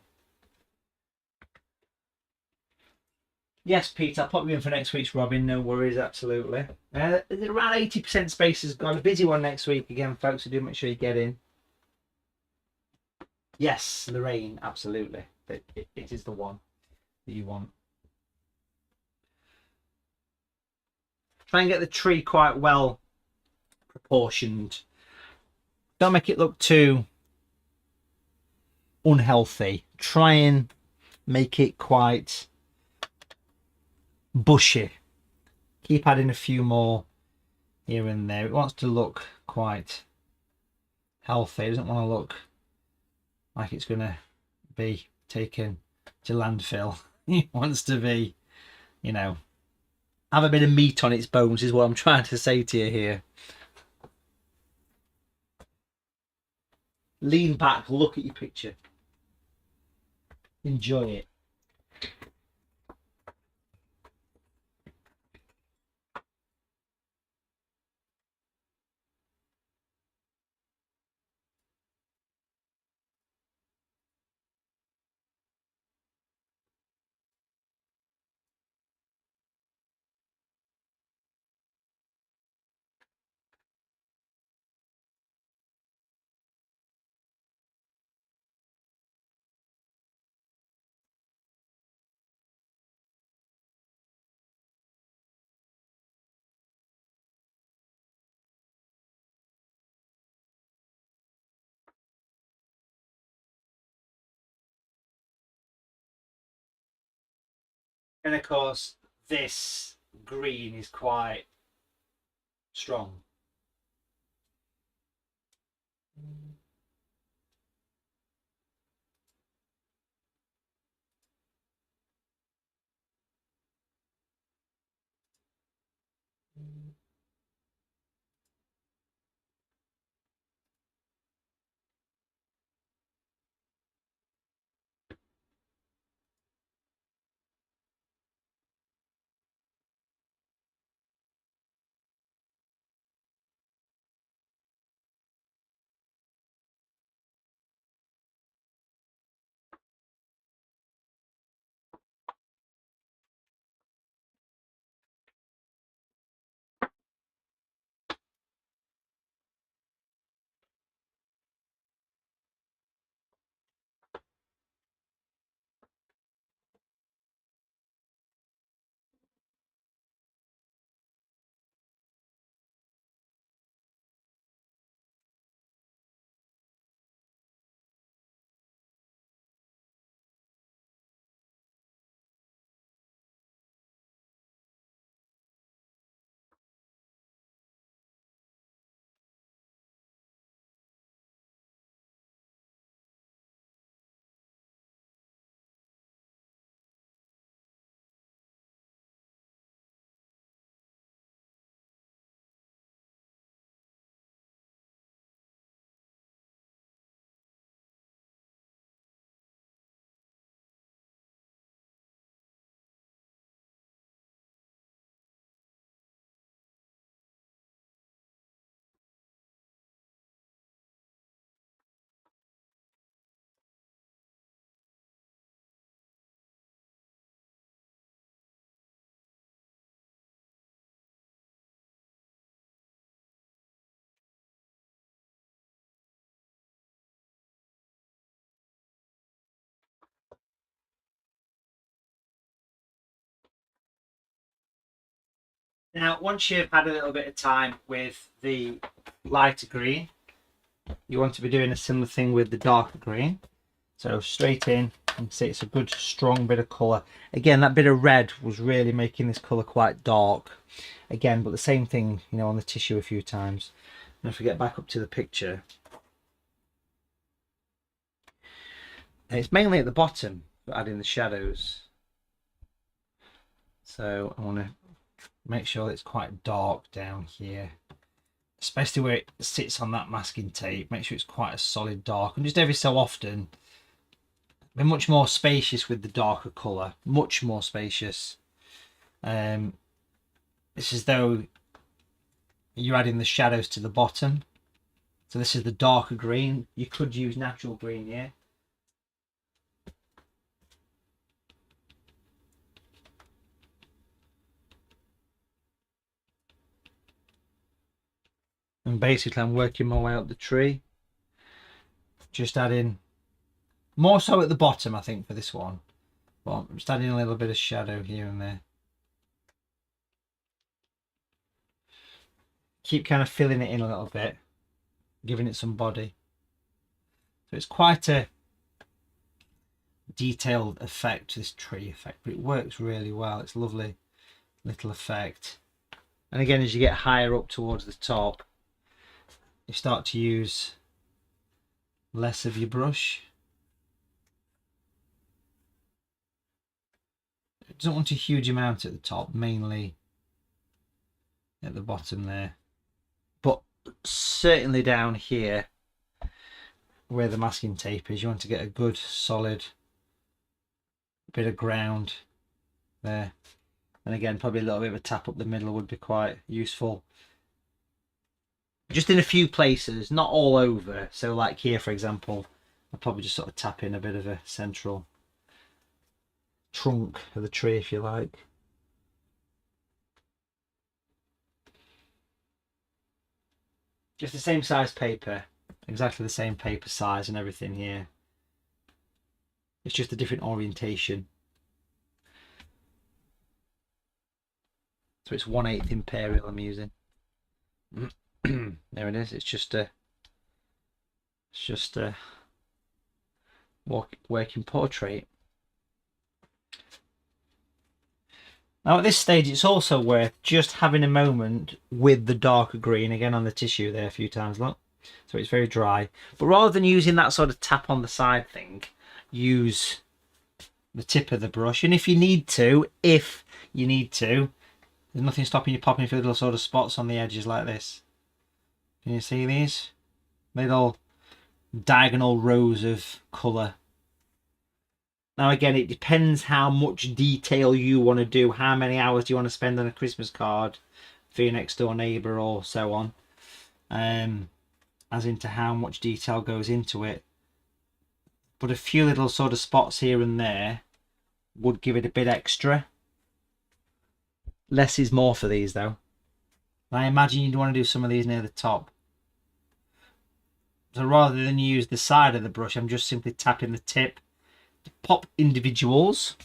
Yes, Pete, I'll pop you in for next week's Robin. No worries, absolutely. Around 80% space has gone. A busy one next week again, folks, so do make sure you get in. Yes, Lorraine, absolutely. It is the one that you want. Try and get the tree quite well proportioned. Don't make it look too unhealthy. Try and make it quite bushy. Keep adding a few more here and there. It wants to look quite healthy. It doesn't want to look like it's going to be taken to landfill. It wants to be, you know, have a bit of meat on its bones is what I'm trying to say to you here. Lean back, look at your picture. Enjoy it. And of course, this green is quite strong. Now, once you've had a little bit of time with the lighter green, you want to be doing a similar thing with the darker green. So straight in, and see it's a good strong bit of colour. Again, that bit of red was really making this colour quite dark. Again, but the same thing, you know, on the tissue a few times. And if we get back up to the picture, and it's mainly at the bottom for adding the shadows. So I want to make sure it's quite dark down here, especially where it sits on that masking tape. Make sure it's quite a solid dark, and just every so often be much more spacious with the darker colour, much more spacious. It's as though you're adding the shadows to the bottom. So this is the darker green. You could use natural green here. And basically I'm working my way up the tree. Just adding, more so at the bottom I think for this one. But I'm just adding a little bit of shadow here and there. Keep kind of filling it in a little bit, giving it some body. So it's quite a detailed effect, this tree effect, but it works really well. It's a lovely little effect. And again, as you get higher up towards the top, you start to use less of your brush. It doesn't want a huge amount at the top, mainly at the bottom there, but certainly down here where the masking tape is, you want to get a good solid bit of ground there. And again, probably a little bit of a tap up the middle would be quite useful. Just in a few places, not all over. So like here, for example, I'll probably just sort of tap in a bit of a central trunk of the tree, if you like. Just the same size paper, exactly the same paper size and everything here. It's just a different orientation. So it's 1/8 imperial I'm using. There it is. It's just a working portrait. Now at this stage it's also worth just having a moment with the darker green, again on the tissue there a few times, look. So it's very dry. But rather than using that sort of tap on the side thing, use the tip of the brush. And if you need to, there's nothing stopping you popping a few little sort of spots on the edges like this. Can you see these? Little diagonal rows of colour. Now again, it depends how much detail you want to do, how many hours do you want to spend on a Christmas card for your next door neighbour or so on, as into how much detail goes into it. But a few little sort of spots here and there would give it a bit extra. Less is more for these though. I imagine you'd want to do some of these near the top. So rather than use the side of the brush, I'm just simply tapping the tip to pop individuals.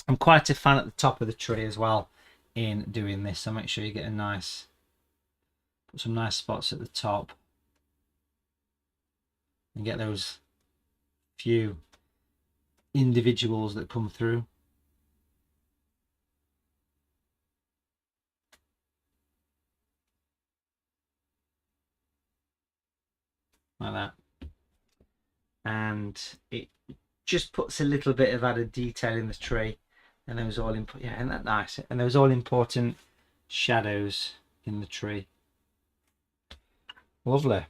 I'm quite a fan at the top of the tree as well in doing this, so make sure you get a nice, put some nice spots at the top and get those few individuals that come through. Like that. And it just puts a little bit of added detail in the tree, and those all yeah, isn't that nice? And those all important shadows in the tree. Lovely.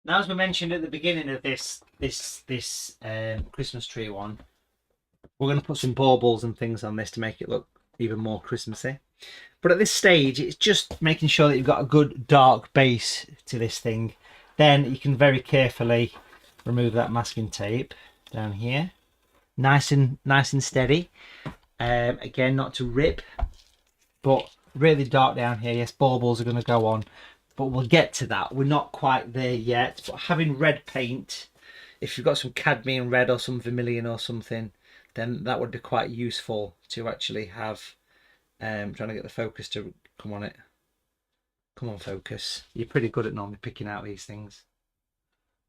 Now, as we mentioned at the beginning of this Christmas tree one, we're going to put some baubles and things on this to make it look even more Christmassy. But at this stage, it's just making sure that you've got a good dark base to this thing. Then you can very carefully remove that masking tape down here, nice and steady. Again, not to rip, but really dark down here. Yes, baubles are going to go on, but we'll get to that. We're not quite there yet. But having red paint, if you've got some cadmium red or some vermilion or something, then that would be quite useful to actually have. Trying to get the focus to come on it. Come on, focus. You're pretty good at normally picking out these things.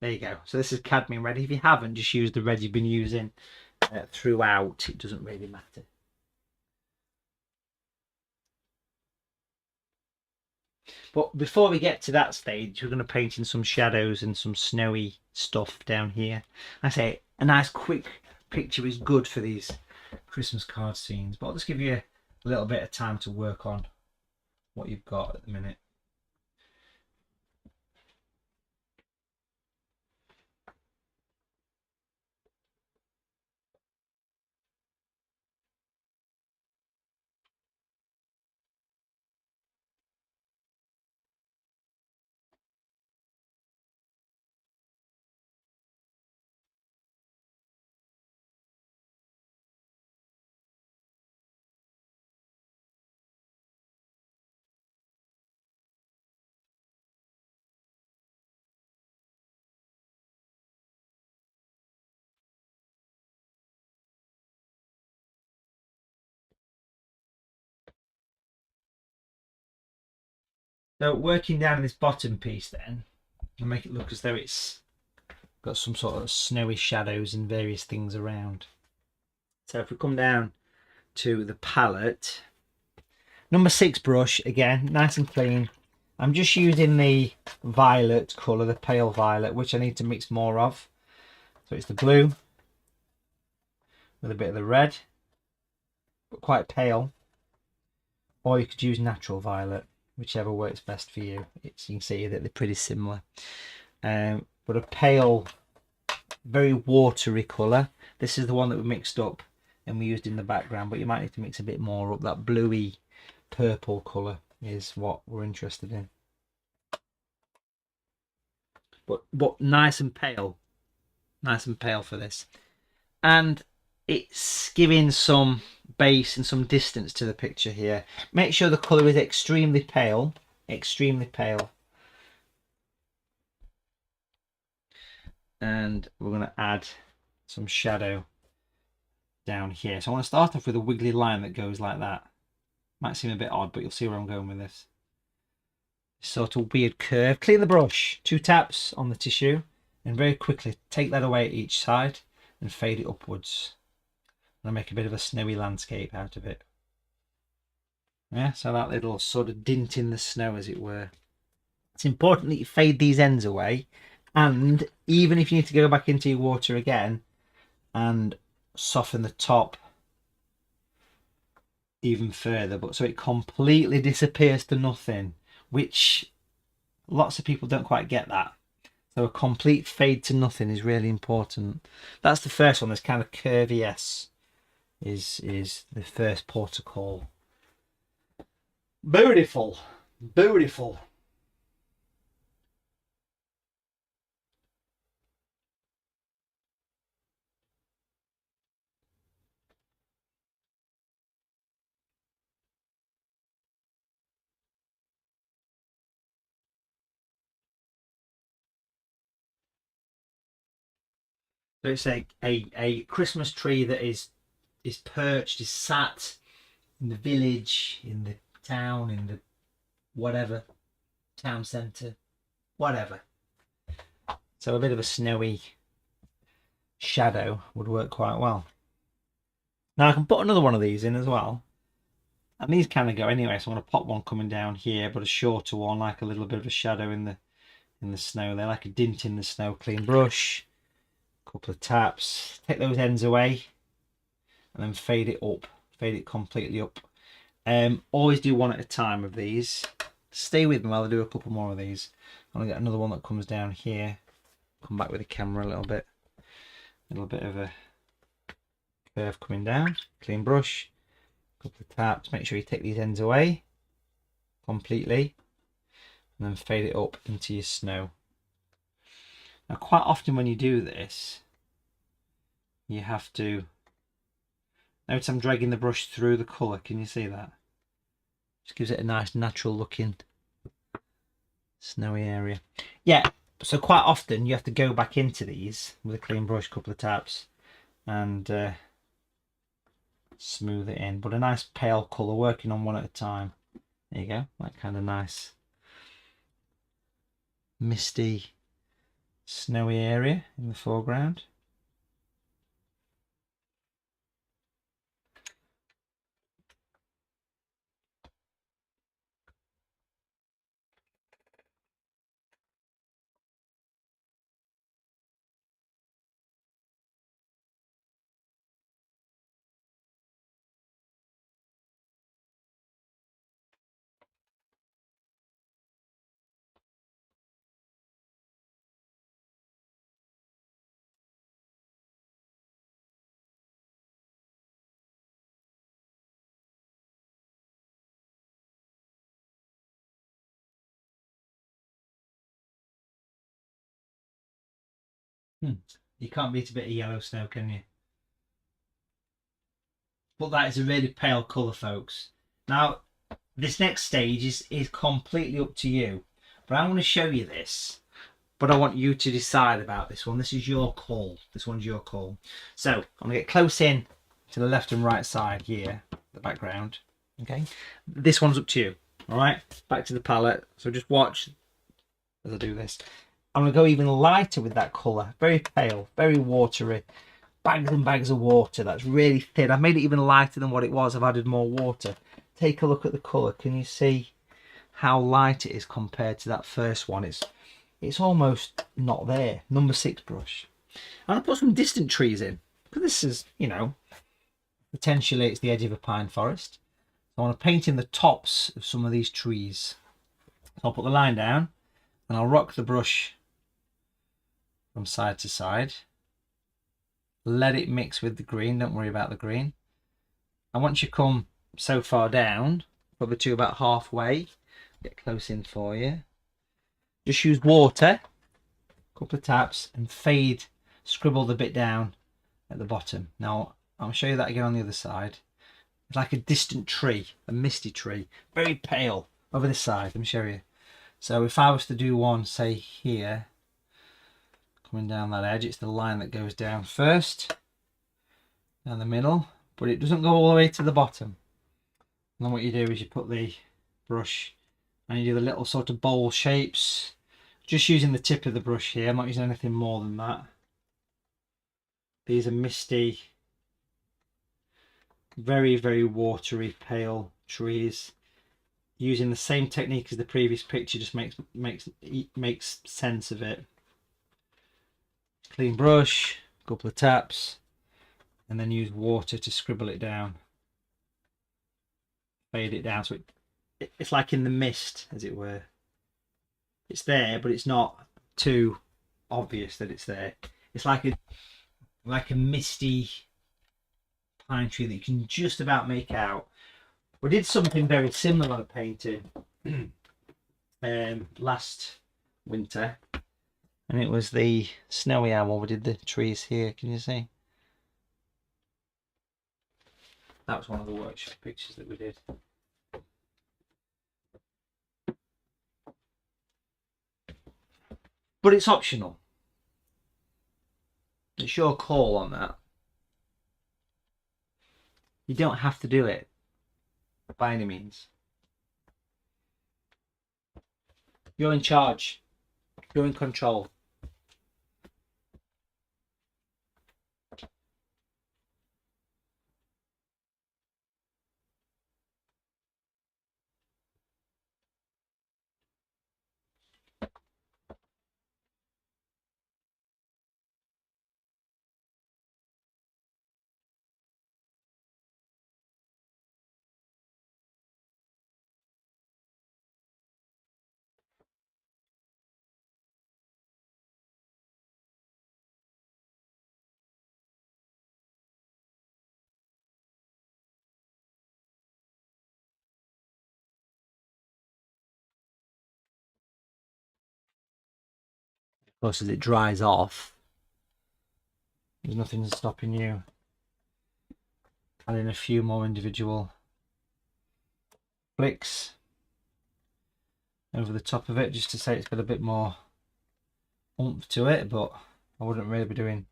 There you go. So this is cadmium red. If you haven't, just use the red you've been using throughout. It doesn't really matter. But before we get to that stage, we're going to paint in some shadows and some snowy stuff down here. I say a nice quick picture is good for these Christmas card scenes, but I'll just give you a little bit of time to work on what you've got at the minute. So working down this bottom piece then, and make it look as though it's got some sort of snowy shadows and various things around. So if we come down to the palette, number 6 brush, again, nice and clean. I'm just using the violet colour, the pale violet, which I need to mix more of. So it's the blue with a bit of the red, but quite pale. Or you could use natural violet, whichever works best for you. You can see that they're pretty similar. But a pale, very watery colour. This is the one that we mixed up and we used in the background, but you might need to mix a bit more up. That bluey purple colour is what we're interested in. But nice and pale. Nice and pale for this. And it's giving some base and some distance to the picture here. Make sure the colour is extremely pale. Extremely pale. And we're going to add some shadow down here. So I want to start off with a wiggly line that goes like that. Might seem a bit odd, but you'll see where I'm going with this. Sort of weird curve. Clean the brush. 2 taps on the tissue and very quickly take that away at each side and fade it upwards. And make a bit of a snowy landscape out of it. Yeah, so that little sort of dint in the snow, as it were. It's important that you fade these ends away, and even if you need to go back into your water again and soften the top even further, but so it completely disappears to nothing, which lots of people don't quite get that. So a complete fade to nothing is really important. That's the first one. This kind of curvy S is the first port of call. Beautiful, beautiful. So it's a Christmas tree that is perched, is sat in the village, in the town, in the whatever, town centre, whatever. So a bit of a snowy shadow would work quite well. Now I can put another one of these in as well. And these kind of go anyway, so I'm going to pop one coming down here, but a shorter one, like a little bit of a shadow in the snow there, like a dint in the snow. Clean brush, couple of taps, take those ends away, and then fade it up, fade it completely up. Always do one at a time of these. Stay with me while I do a couple more of these. I'm gonna get another one that comes down here. Come back with the camera a little bit of a curve coming down. Clean brush, couple of taps. Make sure you take these ends away completely, and then fade it up into your snow. Now, quite often when you do this, you have to notice I'm dragging the brush through the colour. Can you see that? Just gives it a nice natural looking snowy area. Yeah, so quite often you have to go back into these with a clean brush, couple of taps, and smooth it in. But a nice pale colour, working on one at a time. There you go, that kind of nice misty snowy area in the foreground. You can't beat a bit of yellow snow, can you? But that is a really pale colour, folks. Now, this next stage is completely up to you. But I want to show you this. But I want you to decide about this one. This is your call. This one's your call. So, I'm going to get close in to the left and right side here, the background. Okay? This one's up to you. Alright? Back to the palette. So just watch as I do this. I'm going to go even lighter with that colour. Very pale, very watery. Bags and bags of water. That's really thin. I've made it even lighter than what it was. I've added more water. Take a look at the colour. Can you see how light it is compared to that first one? It's almost not there. Number 6 brush. I'm going to put some distant trees in. Because this is, you know, potentially it's the edge of a pine forest. I want to paint in the tops of some of these trees. So I'll put the line down and I'll rock the brush from side to side. Let it mix with the green. Don't worry about the green. And once you come so far down, probably to about halfway, get close in for you. Just use water, a couple of taps, and fade, scribble the bit down at the bottom. Now, I'll show you that again on the other side. It's like a distant tree, a misty tree, very pale. Over this side, let me show you. So if I was to do one, say here, coming down that edge, it's the line that goes down first, down the middle, but it doesn't go all the way to the bottom. And then what you do is you put the brush and you do the little sort of bowl shapes, just using the tip of the brush here. I'm not using anything more than that. These are misty, very, very watery, pale trees. Using the same technique as the previous picture just makes sense of it. Clean brush, a couple of taps, and then use water to scribble it down. Fade it down so it's like in the mist, as it were. It's there, but it's not too obvious that it's there. It's like a misty pine tree that you can just about make out. We did something very similar on a painting last winter, and it was the snowy owl. We did the trees here. Can you see? That was one of the workshop pictures that we did. But it's optional. It's your call on that. You don't have to do it by any means. You're in charge. You're in control. course, as it dries off, there's nothing stopping you adding a few more individual flicks over the top of it, just to say it's got a bit more oomph to it, but I wouldn't really be doing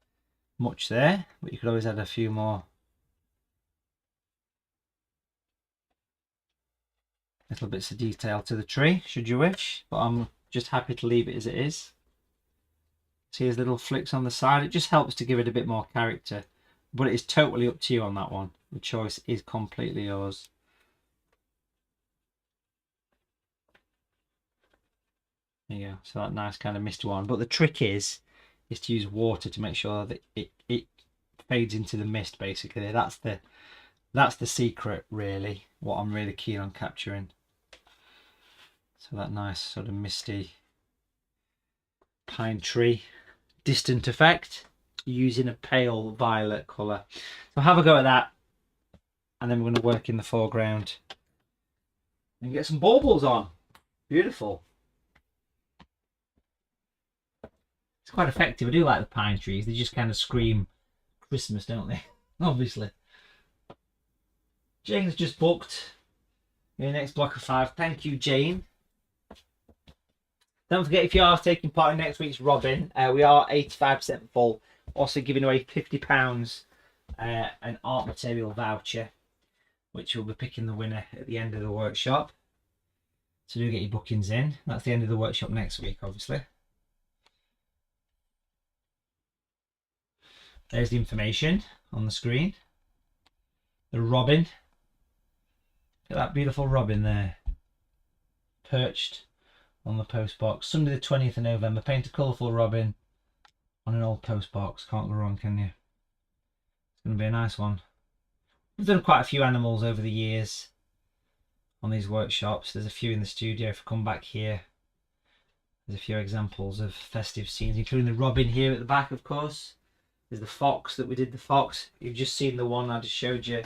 much there, but you could always add a few more little bits of detail to the tree should you wish, but I'm just happy to leave it as it is. See his little flicks on the side, it just helps to give it a bit more character, but it is totally up to you on that one. The choice is completely yours. There you go, so that nice kind of misty one, but the trick is to use water to make sure that it fades into the mist. Basically, that's the secret, really, what I'm really keen on capturing. So that nice sort of misty pine tree distant effect using a pale violet colour. So have a go at that, and then we're going to work in the foreground and get some baubles on. Beautiful. It's quite effective. I do like the pine trees. They just kind of scream Christmas, don't they? Obviously. Jane's just booked your next block of 5. Thank you, Jane. Don't forget, if you are taking part in next week's Robin, we are 85% full. Also giving away £50 an art material voucher, which we'll be picking the winner at the end of the workshop. So do get your bookings in. That's the end of the workshop next week, obviously. There's the information on the screen. The robin. Look at that beautiful robin there. Perched on the post box. Sunday the 20th of November. Paint a colourful robin on an old post box. Can't go wrong, can you? It's going to be a nice one. We've done quite a few animals over the years on these workshops. There's a few in the studio. If I come back here, there's a few examples of festive scenes, including the robin here at the back, of course. There's the fox that we did the fox. You've just seen the one I just showed you,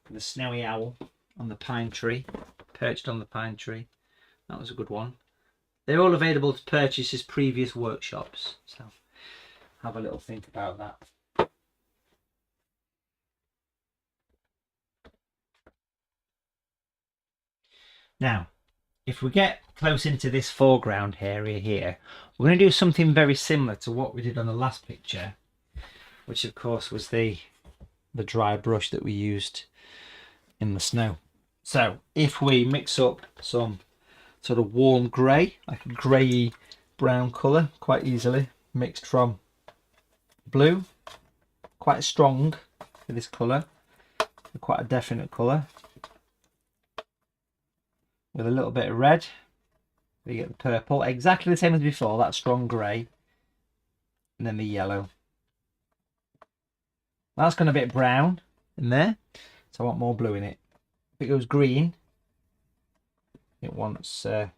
the snowy owl on the pine tree, perched on the pine tree. That was a good one. They're all available to purchase as previous workshops, so have a little think about that. Now, if we get close into this foreground area here, we're going to do something very similar to what we did on the last picture, which of course was the dry brush that we used in the snow. So if we mix up some sort of warm grey, like a greyy brown colour, quite easily mixed from blue, quite strong for this colour, quite a definite colour, with a little bit of red, we get the purple, exactly the same as before, that strong grey, and then the yellow. That's gone a bit brown in there, so I want more blue in it. If it goes green, it wants there's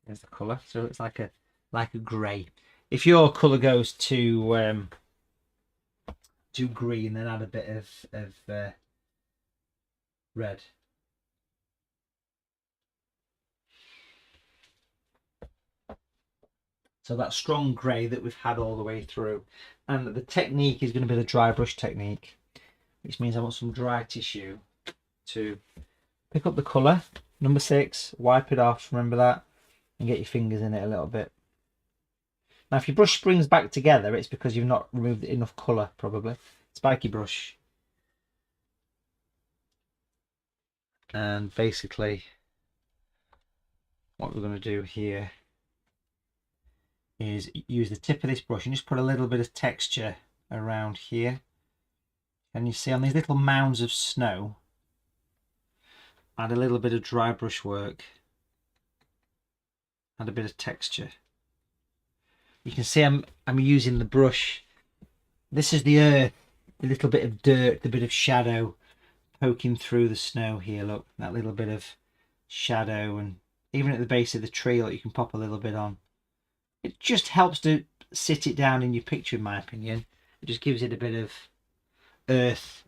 the colour, so it's like a grey. If your colour goes too green, then add a bit of red. So that strong grey that we've had all the way through. And the technique is going to be the dry brush technique, which means I want some dry tissue to pick up the colour, number 6, wipe it off, remember that, and get your fingers in it a little bit. Now if your brush springs back together, it's because you've not removed enough colour, probably. Spiky brush. And basically what we're going to do here is use the tip of this brush and just put a little bit of texture around here. And you see on these little mounds of snow, add a little bit of dry brush work, add a bit of texture. You can see I'm using the brush. This is the earth, a little bit of dirt, a bit of shadow poking through the snow here. Look, that little bit of shadow, and even at the base of the tree, look, you can pop a little bit on. It just helps to sit it down in your picture, in my opinion. It just gives it a bit of earth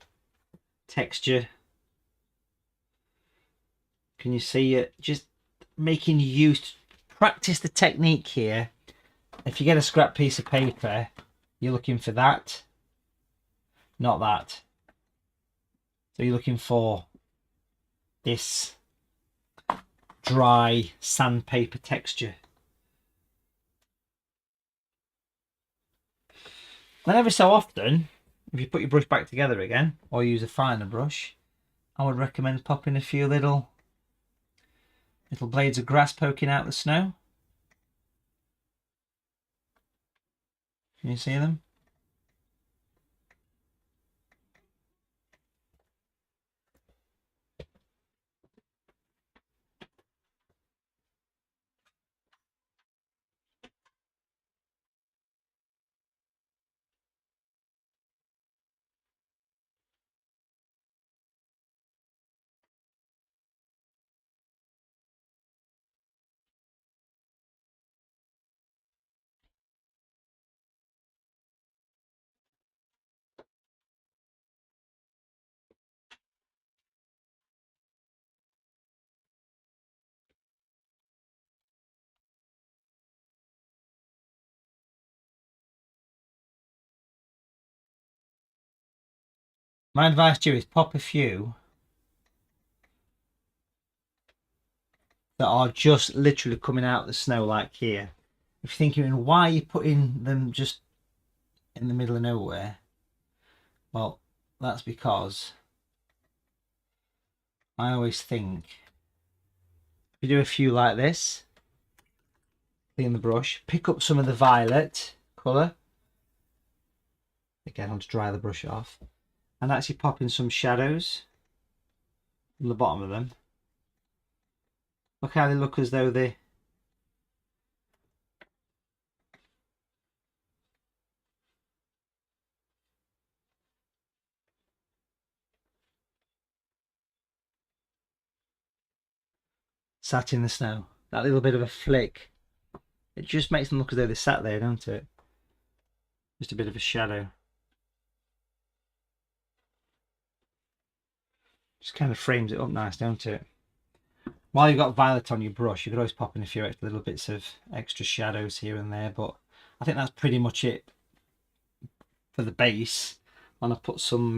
texture. Can you see it? Just making use, practice the technique here if you get a scrap piece of paper, you're looking for that, not that. So you're looking for this dry sandpaper texture. And every so often, if you put your brush back together again, or use a finer brush, I would recommend popping a few little blades of grass poking out the snow. Can you see them? My advice to you is pop a few that are just literally coming out of the snow, like here. If you're thinking, why are you putting them just in the middle of nowhere? Well, that's because I always think if you do a few like this, clean the brush, pick up some of the violet colour. Again, I'll just dry the brush off. And actually pop in some shadows on the bottom of them. Look how they look as though they sat in the snow. That little bit of a flick, it just makes them look as though they sat there, don't it? Just a bit of a shadow. Just kind of frames it up nice, don't it? While you've got violet on your brush, you could always pop in a few extra little bits of extra shadows here and there, but I think that's pretty much it for the base. And I'll put some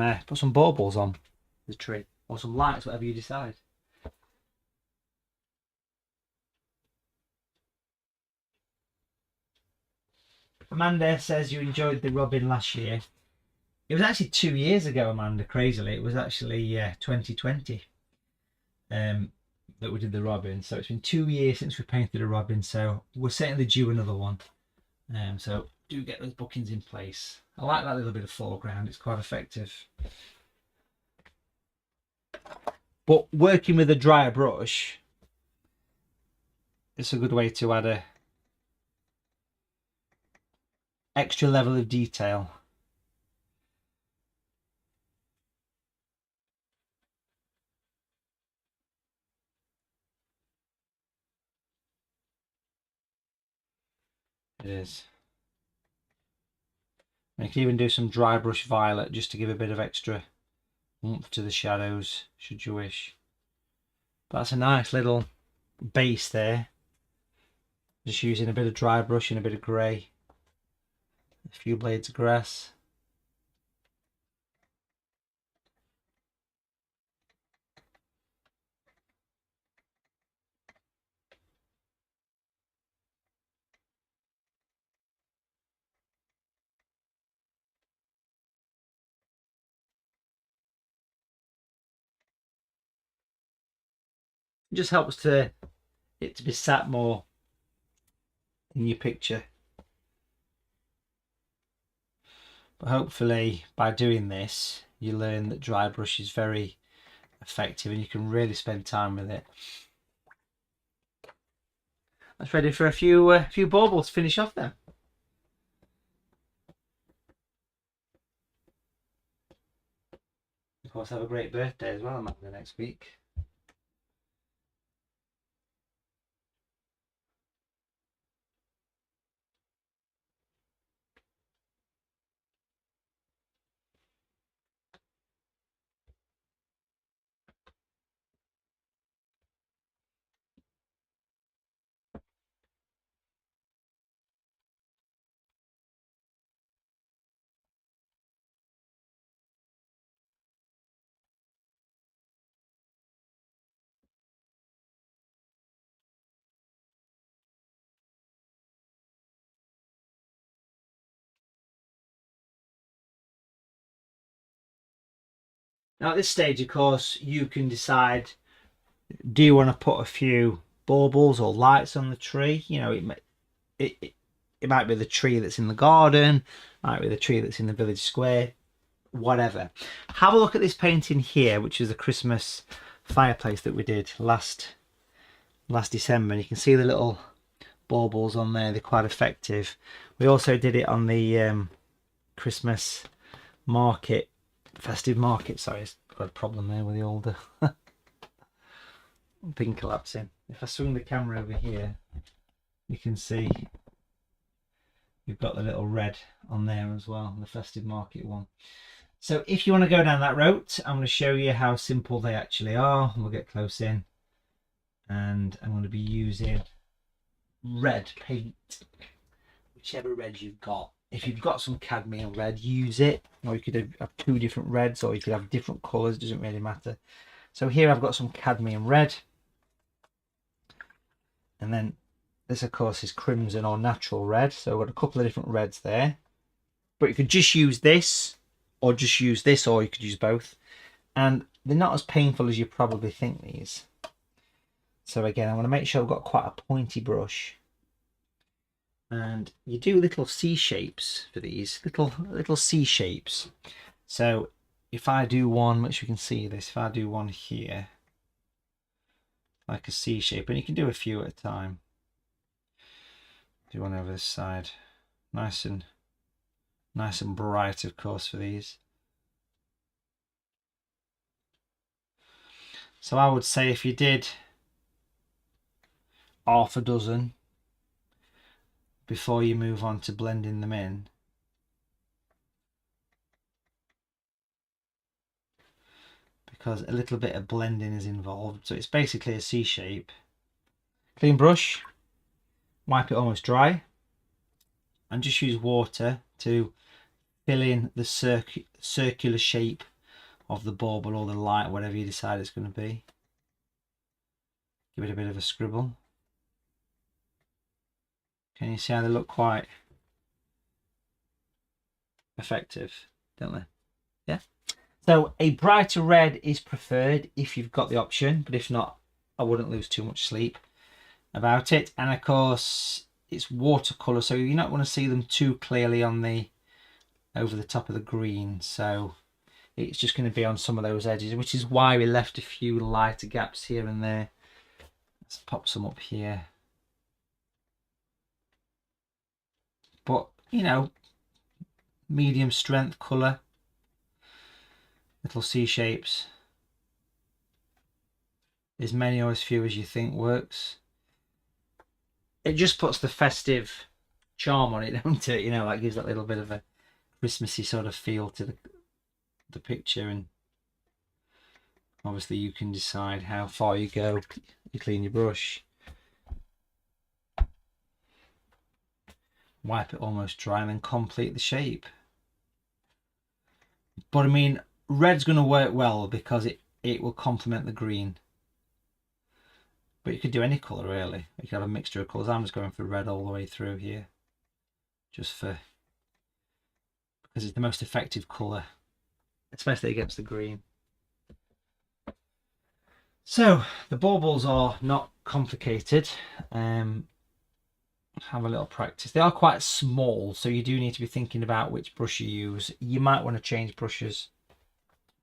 baubles on the tree, or some lights, whatever you decide. Amanda says you enjoyed the robin last year. It was actually 2 years ago, Amanda, crazily. It was actually 2020 that we did the robin. So it's been 2 years since we painted a robin, so we're certainly due another one. So do get those bookings in place. I like that little bit of foreground, it's quite effective. But working with a drier brush, it's a good way to add a extra level of detail. It is. And you can even do some dry brush violet just to give a bit of extra oomph to the shadows, should you wish. But that's a nice little base there. Just using a bit of dry brush and a bit of grey. A few blades of grass. It just helps it to be sat more in your picture. But hopefully by doing this you learn that dry brush is very effective and you can really spend time with it. That's ready for a few baubles to finish off then. Of course, have a great birthday as well, Amanda, next week. Now at this stage, of course, you can decide, do you want to put a few baubles or lights on the tree? You know, it might be the tree that's in the garden, might be the tree that's in the village square, whatever. Have a look at this painting here, which is the Christmas fireplace that we did last December, and you can see the little baubles on there. They're quite effective. We also did it on the Christmas market, festive market. Sorry, it's got a problem there with the older thing collapsing. If I swing the camera over here, you can see you've got the little red on there as well, the festive market one. So if you want to go down that route, I'm going to show you how simple they actually are. We'll get close in, and I'm going to be using red paint, whichever red you've got. If you've got some cadmium red, use it, or you could have two different reds, or you could have different colours, it doesn't really matter. So here I've got some cadmium red, and then this of course is crimson or natural red, so I've got a couple of different reds there. But you could just use this, or just use this, or you could use both, and they're not as painful as you probably think, these. So again, I want to make sure I've got quite a pointy brush, and you do little C shapes for these, little C shapes. So if I do one, which you can see this, if I do one here, like a C shape, and you can do a few at a time. Do one over this side, nice and bright, of course, for these. So I would say if you did half a dozen before you move on to blending them in, because a little bit of blending is involved. So it's basically a C shape. Clean brush, wipe it almost dry, and just use water to fill in the circular shape of the bauble or the light, whatever you decide it's going to be. Give it a bit of a scribble. Can you see how they look quite effective, don't they? Yeah. So a brighter red is preferred if you've got the option, but if not, I wouldn't lose too much sleep about it. And of course, it's watercolour, so you're not going to see them too clearly on the over the top of the green. So it's just going to be on some of those edges, which is why we left a few lighter gaps here and there. Let's pop some up here. But, you know, medium strength colour, little C shapes, as many or as few as you think works. It just puts the festive charm on it, don't it? You know, like gives that little bit of a Christmassy sort of feel to the picture. And obviously you can decide how far you go. You clean your brush, wipe it almost dry, and then complete the shape. But I mean, red's going to work well because it will complement the green. But you could do any colour really. You could have a mixture of colours. I'm just going for red all the way through here, just because it's the most effective colour, especially against the green. So the baubles are not complicated. Have a little practice. They are quite small, so you do need to be thinking about which brush you use. You might want to change brushes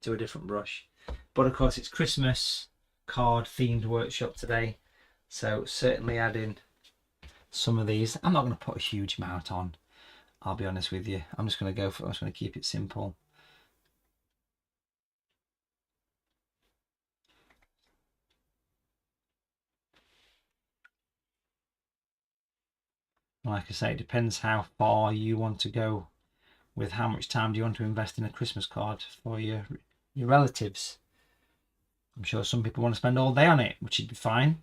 to a different brush, but of course it's Christmas card themed workshop today, so certainly add in some of these. I'm not going to put a huge amount on, I'll be honest with you. I'm just going to keep it simple. Like I say, it depends how far you want to go with how much time do you want to invest in a Christmas card for your relatives. I'm sure some people want to spend all day on it, which would be fine.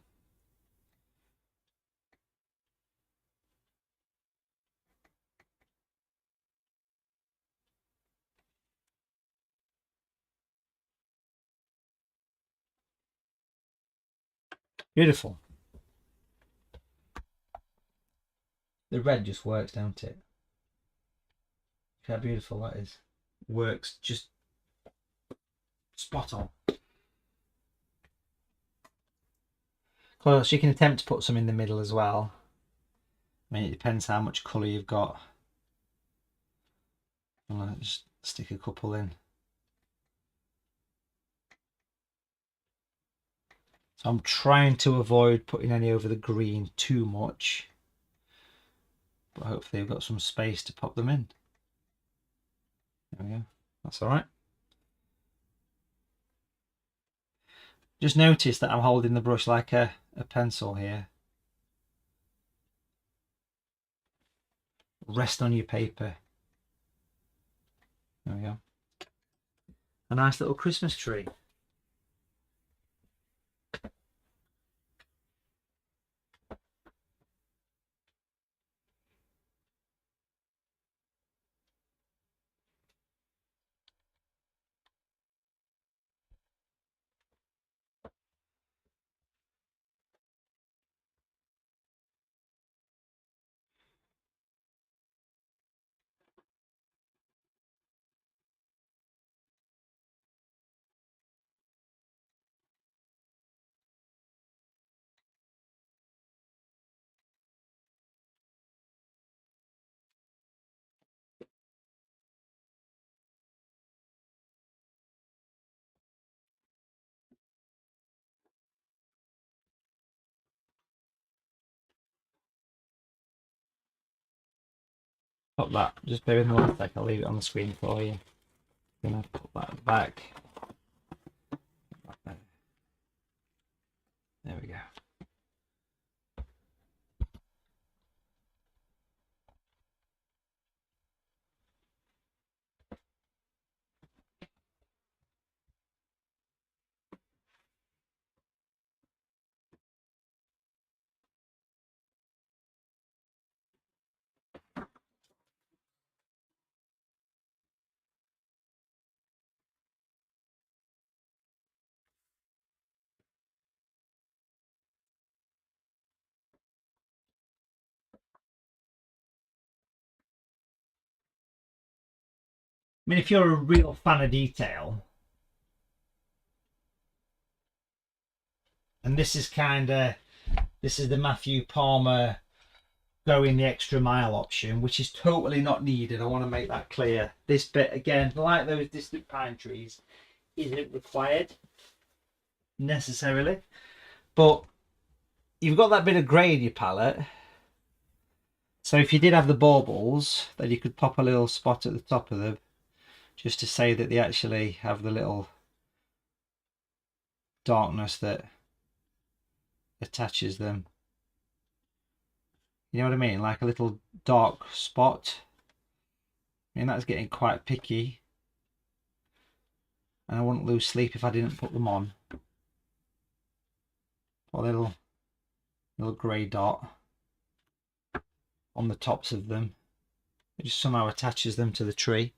Beautiful. The red just works, don't it? Look how beautiful that is. Works just spot on. Of course, you can attempt to put some in the middle as well. I mean, it depends how much colour you've got. I'll just stick a couple in. So I'm trying to avoid putting any over the green too much, but hopefully I've got some space to pop them in. There we go. That's all right. Just notice that I'm holding the brush like a pencil here. Rest on your paper. There we go. A nice little Christmas tree. Put that, just bear with me 1 sec, I'll leave it on the screen for you. I'm gonna put that back. There we go. I mean, if you're a real fan of detail, and this is the Matthew Palmer going the extra mile option, which is totally not needed. I want to make that clear. This bit, again, like those distant pine trees, isn't required necessarily, but you've got that bit of grey in your palette. So if you did have the baubles, then you could pop a little spot at the top of them, just to say that they actually have the little darkness that attaches them. You know what I mean? Like a little dark spot. I mean, that's getting quite picky. And I wouldn't lose sleep if I didn't put them on. A little grey dot on the tops of them. It just somehow attaches them to the tree.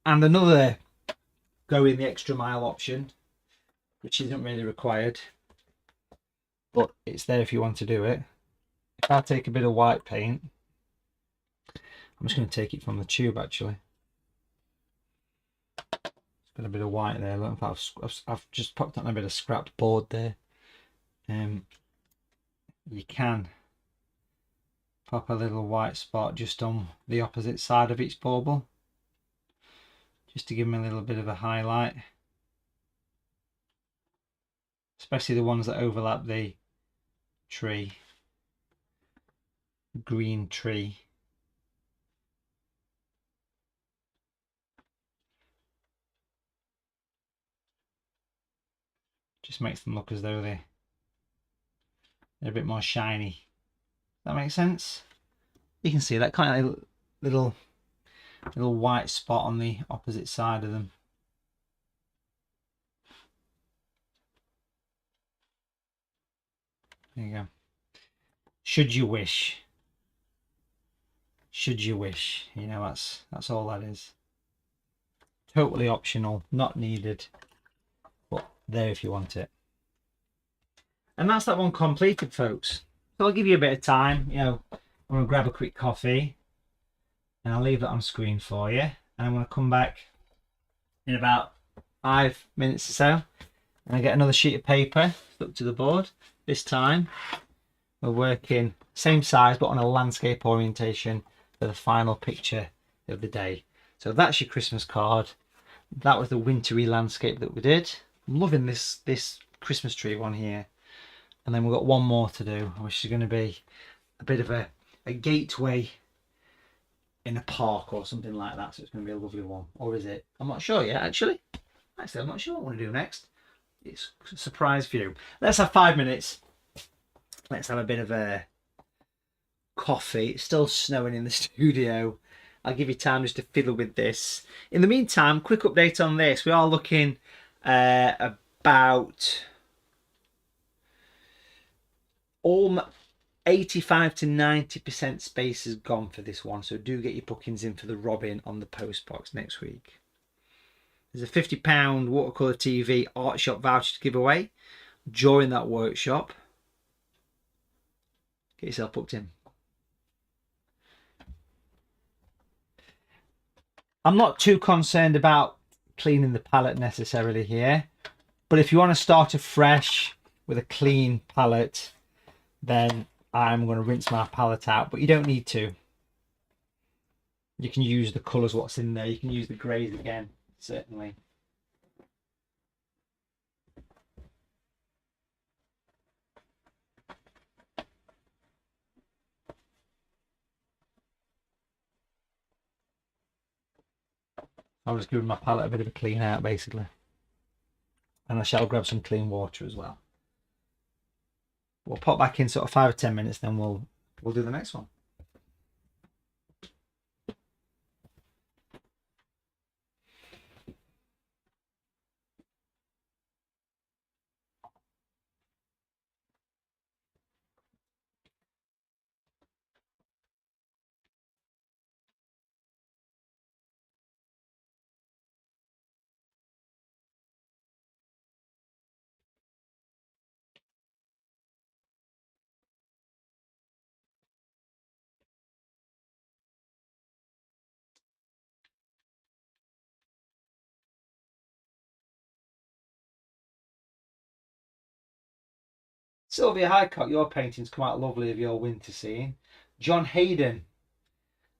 And another going the extra mile option, which isn't really required, but it's there if you want to do it. If I take a bit of white paint, I'm just going to take it from the tube actually. It's got a bit of white there. Look, I've just popped on a bit of scrapped board there. You can pop a little white spot just on the opposite side of each bauble, just to give them a little bit of a highlight, especially the ones that overlap the tree, green tree. Just makes them look as though they're a bit more shiny. Does that make sense? You can see that kind of little white spot on the opposite side of them. There you go. Should you wish, you know, that's all that is. Totally optional, not needed, but there if you want it. And that's that one completed, folks. So I'll give you a bit of time, you know, I'm going to grab a quick coffee and I'll leave that on screen for you. And I'm going to come back in about 5 minutes or so. And I get another sheet of paper stuck to the board. This time we're working same size but on a landscape orientation for the final picture of the day. So that's your Christmas card. That was the wintry landscape that we did. I'm loving this Christmas tree one here. And then we've got one more to do, which is going to be a bit of a gateway in a park or something like that. So it's going to be a lovely one. Or is it? I'm not sure yet, actually. I'm not sure what I want to do next. It's a surprise for you. Let's have 5 minutes. Let's have a bit of a coffee. It's still snowing in the studio. I'll give you time just to fiddle with this. In the meantime, quick update on this. We are looking about 85 to 90% space is gone for this one. So do get your bookings in for the Robin on the post box next week. There's a £50 Watercolour TV art shop voucher to give away during that workshop. Get yourself booked in. I'm not too concerned about cleaning the palette necessarily here, but if you want to start afresh with a clean palette, then I'm going to rinse my palette out, but you don't need to. You can use the colours what's in there. You can use the greys again, certainly. I'll just give my palette a bit of a clean out, basically. And I shall grab some clean water as well. We'll pop back in sort of 5 or 10 minutes, then we'll do the next one. Sylvia Highcock, your paintings come out lovely of your winter scene. John Hayden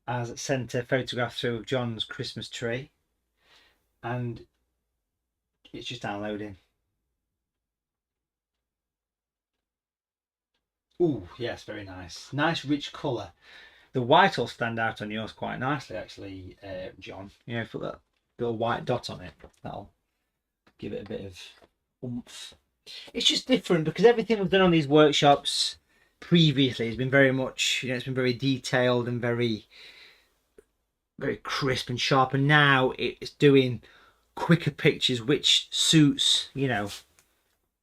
has sent a photograph through of John's Christmas tree, and it's just downloading. Ooh, yes, very nice. Nice rich colour. The white will stand out on yours quite nicely, actually, John. You know, put that little white dot on it. That'll give it a bit of oomph. It's just different because everything we've done on these workshops previously has been very much, it's been very detailed and very crisp and sharp, and now it's doing quicker pictures, which suits,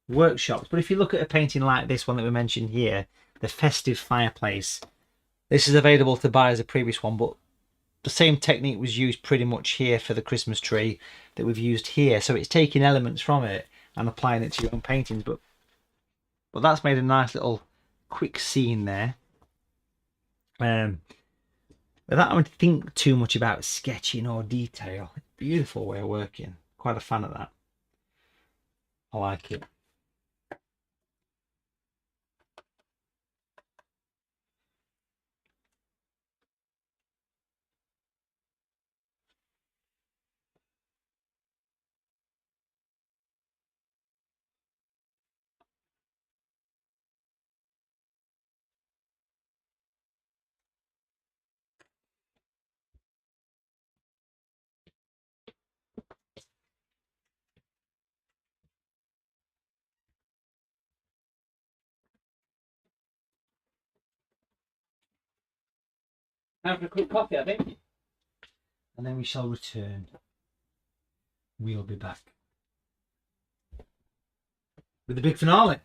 workshops. But if you look at a painting like this one that we mentioned here, the festive fireplace, this is available to buy as a previous one, but the same technique was used pretty much here for the Christmas tree that we've used here. So it's taking elements from it and applying it to your own paintings, but that's made a nice little quick scene there. Without having to think too much about sketching or detail. Beautiful way of working. Quite a fan of that. I like it. Have a quick coffee, I think. And then we shall return. We'll be back with the big finale.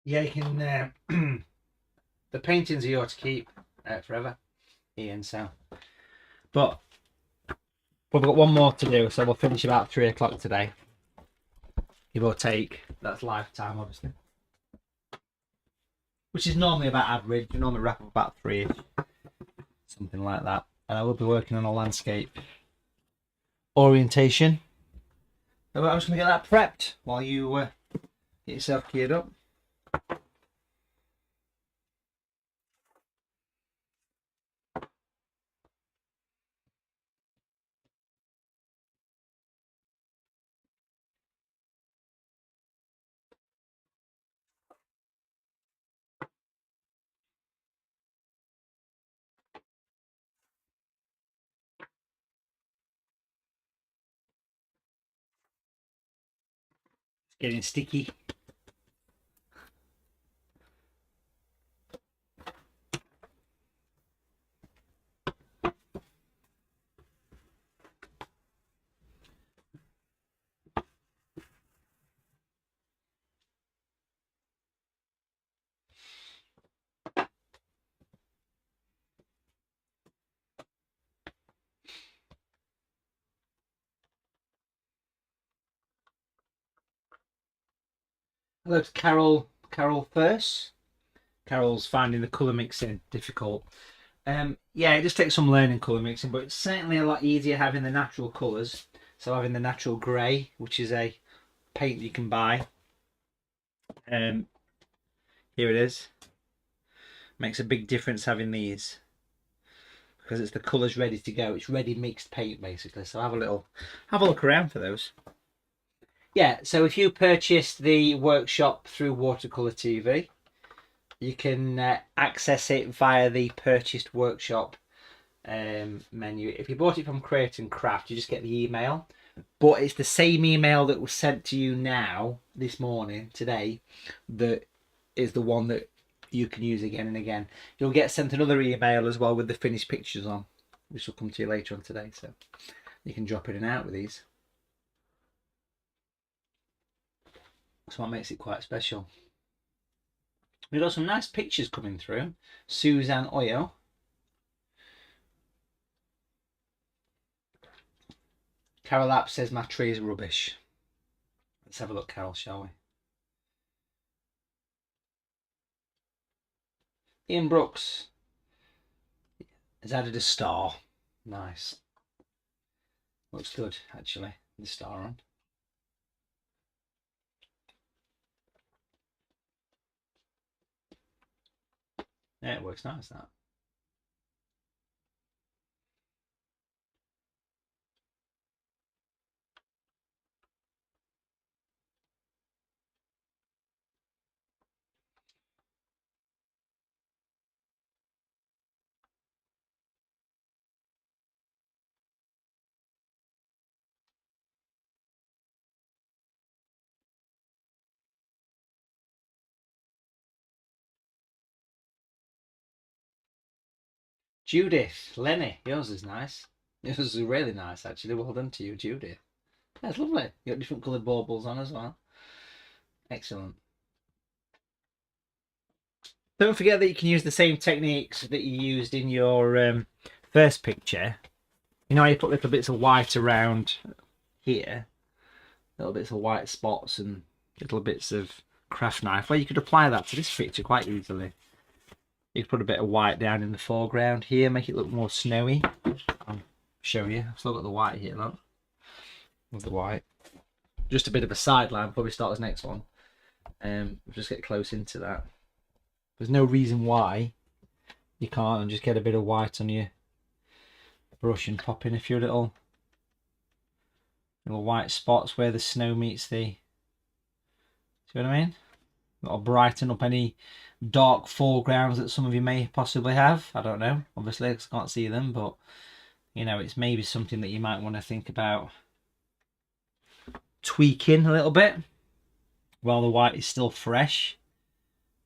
Yeah, you can. The paintings are yours to keep forever, Ian. So, but we've got one more to do, so we'll finish about 3 o'clock today, give or take. That's lifetime, obviously, which is normally about average. We normally wrap up about 3, something like that. And I will be working on a landscape orientation. So I'm just gonna get that prepped while you get yourself geared up. It's getting sticky. Hello to Carol. Carol first. Carol's finding the colour mixing difficult. Yeah, it just takes some learning colour mixing, but it's certainly a lot easier having the natural colours. So having the natural grey, which is a paint you can buy. Here it is. Makes a big difference having these because it's the colours ready to go. It's ready mixed paint basically. So have a look around for those. Yeah, so if you purchase the workshop through Watercolour TV, you can access it via the purchased workshop menu. If you bought it from Create and Craft, you just get the email, but it's the same email that was sent to you now this morning today that is the one that you can use again and again. You'll get sent another email as well with the finished pictures on, which will come to you later on today, so you can drop in and out with these. That's what makes it quite special. We've got some nice pictures coming through. Suzanne Oyo. Carol App says my tree is rubbish. Let's have a look, Carol, shall we? Ian Brooks has added a star. Nice. Looks good, actually, the star on. Yeah, it works nice, that. Judith, Lenny, yours is nice. Yours is really nice, actually. Well done to you, Judith. That's lovely. You got different coloured baubles on as well. Excellent. Don't forget that you can use the same techniques that you used in your first picture. You know how you put little bits of white around here? Little bits of white spots and little bits of craft knife. Well, you could apply that to this picture quite easily. You could put a bit of white down in the foreground here, make it look more snowy. I'll show you. I've still got the white here, look. With the white. Just a bit of a sideline before we start this next one. We'll just get close into that. There's no reason why you can't, and just get a bit of white on your brush and pop in a few little white spots where the snow meets the, see what I mean? That'll brighten up any dark foregrounds that some of you may possibly have. I don't know, obviously, because I can't see them, but you know, it's maybe something that you might want to think about tweaking a little bit while the white is still fresh.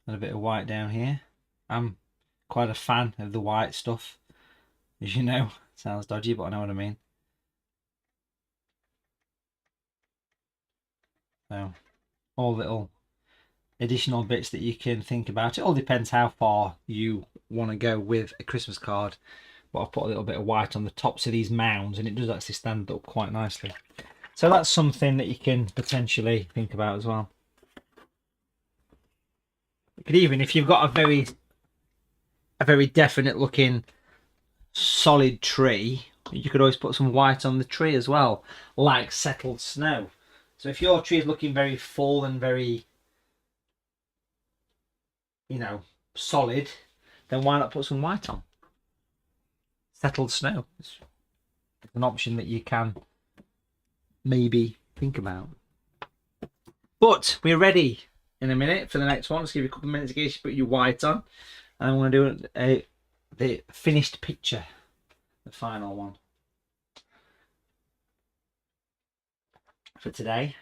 And a bit of white down here. I'm quite a fan of the white stuff, as you know. Sounds dodgy, but I know what I mean. So, all little additional bits that you can think about. It all depends how far you want to go with a Christmas card. But I've put a little bit of white on the tops of these mounds, and it does actually stand up quite nicely. So that's something that you can potentially think about as well. You could even, if you've got a very definite looking solid tree, you could always put some white on the tree as well, like settled snow. So if your tree is looking very full and very, you know, solid, then why not put some white on? Settled snow. It's an option that you can maybe think about. But we're ready in a minute for the next one. Let's give you a couple of minutes to get you put your white on. And I'm going to do the finished picture, the final one for today.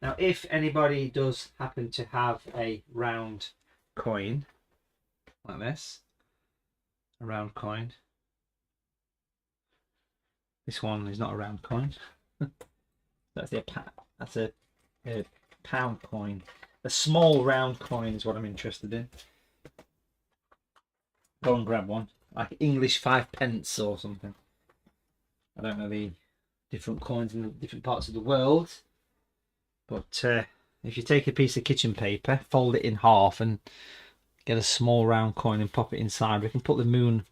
Now, if anybody does happen to have a round coin like this, a round coin. This one is not a round coin. That's a pound coin. A small round coin is what I'm interested in. Go and grab one, like English 5p or something. I don't know the different coins in the different parts of the world, but if you take a piece of kitchen paper, fold it in half, and get a small round coin and pop it inside, we can put the moon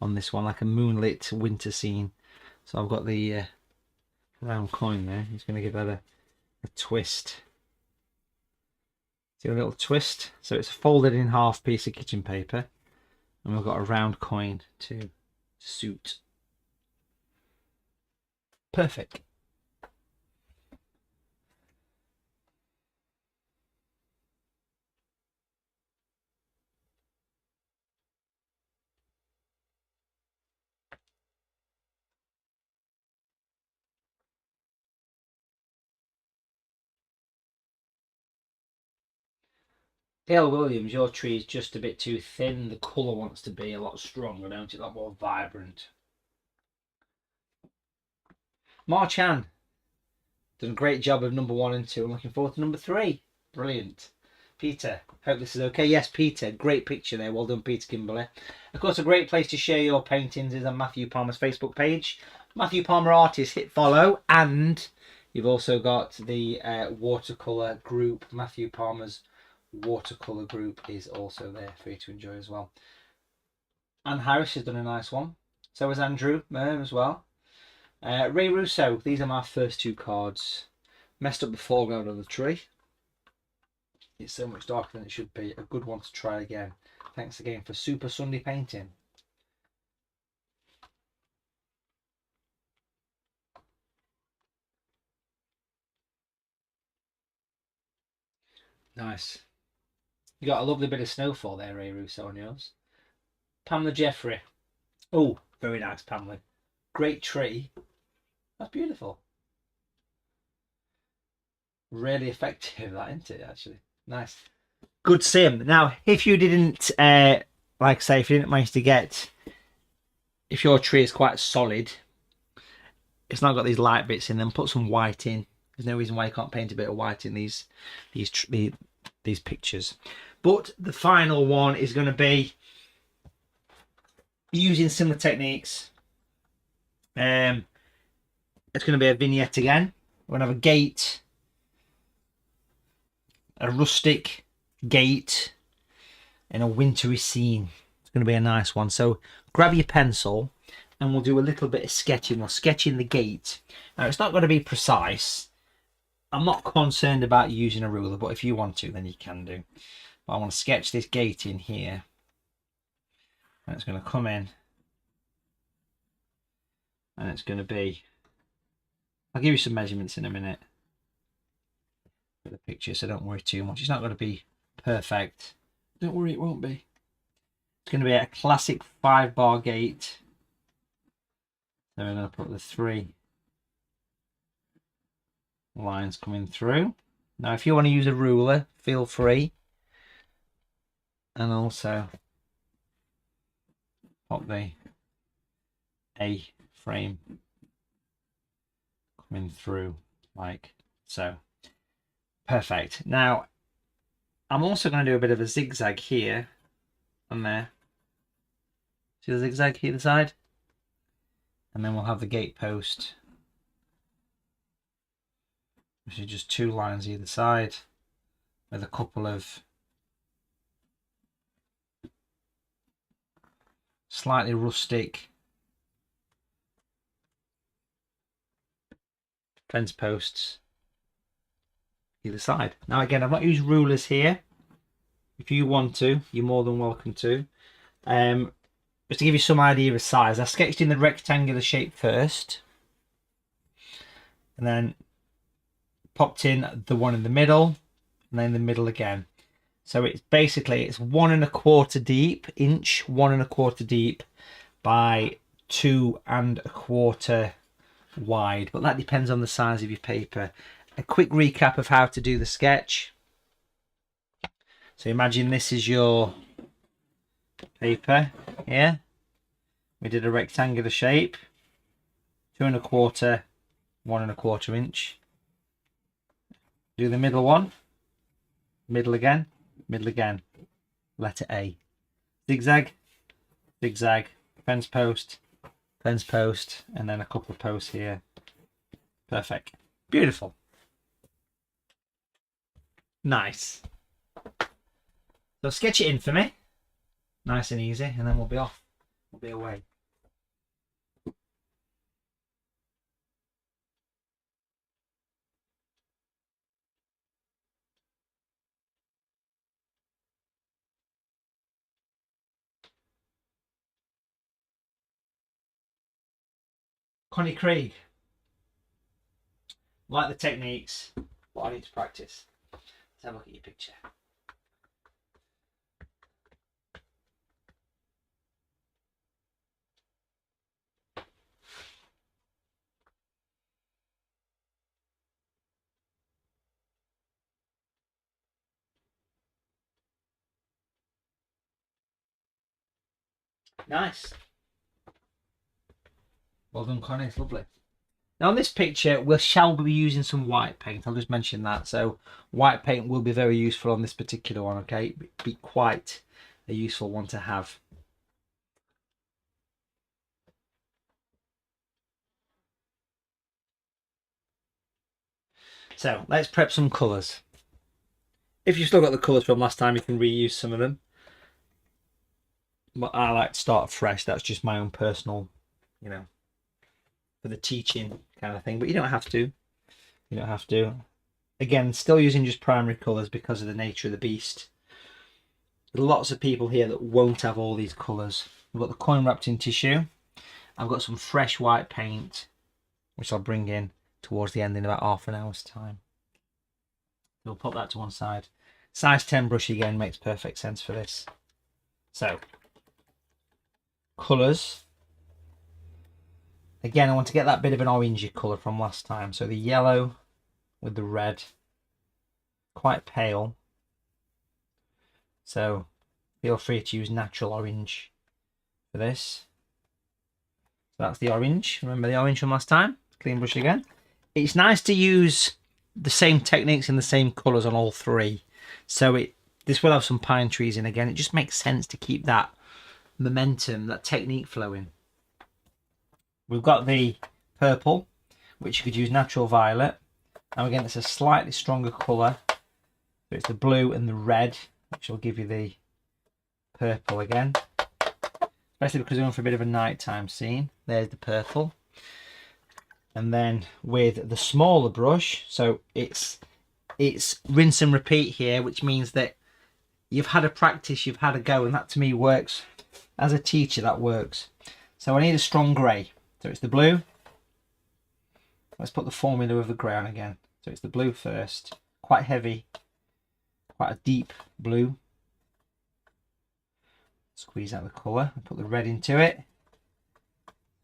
on this one, like a moonlit winter scene. So I've got the round coin there. He's going to give that a twist. See a little twist? So it's a folded in half piece of kitchen paper, and we've got a round coin to suit. Perfect. Dale Williams, your tree is just a bit too thin. The colour wants to be a lot stronger, don't it? A lot more vibrant. Marchan, done a great job of number 1 and 2. I'm looking forward to number 3. Brilliant. Peter, hope this is okay. Yes, Peter, great picture there. Well done, Peter Kimberley. Of course, a great place to share your paintings is on Matthew Palmer's Facebook page. Matthew Palmer Artist, hit follow. And you've also got the watercolour group. Matthew Palmer's watercolour group is also there for you to enjoy as well. Anne Harris has done a nice one. So has Andrew as well. Ray Russo, these are my first 2 cards. Messed up the foreground of the tree. It's so much darker than it should be. A good one to try again. Thanks again for Super Sunday painting. Nice. You got a lovely bit of snowfall there, Ray Russo, on yours. Pamela Jeffrey. Oh, very nice, Pamela. Great tree. That's beautiful. Really effective, that, isn't it, actually? Nice. Good sim. Now, if you didn't, like I say, if you didn't manage to get, if your tree is quite solid, it's not got these light bits in them, put some white in. There's no reason why you can't paint a bit of white in these pictures. But the final one is going to be using similar techniques. It's going to be a vignette again. We're going to have a gate, a rustic gate in a wintry scene. It's going to be a nice one. So grab your pencil and we'll do a little bit of sketching. We'll sketch in the gate. Now, it's not going to be precise. I'm not concerned about using a ruler, but if you want to, then you can do. But I want to sketch this gate in here. And it's going to come in. And it's going to be... I'll give you some measurements in a minute for the picture, so don't worry too much. It's not going to be perfect. Don't worry, it won't be. It's going to be a classic 5-bar gate. So we're going to put the 3 lines coming through. Now, if you want to use a ruler, feel free. And also pop the A-frame coming through like so. Perfect. Now, I'm also going to do a bit of a zigzag here and there. See the zigzag here, the side? And then we'll have the gate post, which is just 2 lines either side with a couple of slightly rustic fence posts either side. Now again, I've not used rulers here. If you want to, you're more than welcome to. Just to give you some idea of size, I sketched in the rectangular shape first, and then popped in the one in the middle, and then the middle again. So it's basically, it's 1 1/4 deep, 1 1/4 deep by 2 1/4 wide, but that depends on the size of your paper. A quick recap of how to do the sketch. So imagine this is your paper here. We did a rectangular shape, 2 1/4, 1 1/4 inch. Do the middle one, middle again, letter A. Zigzag, zigzag, fence post, and then a couple of posts here. Perfect. Beautiful. Nice. So sketch it in for me. Nice and easy, and then we'll be off. We'll be away. Connie Craig. Like the techniques, but I need to practice. Let's have a look at your picture. Nice. Well done, Connie. It's lovely. Now on this picture, we shall be using some white paint. I'll just mention that. So white paint will be very useful on this particular one, okay? Be quite a useful one to have. So let's prep some colours. If you've still got the colours from last time, you can reuse some of them. But I like to start fresh. That's just my own personal, you know, for the teaching kind of thing. But you don't have to. You don't have to. Again, still using just primary colours because of the nature of the beast. There's lots of people here that won't have all these colours. I've got the coin wrapped in tissue. I've got some fresh white paint, which I'll bring in towards the end in about half an hour's time. We'll put that to one side. Size 10 brush again makes perfect sense for this. So, colours. Again, I want to get that bit of an orangey colour from last time. So the yellow with the red, quite pale. So feel free to use natural orange for this. So that's the orange. Remember the orange from last time? Clean brush again. It's nice to use the same techniques and the same colours on all three. So this will have some pine trees in again. It just makes sense to keep that momentum, that technique flowing. We've got the purple, which you could use natural violet. Now again, it's a slightly stronger colour. So it's the blue and the red, which will give you the purple again. Especially because we're going for a bit of a nighttime scene. There's the purple. And then with the smaller brush, so it's rinse and repeat here, which means that you've had a practice, you've had a go, and that to me works. As a teacher, that works. So I need a strong grey. So it's the blue. Let's put the formula of the grey on again. So it's the blue first, quite heavy, quite a deep blue. Squeeze out the colour and put the red into it.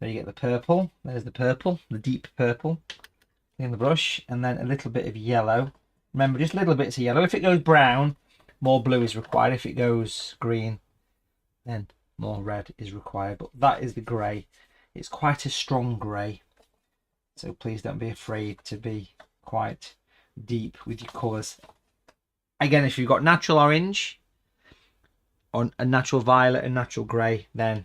There you get the purple. There's the purple, the deep purple in the brush, and then a little bit of yellow. Remember, just little bits of yellow. If it goes brown, more blue is required. If it goes green, then more red is required. But that is the grey. It's quite a strong grey. So please don't be afraid to be quite deep with your colours. Again, if you've got natural orange, on a natural violet and natural grey, then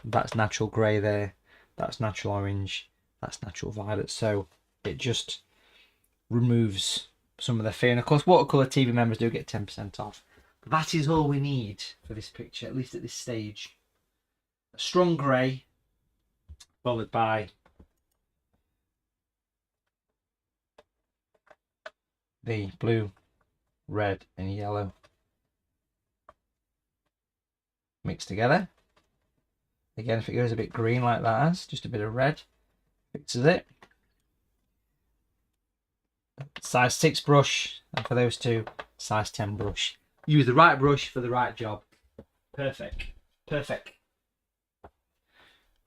that's natural grey there, that's natural orange, that's natural violet. So it just removes some of the fear. And of course, Watercolour TV members do get 10% off. But that is all we need for this picture, at least at this stage. A strong grey, followed by the blue, red and yellow mixed together. Again, if it goes a bit green like that, has just a bit of red, fixes it. Size 6 brush, and for those two, size 10 brush. Use the right brush for the right job. Perfect. Perfect.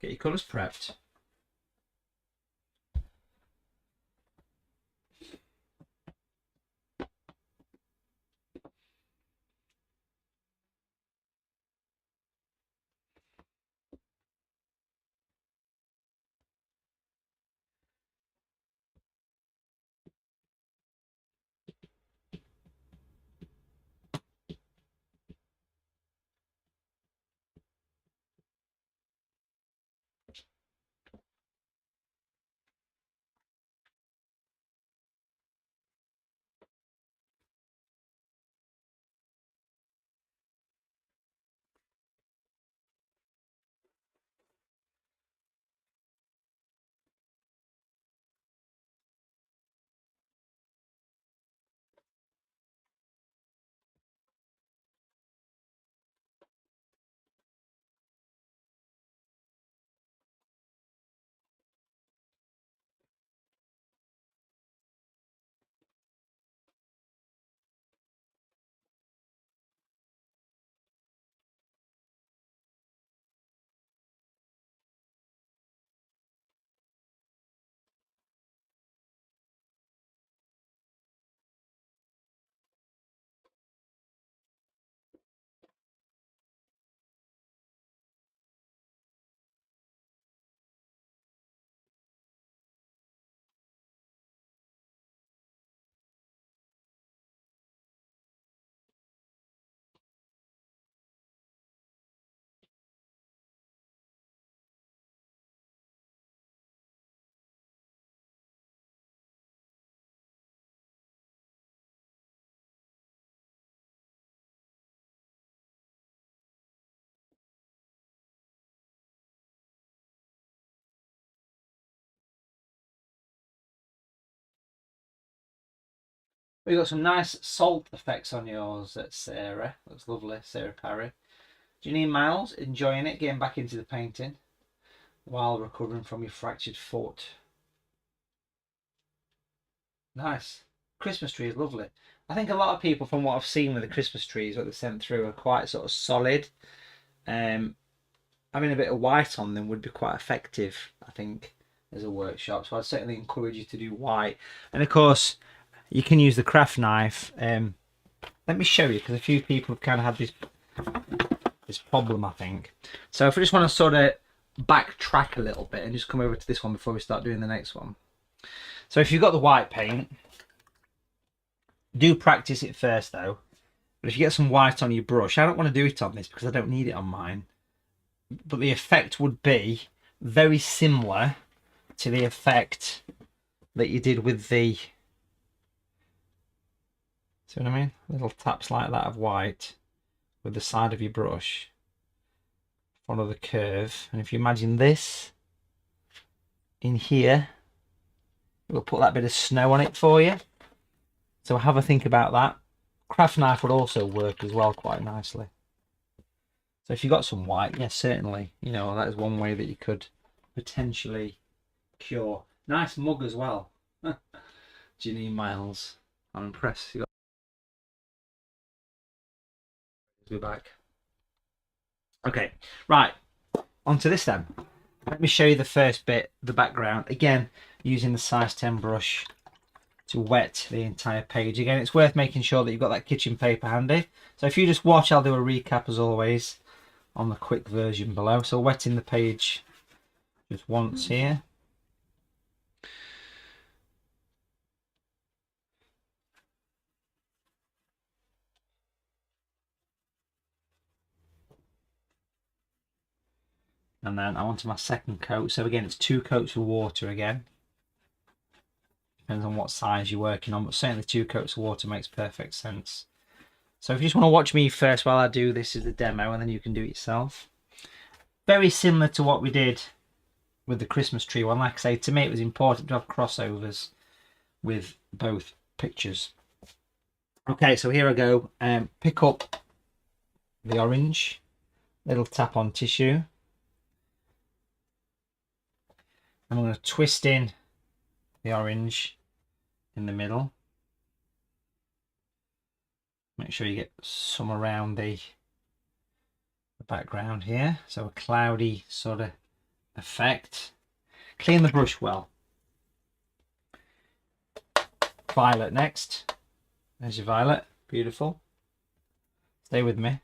Get your colours prepped. We've got some nice salt effects on yours at Sarah. Looks lovely, Sarah Parry. Janine Miles, enjoying it, getting back into the painting while recovering from your fractured foot. Nice. Christmas tree is lovely. I think a lot of people, from what I've seen with the Christmas trees, what they've sent through, are quite sort of solid. Having a bit of white on them would be quite effective, I think, as a workshop. So I'd certainly encourage you to do white. And of course, you can use the craft knife. Let me show you, because a few people have kind of had this problem, I think. So if we just want to sort of backtrack a little bit and just come over to this one before we start doing the next one. So if you've got the white paint, do practice it first though. But if you get some white on your brush, I don't want to do it on this because I don't need it on mine. But the effect would be very similar to the effect that you did with the, see what I mean? Little taps like that of white with the side of your brush. Follow the curve. And if you imagine this in here, we'll put that bit of snow on it for you. So have a think about that. Craft knife would also work as well quite nicely. So if you've got some white, yes, certainly, you know, that is one way that you could potentially cure. Nice mug as well. Janine Miles, I'm impressed. Be back. Okay, right, onto this then. Let me show you the first bit, the background. Again, using the size 10 brush to wet the entire page. Again, it's worth making sure that you've got that kitchen paper handy. So if you just watch, I'll do a recap as always on the quick version below. So wetting the page just once here. And then I'm onto my second coat. So again, it's 2 coats of water again. Depends on what size you're working on, but certainly 2 coats of water makes perfect sense. So if you just want to watch me first while I do this as a demo, and then you can do it yourself. Very similar to what we did with the Christmas tree one. Like I say, to me it was important to have crossovers with both pictures. Okay, so here I go. Pick up the orange, little tap on tissue. I'm going to twist in the orange in the middle. Make sure you get some around the background here, so a cloudy sort of effect. Clean the brush well. Violet next. There's your violet. Beautiful. Stay with me.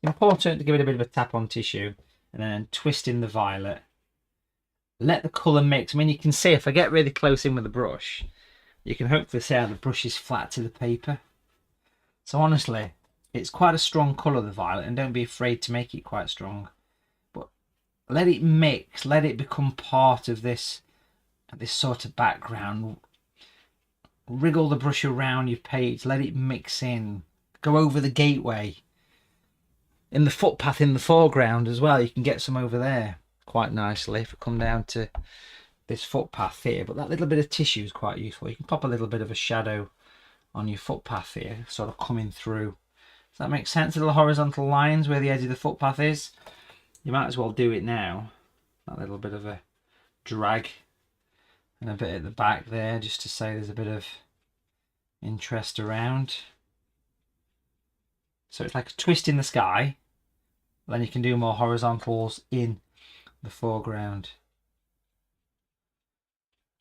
Important to give it a bit of a tap on tissue and then twist in the violet. Let the colour mix. I mean, you can see if I get really close in with the brush, you can hopefully see how the brush is flat to the paper. So honestly, it's quite a strong colour, the violet, and don't be afraid to make it quite strong. But let it mix, let it become part of this sort of background. Wriggle the brush around your page, let it mix in. Go over the gateway. In the footpath in the foreground as well, you can get some over there quite nicely if it come down to this footpath here. But that little bit of tissue is quite useful. You can pop a little bit of a shadow on your footpath here, sort of coming through. Does that make sense? Little horizontal lines where the edge of the footpath is. You might as well do it now. That little bit of a drag and a bit at the back there, just to say there's a bit of interest around. So it's like a twist in the sky. Then you can do more horizontals in the foreground.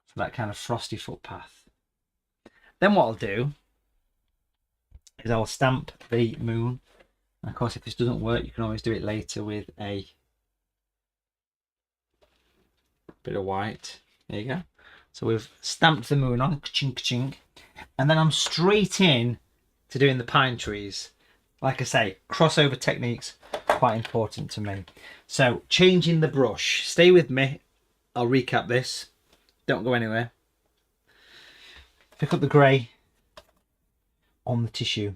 So that kind of frosty footpath. Then what I'll do is I'll stamp the moon. And of course, if this doesn't work, you can always do it later with a bit of white. There you go. So we've stamped the moon on, ka-ching, ka-ching. And then I'm straight in to doing the pine trees. Like I say, crossover techniques, quite important to me. So changing the brush. Stay with me. I'll recap this. Don't go anywhere. Pick up the grey on the tissue.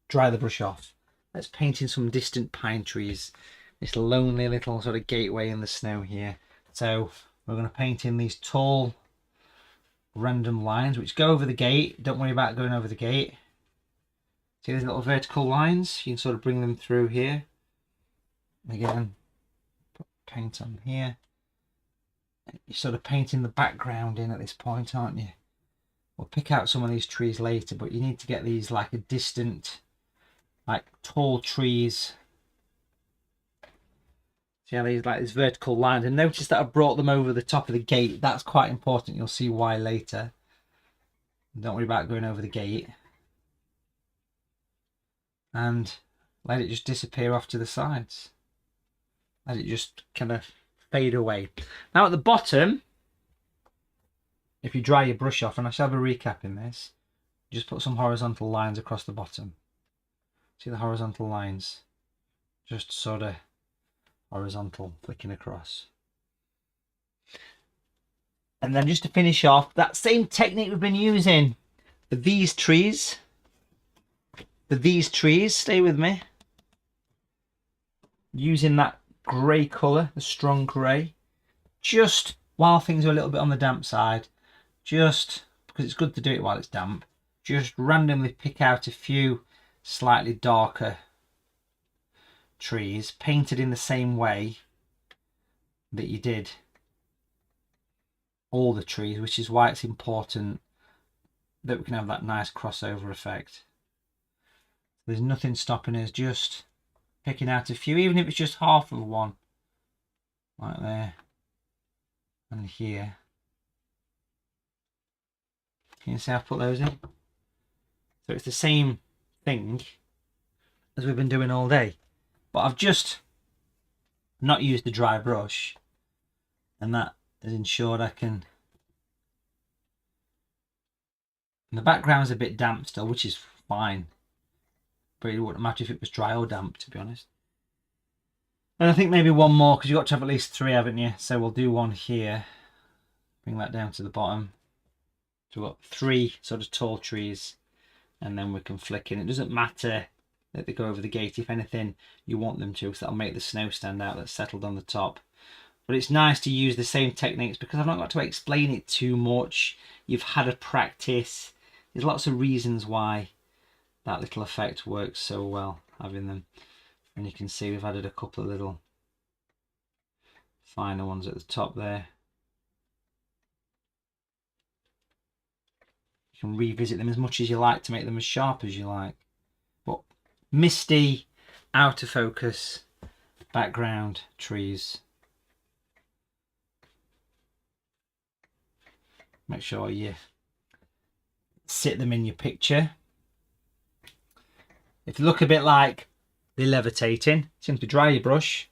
Dry the brush off. Let's paint in some distant pine trees. This lonely little sort of gateway in the snow here. So we're going to paint in these tall random lines which go over the gate. Don't worry about going over the gate. See these little vertical lines? You can sort of bring them through here. Again, put paint on here. You're sort of painting the background in at this point, aren't you? We'll pick out some of these trees later, but you need to get these like a distant, like tall trees. See how these like these vertical lines, and notice that I brought them over the top of the gate. That's quite important. You'll see why later. Don't worry about going over the gate. And let it just disappear off to the sides. Let it just kind of fade away. Now at the bottom, if you dry your brush off, and I shall have a recap in this, just put some horizontal lines across the bottom. See the horizontal lines? Just sort of horizontal, flicking across. And then just to finish off, that same technique we've been using for these trees. Stay with me. Using that grey colour, the strong grey, just while things are a little bit on the damp side, just because it's good to do it while it's damp, just randomly pick out a few slightly darker trees, painted in the same way that you did all the trees, which is why it's important that we can have that nice crossover effect. There's nothing stopping us just picking out a few, even if it's just half of one, like there and here. Can you see I've put those in? So it's the same thing as we've been doing all day, but I've just not used the dry brush, and that has ensured I can. And the background's a bit damp still, which is fine. But it wouldn't matter if it was dry or damp, to be honest. And I think maybe one more, because you've got to have at least 3, haven't you? So we'll do one here. Bring that down to the bottom. So we've got 3 sort of tall trees, and then we can flick in. It doesn't matter that they go over the gate. If anything, you want them to, because that'll make the snow stand out that's settled on the top. But it's nice to use the same techniques because I've not got to explain it too much. You've had a practice. There's lots of reasons why that little effect works so well, having them. And you can see we've added a couple of little finer ones at the top there. You can revisit them as much as you like to make them as sharp as you like. But misty, out of focus, background, trees. Make sure you sit them in your picture. If they look a bit like they're levitating, simply dry your brush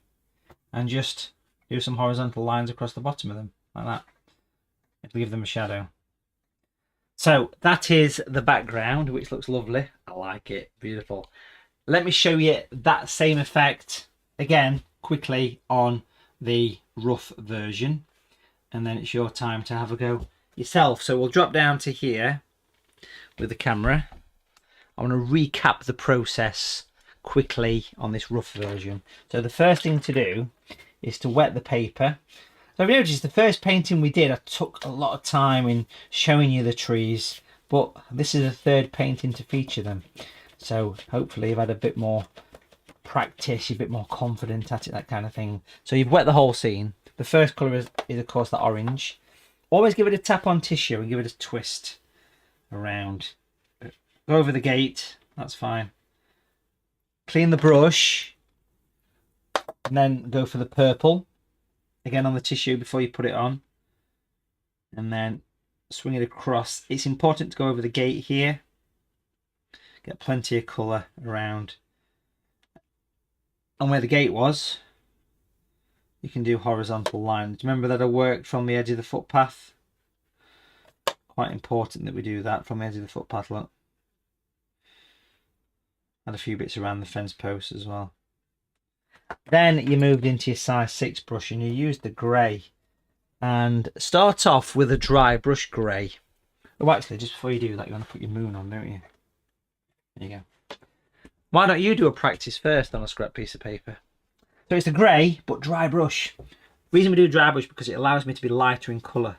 and just do some horizontal lines across the bottom of them, like that. It'll give them a shadow. So that is the background, which looks lovely. I like it, beautiful. Let me show you that same effect again quickly on the rough version, and then it's your time to have a go yourself. So we'll drop down to here with the camera. I want to recap the process quickly on this rough version. So the first thing to do is to wet the paper. So I've noticed the first painting we did, I took a lot of time in showing you the trees, but this is the third painting to feature them. So hopefully you've had a bit more practice, you're a bit more confident at it, that kind of thing. So you've wet the whole scene. The first colour is of course the orange. Always give it a tap on tissue and give it a twist around. Go over the gate, that's fine. Clean the brush and then go for the purple again on the tissue before you put it on, and then swing it across. It's important to go over the gate here, get plenty of colour around, and where the gate was you can do horizontal lines. Remember that I worked from the edge of the footpath. Quite important that we do that from the edge of the footpath. Look, add a few bits around the fence posts as well. Then you moved into your size 6 brush and you used the grey, and start off with a dry brush grey. Oh, actually, just before you do that, you want to put your moon on, don't you? There you go. Why don't you do a practice first on a scrap piece of paper? So it's a grey but dry brush. The reason we do dry brush because it allows me to be lighter in colour.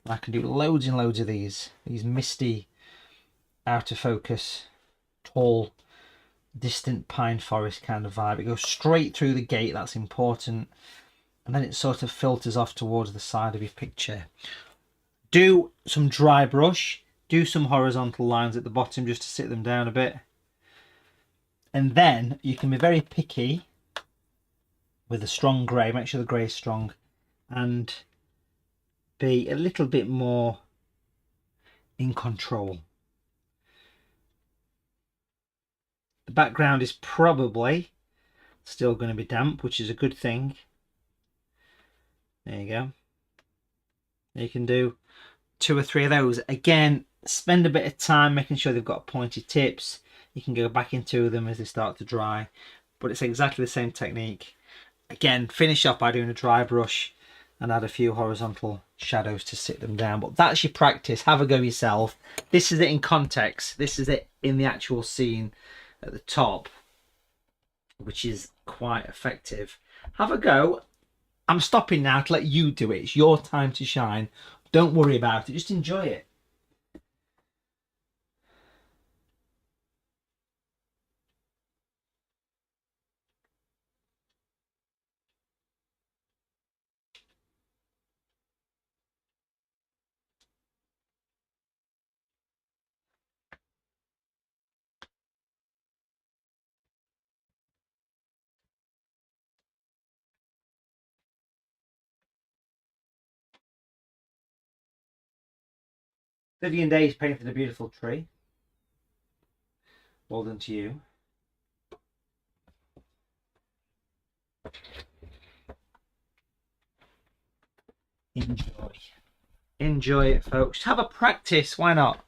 I can do loads and loads of these misty, out of focus, tall, distant pine forest kind of vibe. It goes straight through the gate, that's important, and then it sort of filters off towards the side of your picture. Do some dry brush, do some horizontal lines at the bottom just to sit them down a bit, and then you can be very picky with a strong grey. Make sure the grey is strong, and be a little bit more in control. The background is probably still going to be damp, which is a good thing. There you go. You can do 2 or 3 of those. Again, spend a bit of time making sure they've got pointy tips. You can go back into them as they start to dry, but it's exactly the same technique. Again, finish off by doing a dry brush and add a few horizontal shadows to sit them down. But that's your practice. Have a go yourself. This is it in context. This is it in the actual scene at the top, which is quite effective. Have a go. I'm stopping now to let you do it. It's your time to shine. Don't worry about it. Just enjoy it. Vivian Day's painted a beautiful tree. Well done to you. Enjoy. Enjoy it, folks. Have a practice. Why not?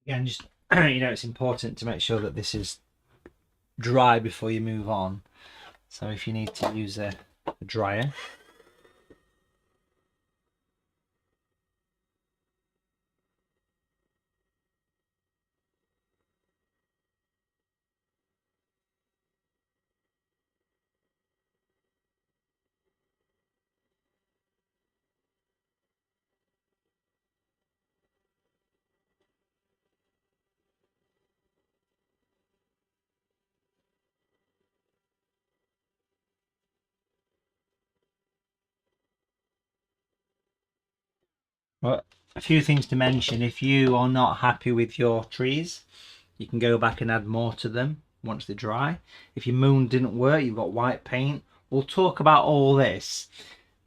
Again, just you know, it's important to make sure that this is dry before you move on. So if you need to use a dryer, well, a few things to mention. If you are not happy with your trees, you can go back and add more to them once they dry. If your moon didn't work, you've got white paint. We'll talk about all this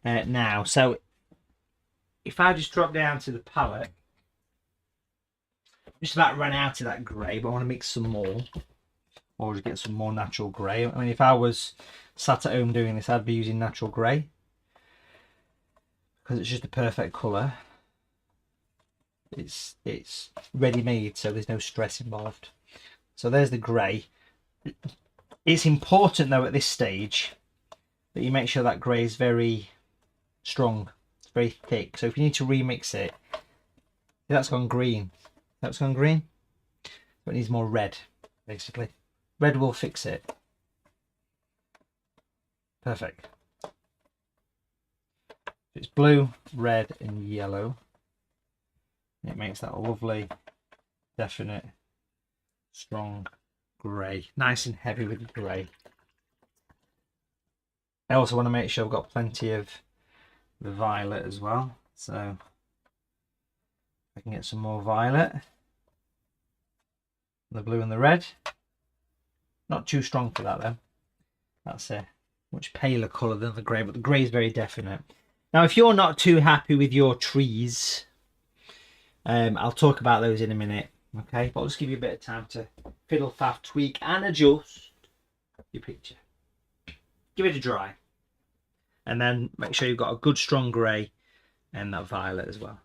now. So if I just drop down to the palette, I'm just about run out of that grey, but I want to mix some more, or get some more natural grey. I mean, if I was sat at home doing this, I'd be using natural grey because it's just a perfect colour. It's ready made, so there's no stress involved. So there's the grey. It's important though at this stage that you make sure that grey is very strong, it's very thick. So if you need to remix it, that's gone green. That's gone green. But it needs more red, basically. Red will fix it. Perfect. It's blue, red, and yellow. It makes that lovely, definite, strong grey. Nice and heavy with the grey. I also want to make sure I've got plenty of the violet as well. So I can get some more violet. The blue and the red. Not too strong for that though. That's a much paler colour than the grey, but the grey is very definite. Now, if you're not too happy with your trees, I'll talk about those in a minute, okay? But I'll just give you a bit of time to fiddle, faff, tweak and adjust your picture. Give it a dry. And then make sure you've got a good strong grey and that violet as well.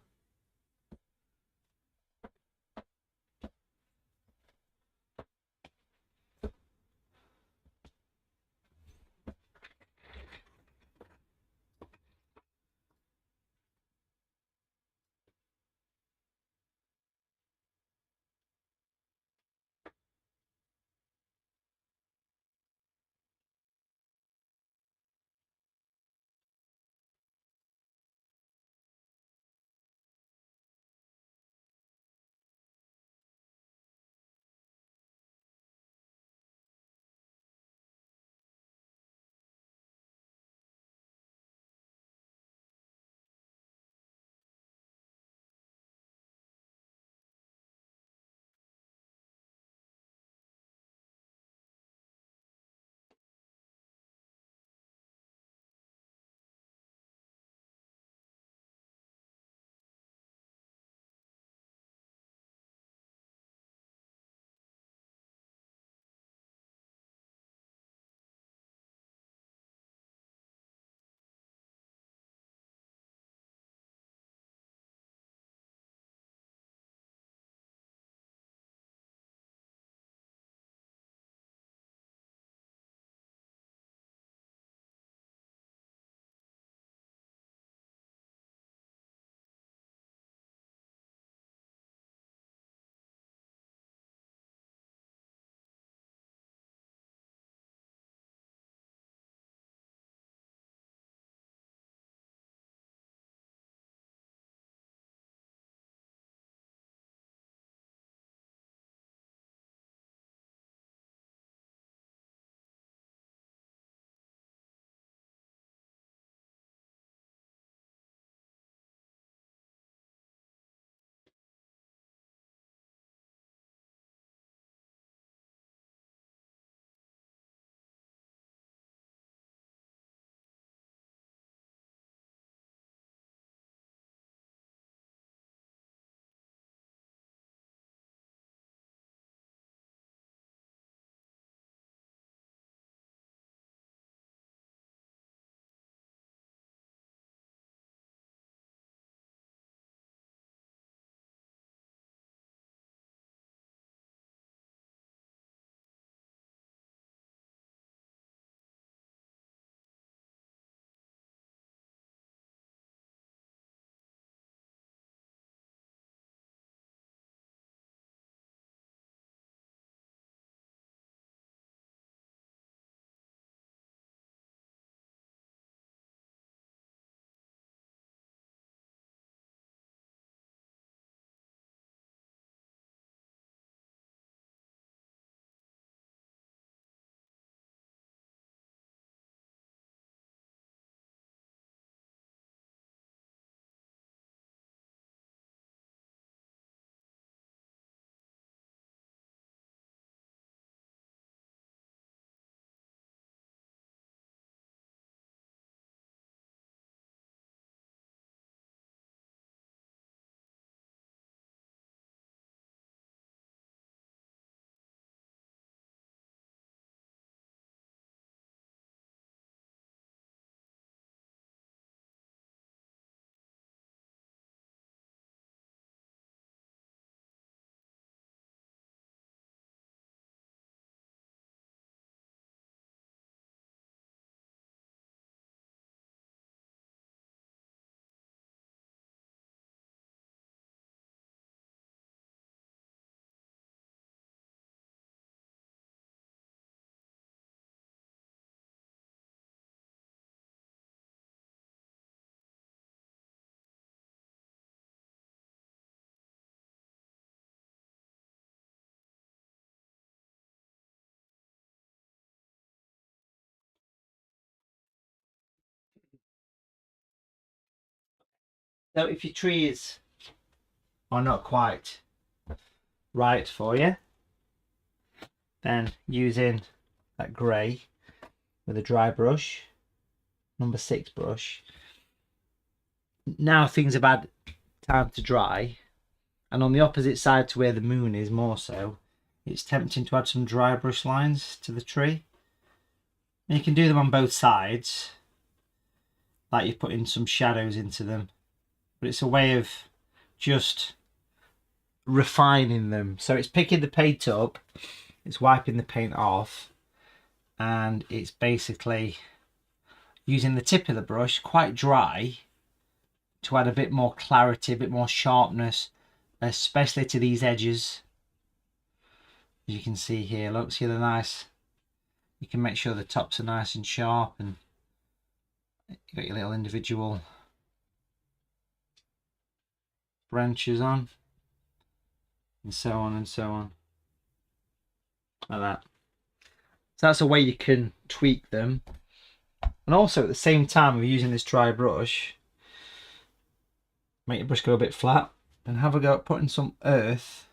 So if your trees are not quite right for you, then using that grey with a dry brush, number 6 brush. Now things have had time to dry, and on the opposite side to where the moon is more so, it's tempting to add some dry brush lines to the tree. And you can do them on both sides, like you're putting some shadows into them, but it's a way of just refining them. So it's picking the paint up, it's wiping the paint off, and it's basically using the tip of the brush quite dry to add a bit more clarity, a bit more sharpness, especially to these edges. As you can see here, look, see the nice, you can make sure the tops are nice and sharp, and you've got your little individual branches on, and so on and so on, like that. So that's a way you can tweak them. And also at the same time of using this dry brush, make your brush go a bit flat, and have a go at putting some earth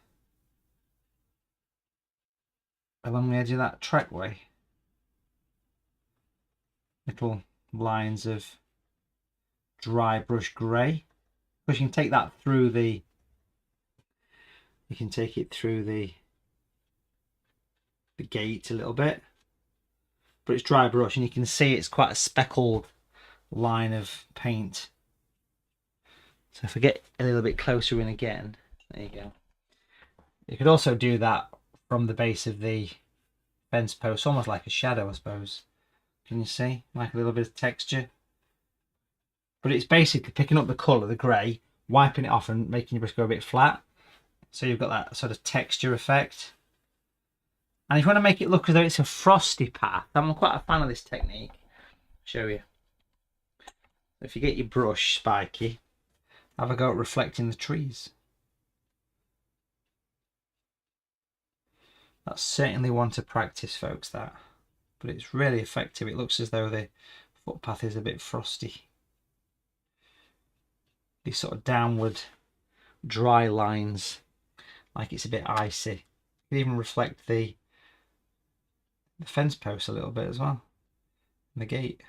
along the edge of that trackway. Little lines of dry brush grey. But you can take that through the, you can take it through the gate a little bit, but it's dry brush, and you can see it's quite a speckled line of paint. So if I get a little bit closer in again, there you go. You could also do that from the base of the fence post, almost like a shadow, I suppose. Can you see? Like a little bit of texture. But it's basically picking up the colour, the grey, wiping it off and making your brush go a bit flat. So you've got that sort of texture effect. And if you want to make it look as though it's a frosty path, I'm quite a fan of this technique. I'll show you. If you get your brush spiky, have a go at reflecting the trees. That's certainly one to practice, folks, that. But it's really effective. It looks as though the footpath is a bit frosty. These sort of downward dry lines, like it's a bit icy. You can even reflect the fence post a little bit as well, and the gate.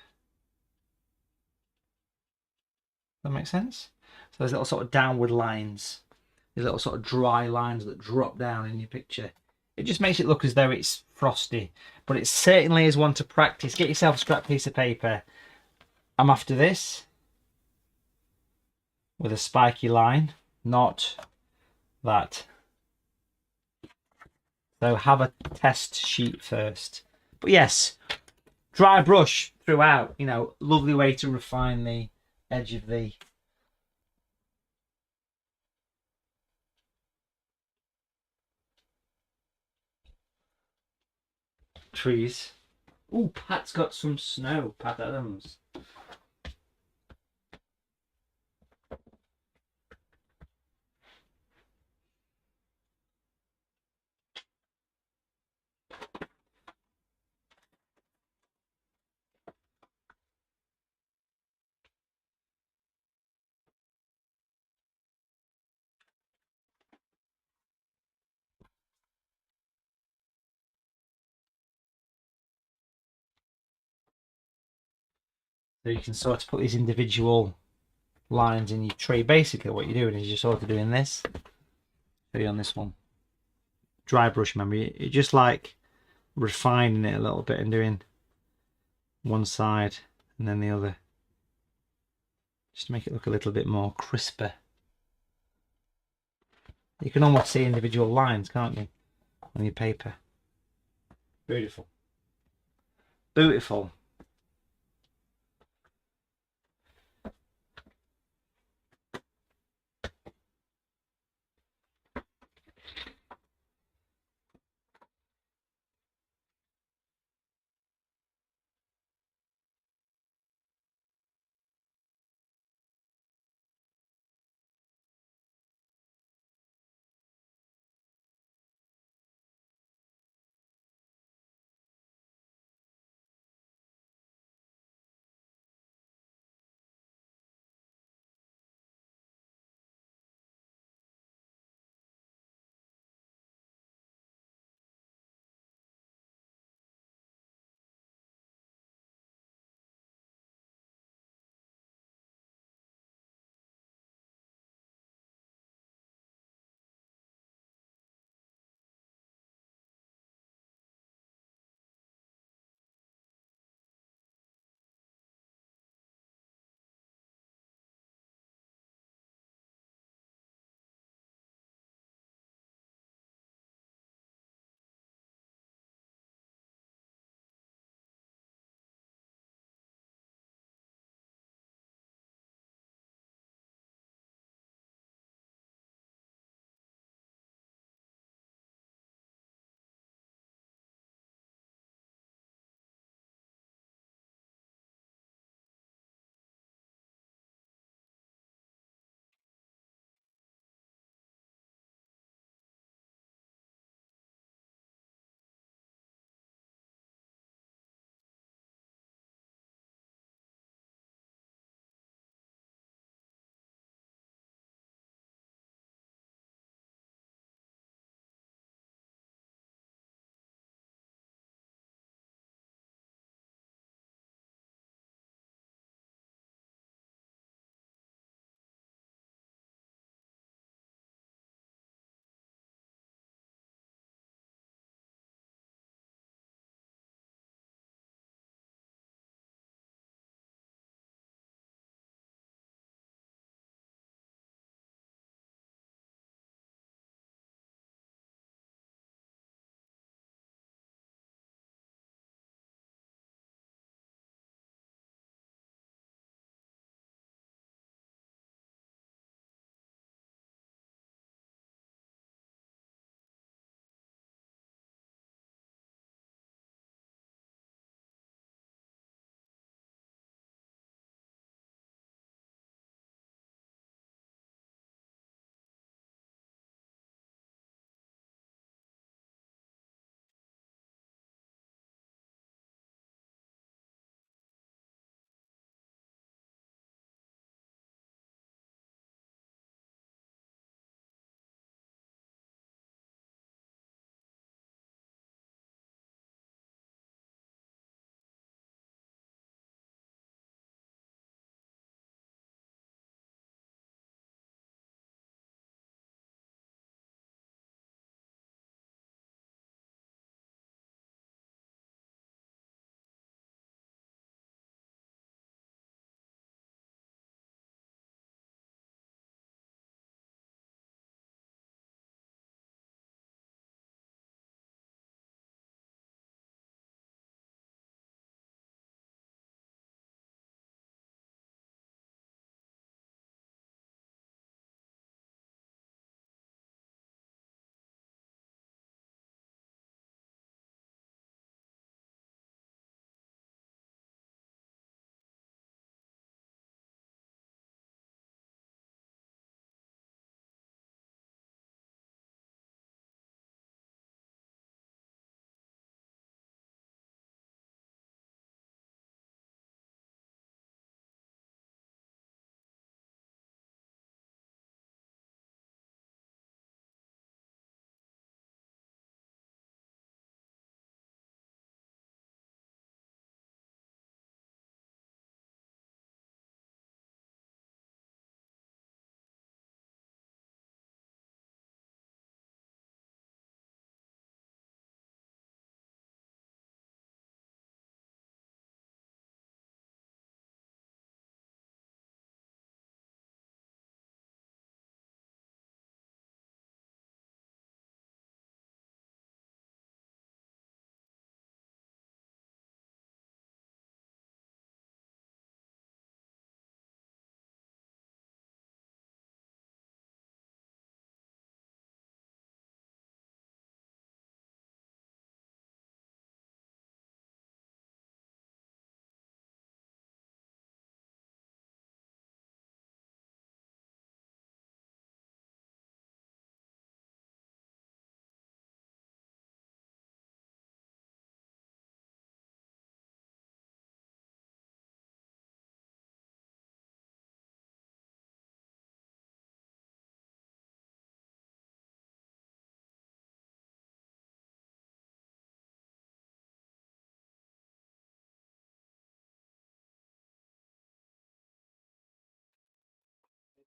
Does that make sense? So there's little sort of downward lines, these little sort of dry lines that drop down in your picture. It just makes it look as though it's frosty, but it certainly is one to practice. Get yourself a scrap piece of paper. I'm after this with a spiky line, not that. So have a test sheet first. But yes, dry brush throughout, you know, lovely way to refine the edge of the trees. Oh, Pat's got some snow, Pat Adams. So you can sort of put these individual lines in your tree. Basically what you're doing is you're sort of doing this. Show you on this one. Dry brush, remember, you're just like refining it a little bit and doing one side and then the other. Just to make it look a little bit more crisper. You can almost see individual lines, can't you, on your paper. Beautiful. Beautiful.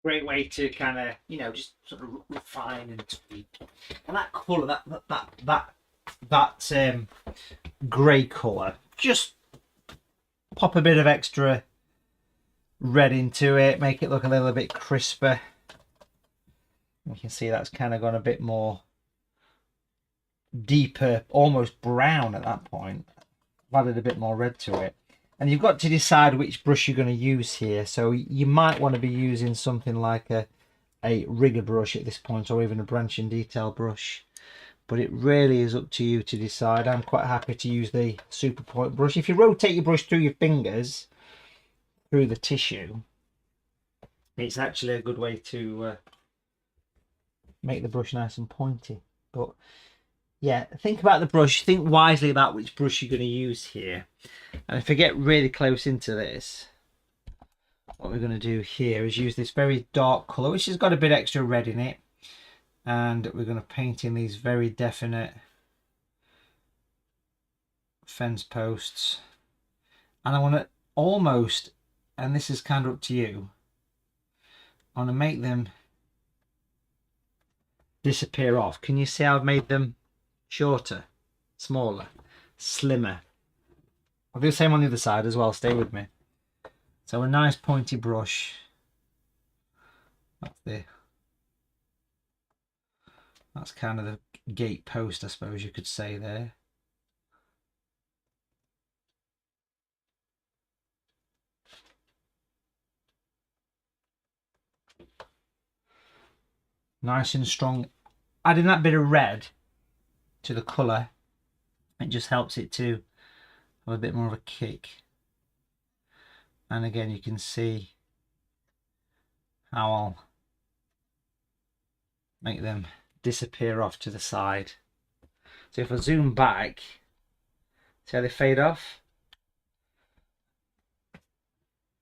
Great way to kind of, just sort of refine and tweak. And that colour, that grey colour, just pop a bit of extra red into it, make it look a little bit crisper. You can see that's kind of gone a bit more deeper, almost brown at that point. I've added a bit more red to it. And you've got to decide which brush you're going to use here. So you might want to be using something like a rigger brush at this point, or even a branch and detail brush. But it really is up to you to decide. I'm quite happy to use the super point brush. If you rotate your brush through your fingers, through the tissue, it's actually a good way to make the brush nice and pointy. But yeah, think about the brush, think wisely about which brush you're going to use here. And if I get really close into this, what we're going to do here is use this very dark colour, which has got a bit extra red in it, and we're going to paint in these very definite fence posts. And I want to almost, and this is kind of up to you, I want to make them disappear off. Can you see how I've made them shorter, smaller, slimmer? I'll do the same on the other side as well, stay with me. So a nice pointy brush, that's kind of the gate post, I suppose you could say there. Nice and strong. Adding that bit of red to the colour, it just helps it to have a bit more of a kick. And again, you can see how I'll make them disappear off to the side. So if I zoom back, see how they fade off?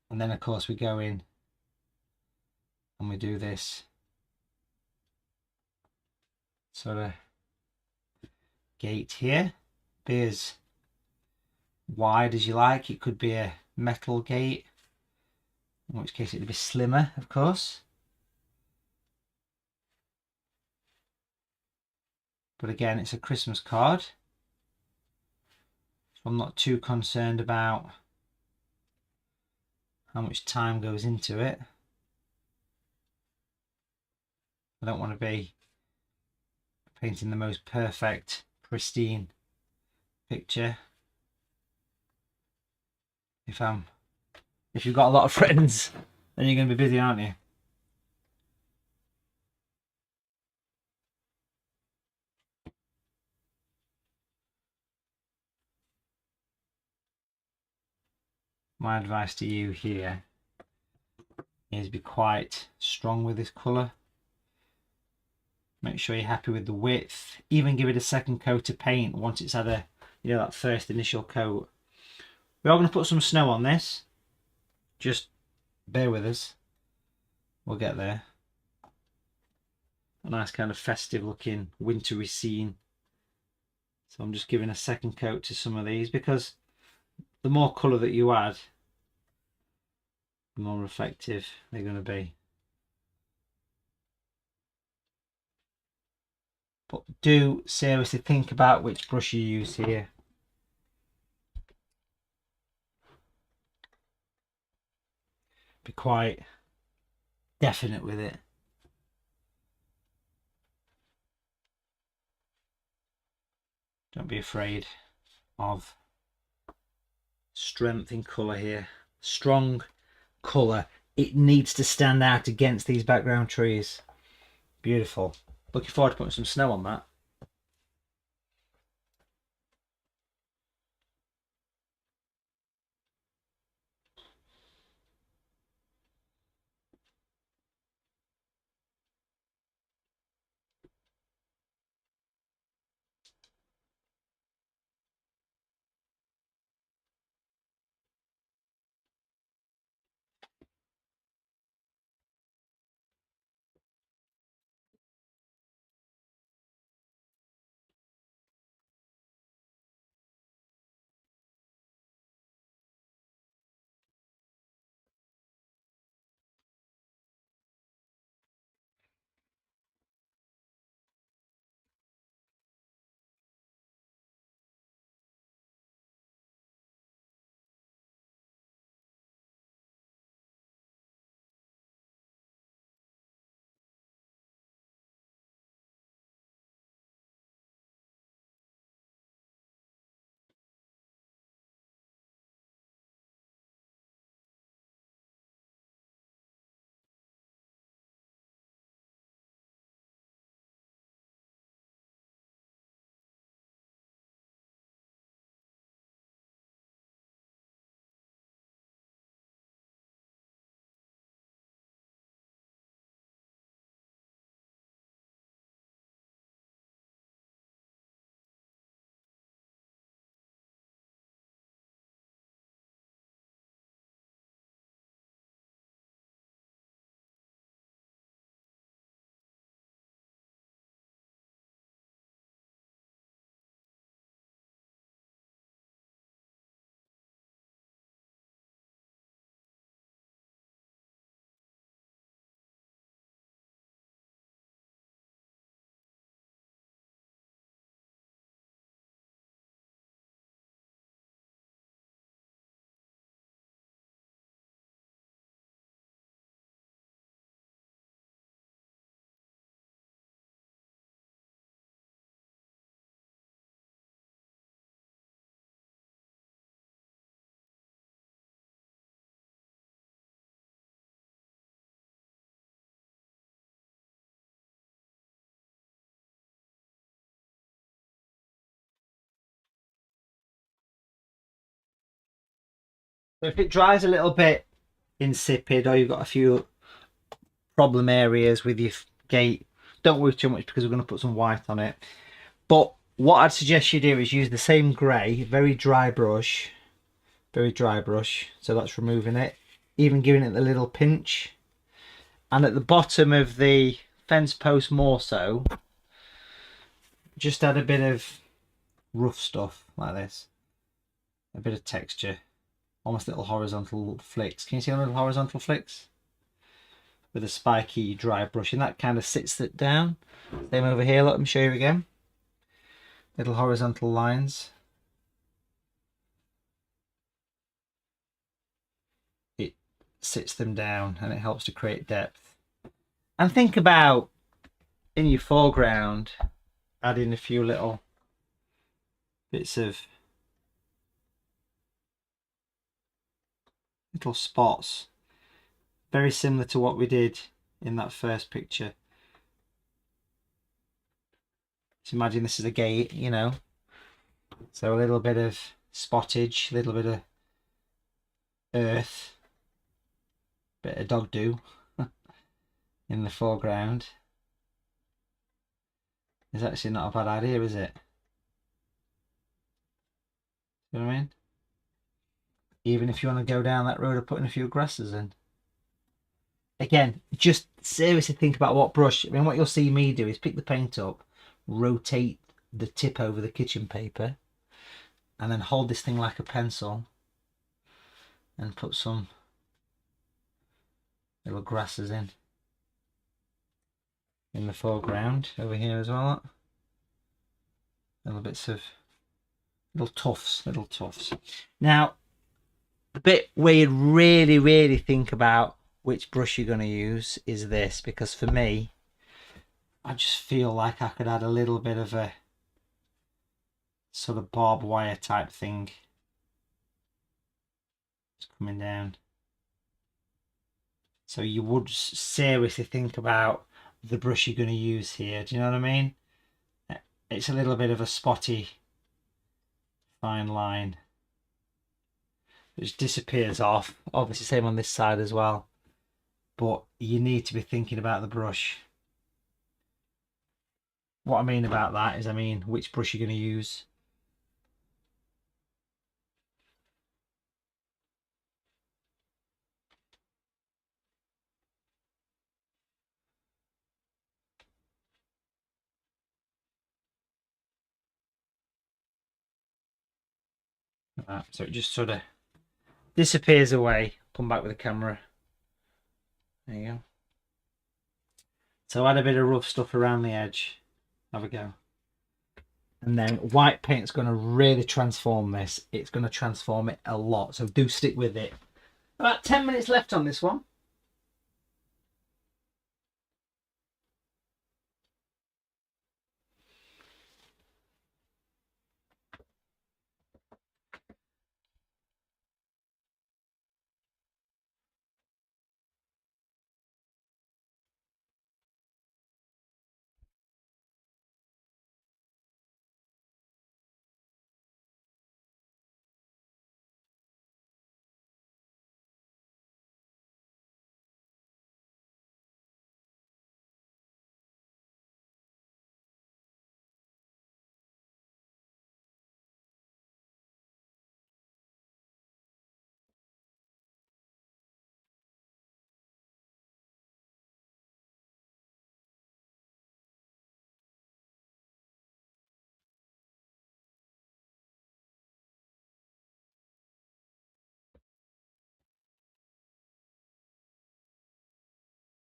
And then of course we go in and we do this sort of gate here. Be as wide as you like. It could be a metal gate, in which case it'd be slimmer, of course. But again, it's a Christmas card, so I'm not too concerned about how much time goes into it. I don't want to be painting the most perfect, pristine picture. If you've got a lot of friends, then you're going to be busy, aren't you? My advice to you here is be quite strong with this colour. Make sure you're happy with the width. Even give it a second coat of paint once it's had a, that first initial coat. We are going to put some snow on this. Just bear with us. We'll get there. A nice kind of festive looking wintry scene. So I'm just giving a second coat to some of these, because the more colour that you add, the more effective they're going to be. But do seriously think about which brush you use here. Be quite definite with it. Don't be afraid of strength in colour here. Strong colour. It needs to stand out against these background trees. Beautiful. Looking forward to putting some snow on that. So if it dries a little bit insipid, or you've got a few problem areas with your gate, don't worry too much because we're going to put some white on it. But what I'd suggest you do is use the same grey, very dry brush, so that's removing it, even giving it a little pinch, and at the bottom of the fence post more so, just add a bit of rough stuff like this, a bit of texture, almost little horizontal flicks. Can you see the little horizontal flicks? With a spiky dry brush, and that kind of sits it down. Same over here, let me show you again. Little horizontal lines. It sits them down and it helps to create depth. And think about in your foreground adding a few little bits of little spots, very similar to what we did in that first picture. So imagine this is a gate, you know, so a little bit of spottage, a little bit of earth, bit of dog do in the foreground. Is actually not a bad idea, is it? You know what I mean? Even if you want to go down that road of putting a few grasses in. Again, just seriously think about what brush. I mean, what you'll see me do is pick the paint up, rotate the tip over the kitchen paper, and then hold this thing like a pencil and put some little grasses in the foreground over here as well. Little bits of little tufts. Now, the bit where you'd really think about which brush you're going to use is this, because for me, I just feel like I could add a little bit of a sort of barbed wire type thing. It's coming down. So you would seriously think about the brush you're going to use here. Do you know what I mean? It's a little bit of a spotty fine line which disappears off. Obviously same on this side as well, but you need to be thinking about the brush. What I mean about that is, I mean which brush you're going to use. Like that. So it just sort of disappears away. Come back with the camera. There you go. So add a bit of rough stuff around the edge. Have a go. And then white paint's going to really transform this. It's going to transform it a lot. So do stick with it. About 10 minutes left on this one.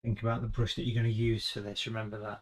Think about the brush that you're going to use for this. Remember that.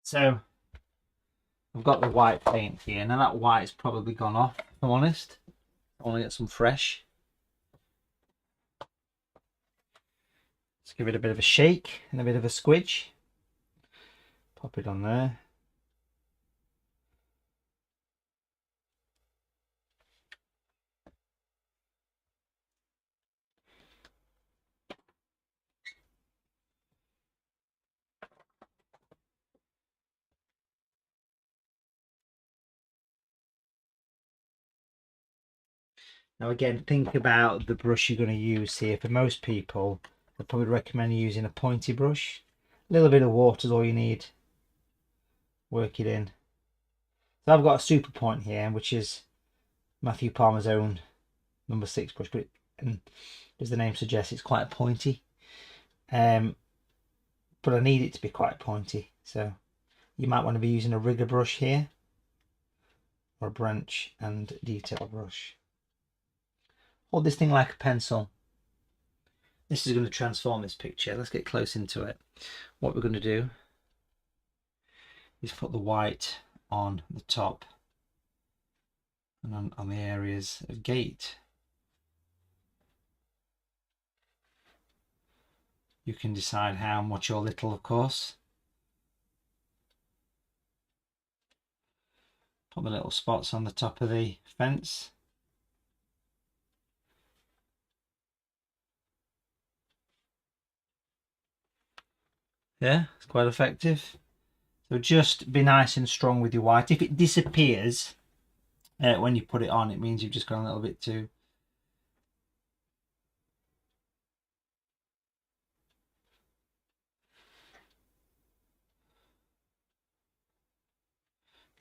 So I've got the white paint here. Now that white's probably gone off, if I'm honest. I want to get some fresh. Let's give it a bit of a shake and a bit of a squidge. Pop it on there. Now again, think about the brush you're going to use here. For most people, I'd probably recommend using a pointy brush. A little bit of water is all you need. Work it in. So I've got a super point here, which is Matthew Palmer's own number 6 brush, but and as the name suggests, it's quite pointy. But I need it to be quite pointy, so you might want to be using a rigger brush here, or a branch and detail brush. Hold this thing like a pencil. This is going to transform this picture. Let's get close into it. What we're going to do is put the white on the top and on the areas of gate. You can decide how much or little, of course. Put the little spots on the top of the fence. Yeah, it's quite effective. So just be nice and strong with your white. If it disappears when you put it on, it means you've just gone a little bit too...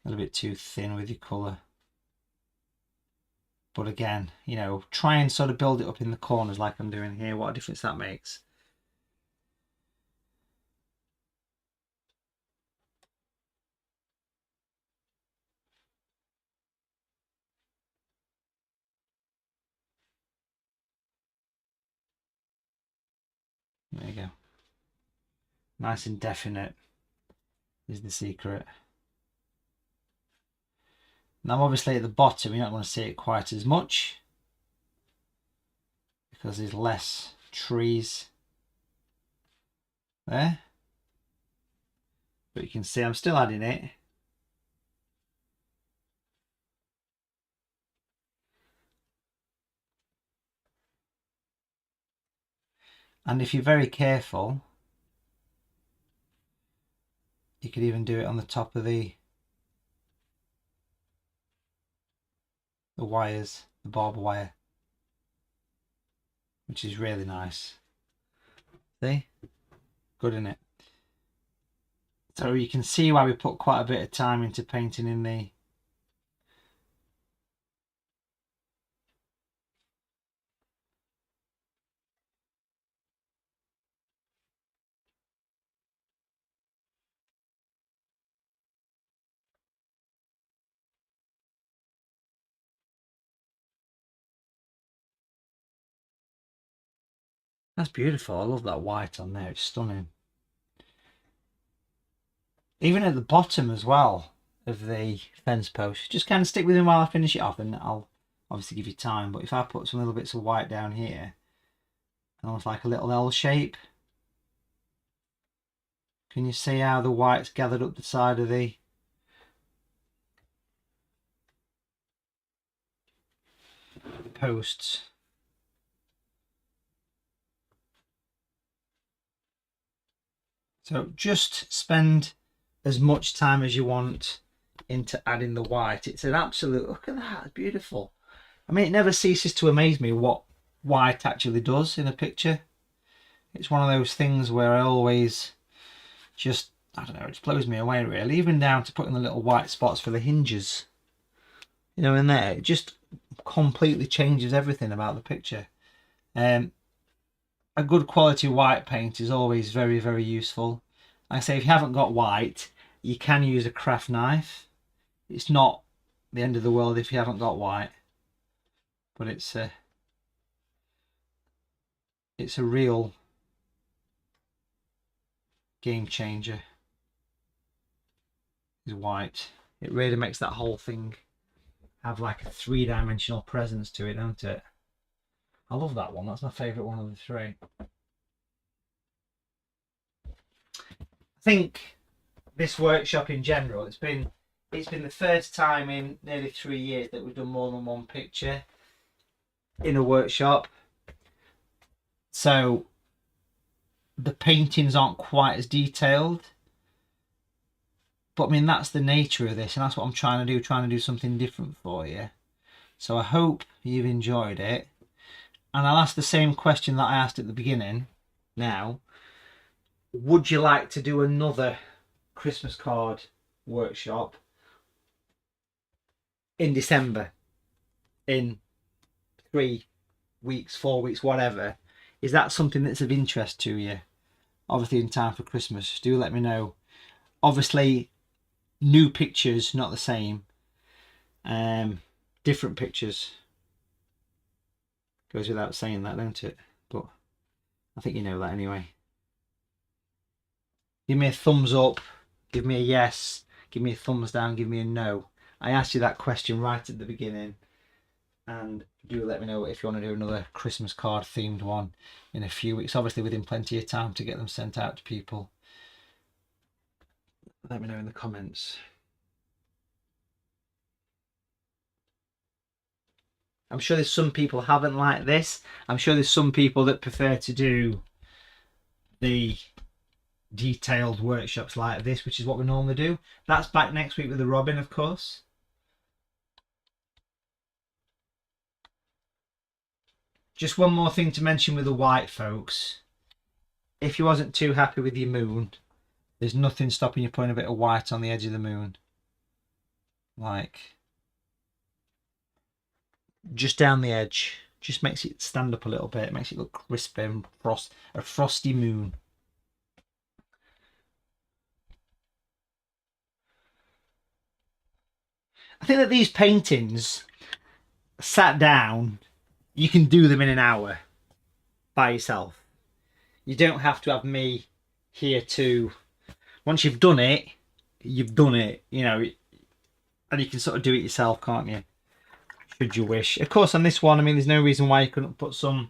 a little bit too thin with your colour. But again, you know, try and sort of build it up in the corners like I'm doing here. What a difference that makes. There you go. Nice and definite is the secret. Now obviously at the bottom you're not going to see it quite as much because there's less trees there. But you can see I'm still adding it. And if you're very careful, you could even do it on the top of the wires, the barbed wire, which is really nice. See? Good, isn't it? So you can see why we put quite a bit of time into painting in the That's beautiful. I love that white on there. It's stunning. Even at the bottom as well of the fence post. Just kind of stick with him while I finish it off, and I'll obviously give you time. But if I put some little bits of white down here, almost like a little L shape, can you see how the white's gathered up the side of the posts? So just spend as much time as you want into adding the white. It's an absolute, look at that, it's beautiful. I mean, it never ceases to amaze me what white actually does in a picture. It's one of those things where I always just, I don't know, it just blows me away really, even down to putting the little white spots for the hinges, you know, in there. It just completely changes everything about the picture. A good quality white paint is always very, very useful. Like I say, if you haven't got white, you can use a craft knife. It's not the end of the world if you haven't got white, but it's a real game changer. is white. It really makes that whole thing have like a three-dimensional presence to it, don't it? I love that one. That's my favourite one of the three. I think this workshop in general, it's been the first time in nearly 3 years that we've done more than one picture in a workshop. So the paintings aren't quite as detailed. But I mean, that's the nature of this, and that's what I'm trying to do something different for you. So I hope you've enjoyed it. And I'll ask the same question that I asked at the beginning now. Would you like to do another Christmas card workshop in December? In 3 weeks, 4 weeks, whatever? Is that something that's of interest to you? Obviously in time for Christmas. Do let me know. Obviously, new pictures, not the same. Different pictures. Goes without saying that, don't it? But I think you know that anyway. Give me a thumbs up. Give me a yes. Give me a thumbs down. Give me a no. I asked you that question right at the beginning. And do let me know if you want to do another Christmas card themed one in a few weeks. Obviously within plenty of time to get them sent out to people. Let me know in the comments. I'm sure there's some people haven't liked this. I'm sure there's some people that prefer to do the detailed workshops like this, which is what we normally do. That's back next week with the Robin, of course. Just one more thing to mention with the white, folks. If you wasn't too happy with your moon, there's nothing stopping you putting a bit of white on the edge of the moon. Like, just down the edge. Just makes it stand up a little bit. It makes it look crispy and a frosty moon. I think that these paintings, sat down, you can do them in an hour by yourself. You don't have to have me here to... Once you've done it, you've done it, you know, and you can sort of do it yourself, can't you? Should you wish. Of course, on this one, I mean, there's no reason why you couldn't put some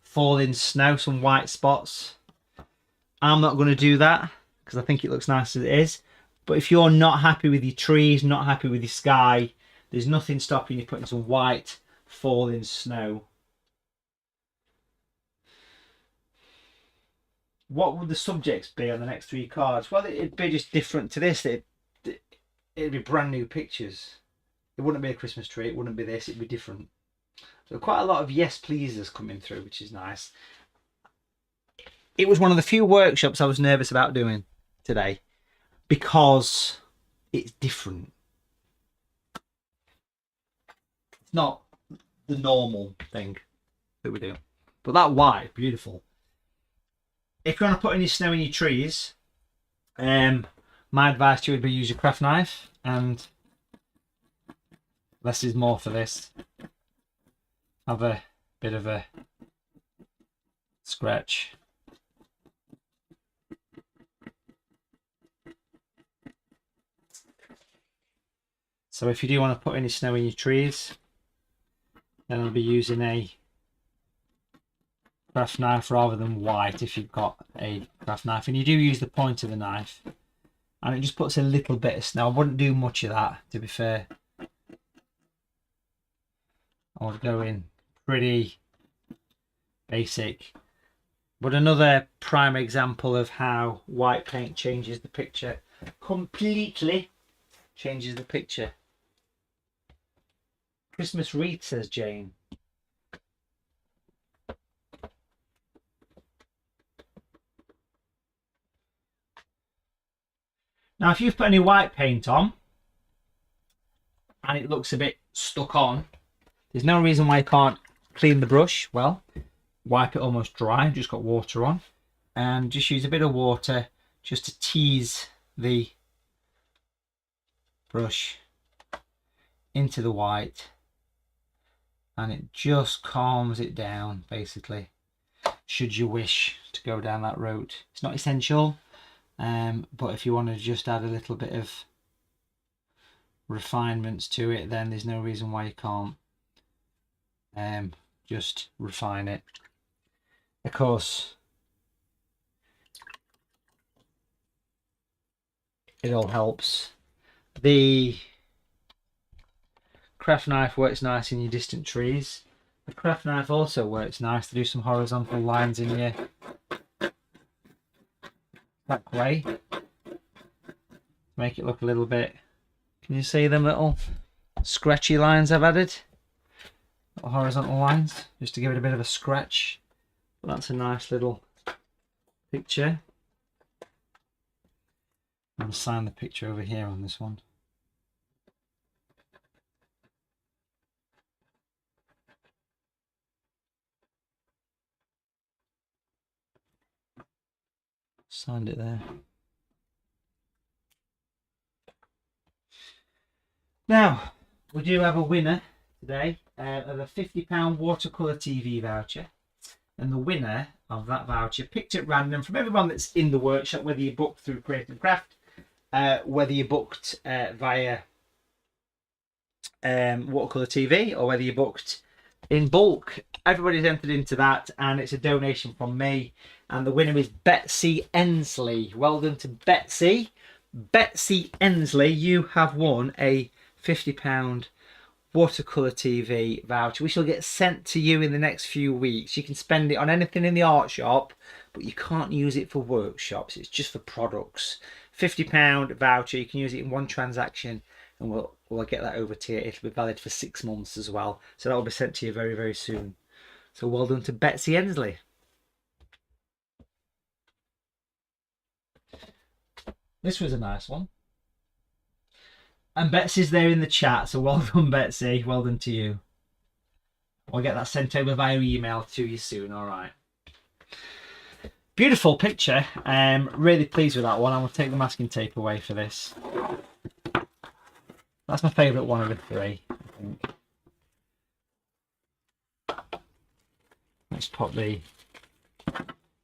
falling snow, some white spots. I'm not going to do that because I think it looks nice as it is. But if you're not happy with your trees, not happy with your sky, there's nothing stopping you putting some white falling snow. What would the subjects be on the next 3 cards? Well, it'd be just different to this. It'd be brand new pictures. It wouldn't be a Christmas tree. It wouldn't be this. It'd be different. So quite a lot of yes pleasers coming through, which is nice. It was one of the few workshops I was nervous about doing today because it's different. It's not the normal thing that we do. But that white, beautiful. If you want to put any snow in your trees, my advice to you would be use your craft knife, and less is more for this. Have a bit of a scratch. So if you do want to put any snow in your trees, then I'll be using a craft knife rather than white if you've got a craft knife, and you do use the point of the knife, and it just puts a little bit of snow. I wouldn't do much of that, to be fair. I would go in pretty basic. But another prime example of how white paint changes the picture, completely changes the picture. Christmas wreath, says Jane. Now, if you've put any white paint on and it looks a bit stuck on, there's no reason why you can't clean the brush. Well, wipe it almost dry, just got water on, and just use a bit of water just to tease the brush into the white, and it just calms it down, basically, should you wish to go down that route. It's not essential. But if you want to just add a little bit of refinements to it, then there's no reason why you can't just refine it. Of course, it all helps. The craft knife works nice in your distant trees. The craft knife also works nice to do some horizontal lines in your that way. Make it look a little bit. Can you see them little scratchy lines I've added? Little horizontal lines, just to give it a bit of a scratch. But that's a nice little picture. I'll sign the picture over here on this one. Signed it there. Now, we do have a winner today of a £50 watercolour TV voucher. And the winner of that voucher, picked at random from everyone that's in the workshop, whether you booked through Create and Craft, whether you booked via Watercolour TV, or whether you booked in bulk. Everybody's entered into that, and it's a donation from me. And the winner is Betsy Ensley. Well done to Betsy. Betsy Ensley, you have won a £50 Watercolour TV voucher, which will get sent to you in the next few weeks. You can spend it on anything in the art shop, but you can't use it for workshops. It's just for products. £50 voucher, you can use it in one transaction, and we'll get that over to you. It'll be valid for 6 months as well, so that will be sent to you very, very soon. So well done to Betsy Ensley. This was a nice one. And Betsy's there in the chat, so well done, Betsy. Well done to you. I'll get that sent over via email to you soon, all right. Beautiful picture. Really pleased with that one. I'm going to take the masking tape away for this. That's my favourite one of the three, I think. Let's pop the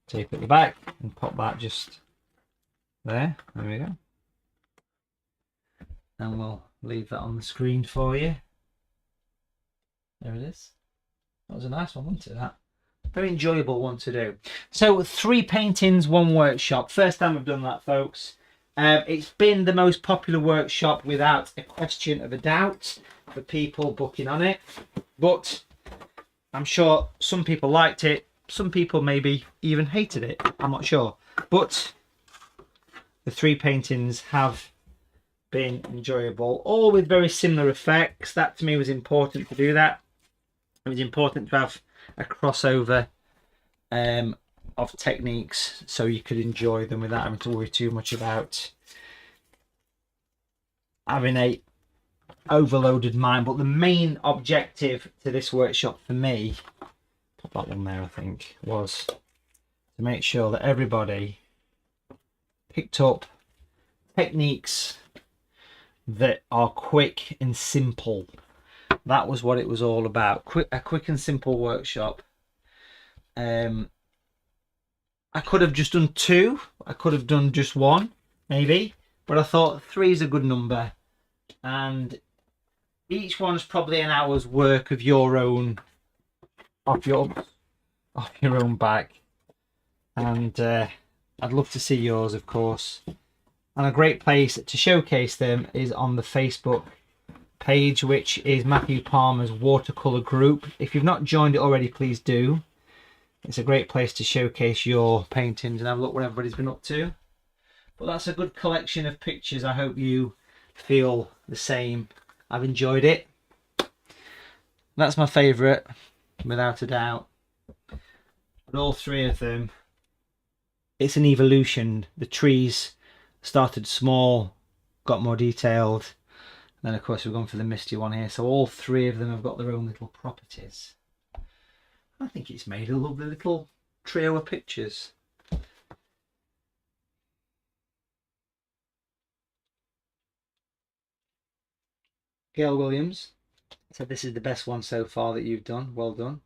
tape at the back and pop that just there. There we go. And we'll leave that on the screen for you. There it is. That was a nice one, wasn't it, that? Very enjoyable one to do. So 3 paintings, 1 workshop. First time I've done that, folks. It's been the most popular workshop without a question of a doubt for people booking on it. But I'm sure some people liked it. Some people maybe even hated it. I'm not sure. But the 3 paintings have been enjoyable, all with very similar effects. That to me was important to do that. It was important to have a crossover of techniques so you could enjoy them without having to worry too much about having a overloaded mind. But the main objective to this workshop for me, put that one there, I think, was to make sure that everybody picked up techniques that are quick and simple. That was what it was all about. A quick and simple workshop. I could have just done 2. I could have done just 1, maybe. But I thought 3 is a good number. And each one's probably an hour's work of your own, off your own back. And I'd love to see yours, of course. And a great place to showcase them is on the Facebook page, which is Matthew Palmer's Watercolour group. If you've not joined it already, please do. It's a great place to showcase your paintings and have a look what everybody's been up to. But that's a good collection of pictures. I hope you feel the same. I've enjoyed it. That's my favourite, without a doubt. But all 3 of them, it's an evolution. The trees started small, got more detailed, and then of course we've gone for the misty one here. So all 3 of them have got their own little properties. I think it's made a lovely little trio of pictures. Gail Williams said this is the best one so far that you've done. Well done.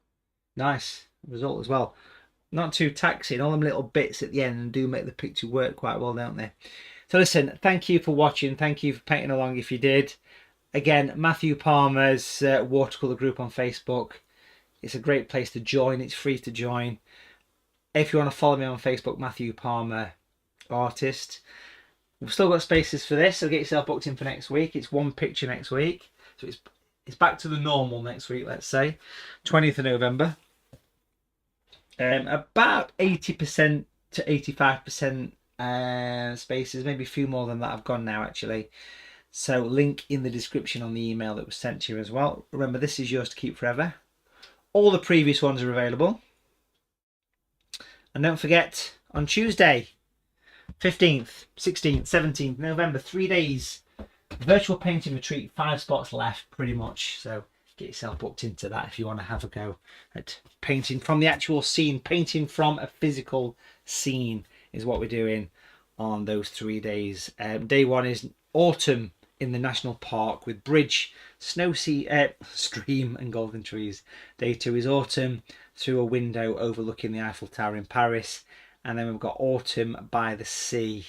Nice result as well. Not too taxing. All them little bits at the end do make the picture work quite well, don't they? So listen, thank you for watching. Thank you for painting along if you did. Again, Matthew Palmer's watercolour group on Facebook. It's a great place to join. It's free to join. If you want to follow me on Facebook, Matthew Palmer Artist. We've still got spaces for this, so get yourself booked in for next week. It's one picture next week. So it's back to the normal next week, let's say. 20th of November. About 80% to 85% spaces, maybe a few more than that have gone now actually. So link in the description on the email that was sent to you as well. Remember, this is yours to keep forever. All the previous ones are available. And don't forget, on Tuesday, 15th, 16th, 17th November, 3 days, virtual painting retreat, 5 spots left pretty much. So get yourself booked into that if you want to have a go at painting from the actual scene. Painting from a physical scene is what we're doing on those 3 days. Day 1 is autumn in the national park with bridge, snow stream and golden trees. Day 2 is autumn through a window overlooking the Eiffel Tower in Paris. And then we've got autumn by the sea,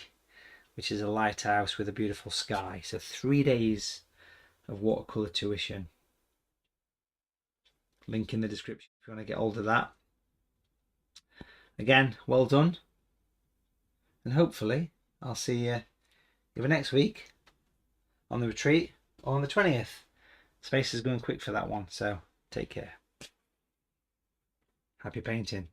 which is a lighthouse with a beautiful sky. So 3 days of watercolour tuition. Link in the description if you want to get hold of that. Again, well done. And hopefully I'll see you either next week on the retreat or on the 20th. Space is going quick for that one, so take care. Happy painting.